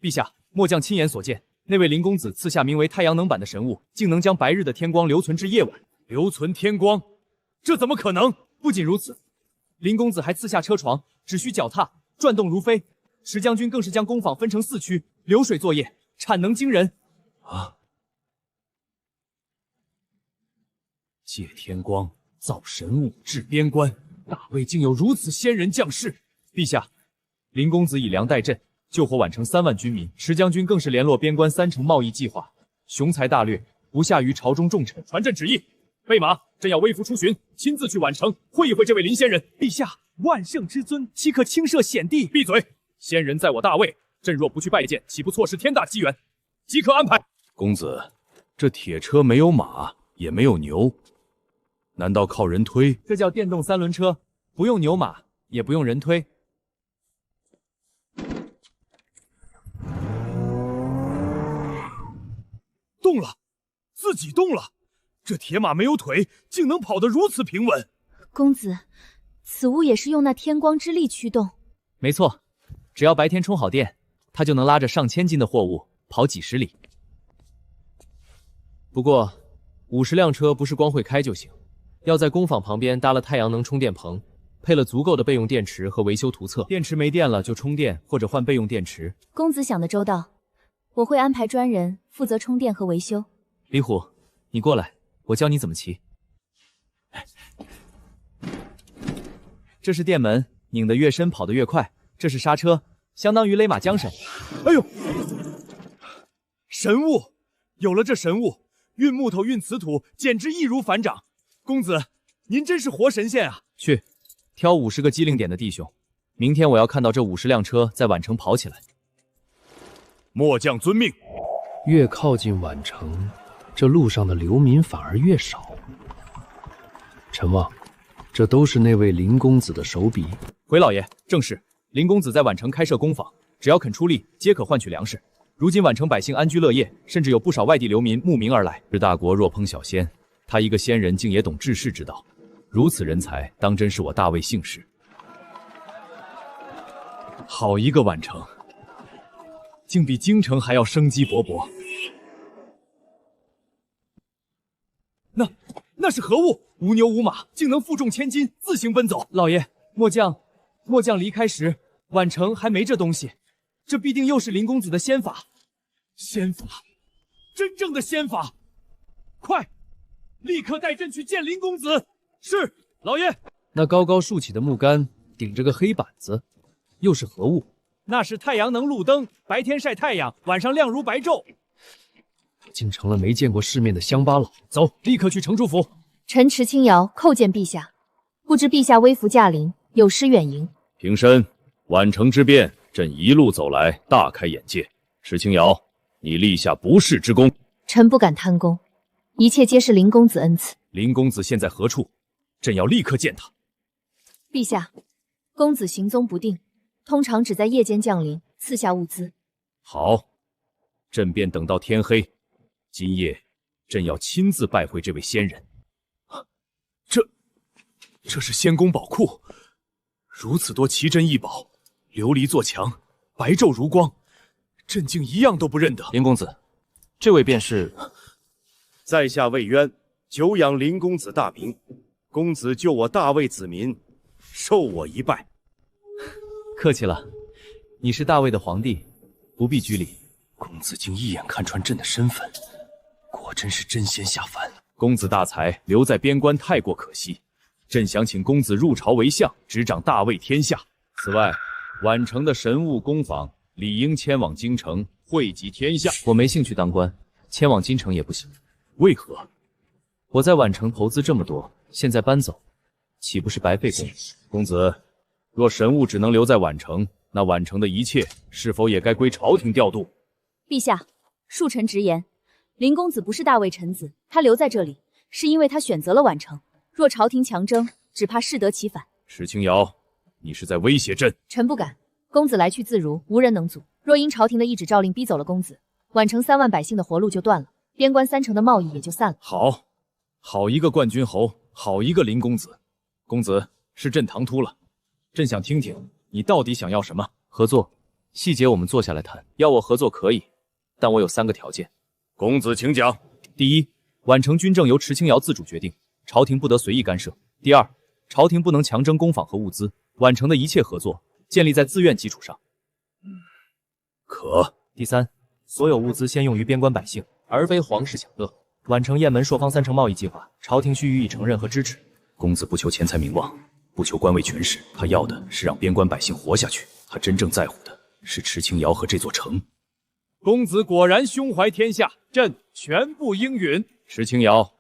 陛下，末将亲眼所见，那位林公子赐下名为太阳能板的神物，竟能将白日的天光留存至夜晚。留存天光？这怎么可能？不仅如此，林公子还赐下车床，只需脚踏，转动如飞。石将军更是将工坊分成4区，流水作业，产能惊人。啊！借天光，造神物，治边关，大魏竟有如此仙人降世！陛下，林公子以粮代赈，救活宛城3万军民。石将军更是联络边关3城贸易计划，雄才大略，不下于朝中重臣。传朕旨意，备马，朕要微服出巡，亲自去宛城会一会这位林仙人。陛下，万圣之尊，岂可轻涉险地？闭嘴！仙人在我大魏，朕若不去拜见，岂不错失天大机缘？即刻安排。公子，这铁车没有马，也没有牛，难道靠人推？这叫电动3轮车，不用牛马，也不用人推。动了，自己动了。这铁马没有腿，竟能跑得如此平稳。公子，此物也是用那天光之力驱动。没错，只要白天充好电，它就能拉着上千斤的货物跑几十里。不过，50辆车不是光会开就行，要在工坊旁边搭了太阳能充电棚，配了足够的备用电池和维修图册。电池没电了就充电或者换备用电池。公子想得周到，我会安排专人负责充电和维修。李虎，你过来，我教你怎么骑。这是电门，拧得越深跑得越快。这是刹车，相当于勒马缰绳。哎呦，神物！有了这神物，运木头运瓷土简直易如反掌。公子，您真是活神仙啊！去，挑50个机灵点的弟兄，明天我要看到这50辆车在宛城跑起来。末将遵命。越靠近宛城，这路上的流民反而越少。陈望，这都是那位林公子的手笔。回老爷，正是。林公子在宛城开设工坊，只要肯出力，皆可换取粮食。如今宛城百姓安居乐业，甚至有不少外地流民慕名而来。是大国若烹小鲜，他一个仙人竟也懂治世之道，如此人才，当真是我大魏幸事。好一个宛城，竟比京城还要生机勃勃。那是何物？无牛无马，竟能负重1000斤，自行奔走。老爷，末将离开时，宛城还没这东西，这必定又是林公子的仙法。仙法，真正的仙法！快，立刻带朕去见林公子。是，老爷。那高高竖起的木杆顶着个黑板子，又是何物？那是太阳能路灯，白天晒太阳，晚上亮如白昼。竟成了没见过世面的乡巴佬。走，立刻去城主府。臣池清瑶叩见陛下，不知陛下微服驾临，有失远迎。平身。宛城之变，朕一路走来，大开眼界。池清瑶，你立下不世之功。臣不敢贪功，一切皆是林公子恩赐。林公子现在何处？朕要立刻见他。陛下，公子行踪不定，通常只在夜间降临，赐下物资。好，朕便等到天黑。今夜，朕要亲自拜会这位仙人。这是仙宫宝库，如此多奇珍异宝，琉璃做墙，白昼如光，朕竟一样都不认得。林公子，这位便是在下魏渊，久仰林公子大名，公子救我大魏子民，受我一拜。客气了，你是大魏的皇帝，不必居礼。公子竟一眼看穿朕的身份，果真是真仙下凡。公子大才留在边关太过可惜，朕想请公子入朝为相，执掌大魏天下。此外，宛城的神物工坊理应迁往京城，惠及天下。我没兴趣当官，迁往京城也不行。为何？我在宛城投资这么多，现在搬走，岂不是白费功夫？公子，若神物只能留在宛城，那宛城的一切是否也该归朝廷调度？陛下，恕臣直言，林公子不是大魏臣子，他留在这里是因为他选择了宛城。若朝廷强征，只怕适得其反。石清瑶，你是在威胁朕？臣不敢。公子来去自如，无人能阻。若因朝廷的一纸诏令逼走了公子，宛城3万百姓的活路就断了，边关3城的贸易也就散了。好一个冠军侯，好一个林公子。公子，是朕唐突了，朕想听听你到底想要什么？合作，细节我们坐下来谈。要我合作可以，但我有3个条件。公子请讲。第一，宛城军政由池清瑶自主决定，朝廷不得随意干涉。第二，朝廷不能强征工坊和物资，宛城的一切合作建立在自愿基础上。可。第三，所有物资先用于边关百姓，而非皇室享乐。宛城、雁门、朔方3城贸易计划，朝廷需予以承认和支持。公子不求钱财名望，不求官位权势，他要的是让边关百姓活下去。他真正在乎的是池清瑶和这座城。公子果然胸怀天下，朕全部应允。池清瑶，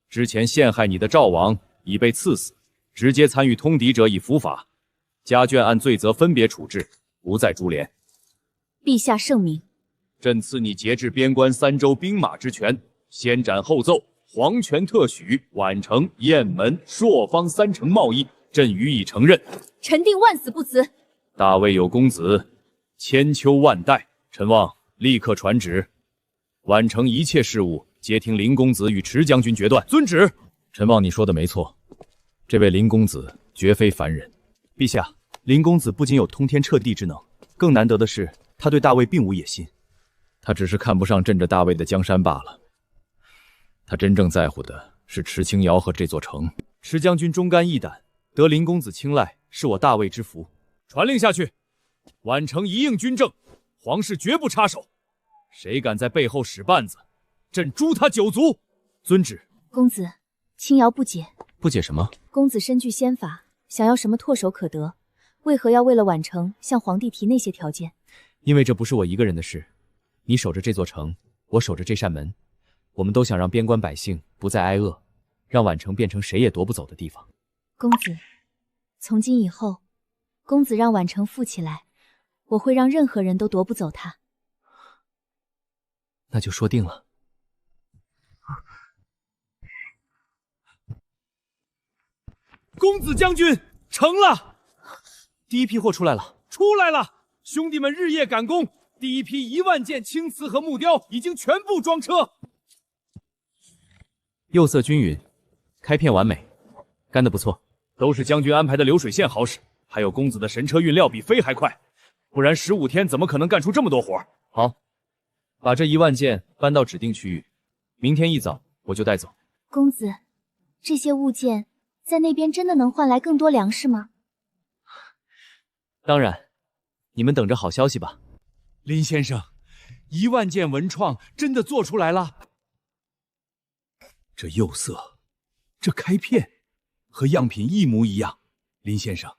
之前陷害你的赵王已被赐死，直接参与通敌者已伏法，家眷按罪责分别处置，不再株连。陛下圣明。朕赐你节制边关3州兵马之权，先斩后奏，皇权特许，宛城、雁门、朔方3城贸易，朕予以承认。臣定万死不辞。大魏有公子，千秋万代，臣望立刻传旨，宛城一切事务皆听林公子与池将军决断。遵旨。臣望你说的没错，这位林公子绝非凡人。陛下，林公子不仅有通天彻地之能，更难得的是他对大魏并无野心。他只是看不上朕这大魏的江山罢了。他真正在乎的是池清瑶和这座城。池将军忠肝义胆，得林公子青睐，是我大魏之福。传令下去，宛城一应军政，皇室绝不插手。谁敢在背后使绊子，朕诛他9族。遵旨。公子，青瑶不解。不解什么？公子身具仙法，想要什么唾手可得，为何要为了宛城向皇帝提那些条件？因为这不是我一个人的事。你守着这座城，我守着这扇门，我们都想让边关百姓不再挨饿，让宛城变成谁也夺不走的地方。公子，从今以后，公子让宛城富起来，我会让任何人都夺不走它。那就说定了。公子将军，成了！第一批货出来了，出来了！兄弟们日夜赶工，第一批1万件青瓷和木雕已经全部装车。釉色均匀，开片完美，干得不错。都是将军安排的流水线好使，还有公子的神车运料比飞还快，不然15天怎么可能干出这么多活？好，把这1万件搬到指定区域，明天一早我就带走。公子，这些物件在那边真的能换来更多粮食吗？当然，你们等着好消息吧。林先生，1万件文创真的做出来了。这釉色，这开片，和样品一模一样。林先生，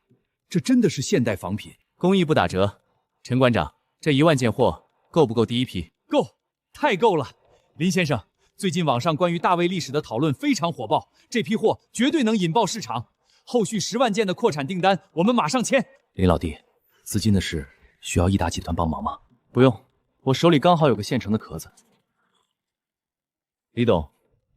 这真的是现代仿品，工艺不打折。陈馆长，这1万件货够不够第一批？够，太够了。林先生，最近网上关于大魏历史的讨论非常火爆，这批货绝对能引爆市场。后续10万件的扩产订单，我们马上签。林老弟，资金的事需要益达集团帮忙吗？不用，我手里刚好有个现成的壳子。李董，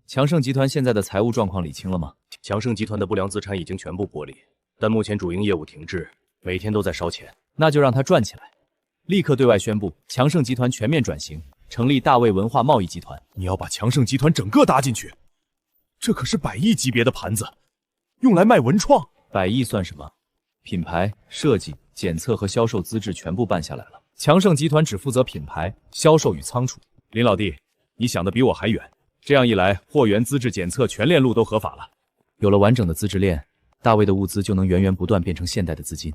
强盛集团现在的财务状况理清了吗？强盛集团的不良资产已经全部剥离，但目前主营业务停滞，每天都在烧钱。那就让它赚起来，立刻对外宣布强盛集团全面转型，成立大魏文化贸易集团。你要把强盛集团整个搭进去，这可是100亿级别的盘子，用来卖文创。100亿算什么？品牌、设计、检测和销售资质全部办下来了。强盛集团只负责品牌、销售与仓储。林老弟，你想的比我还远。这样一来，货源资质检测全链路都合法了。有了完整的资质链，大魏的物资就能源源不断变成现代的资金，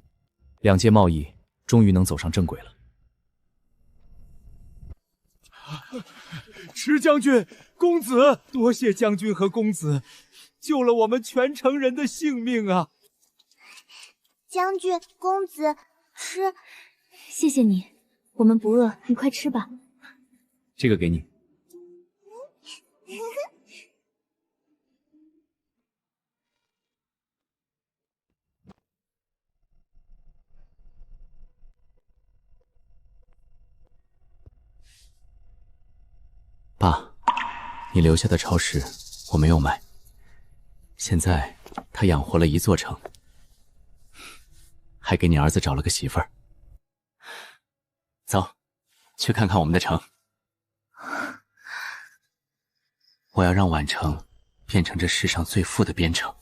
两界贸易终于能走上正轨了。池将军，公子，多谢将军和公子。救了我们全城人的性命啊！将军，公子吃。谢谢你，我们不饿，你快吃吧。这个给你。爸，你留下的超市我没有买，现在他养活了一座城，还给你儿子找了个媳妇儿。走，去看看我们的城。我要让宛城变成这世上最富的边城。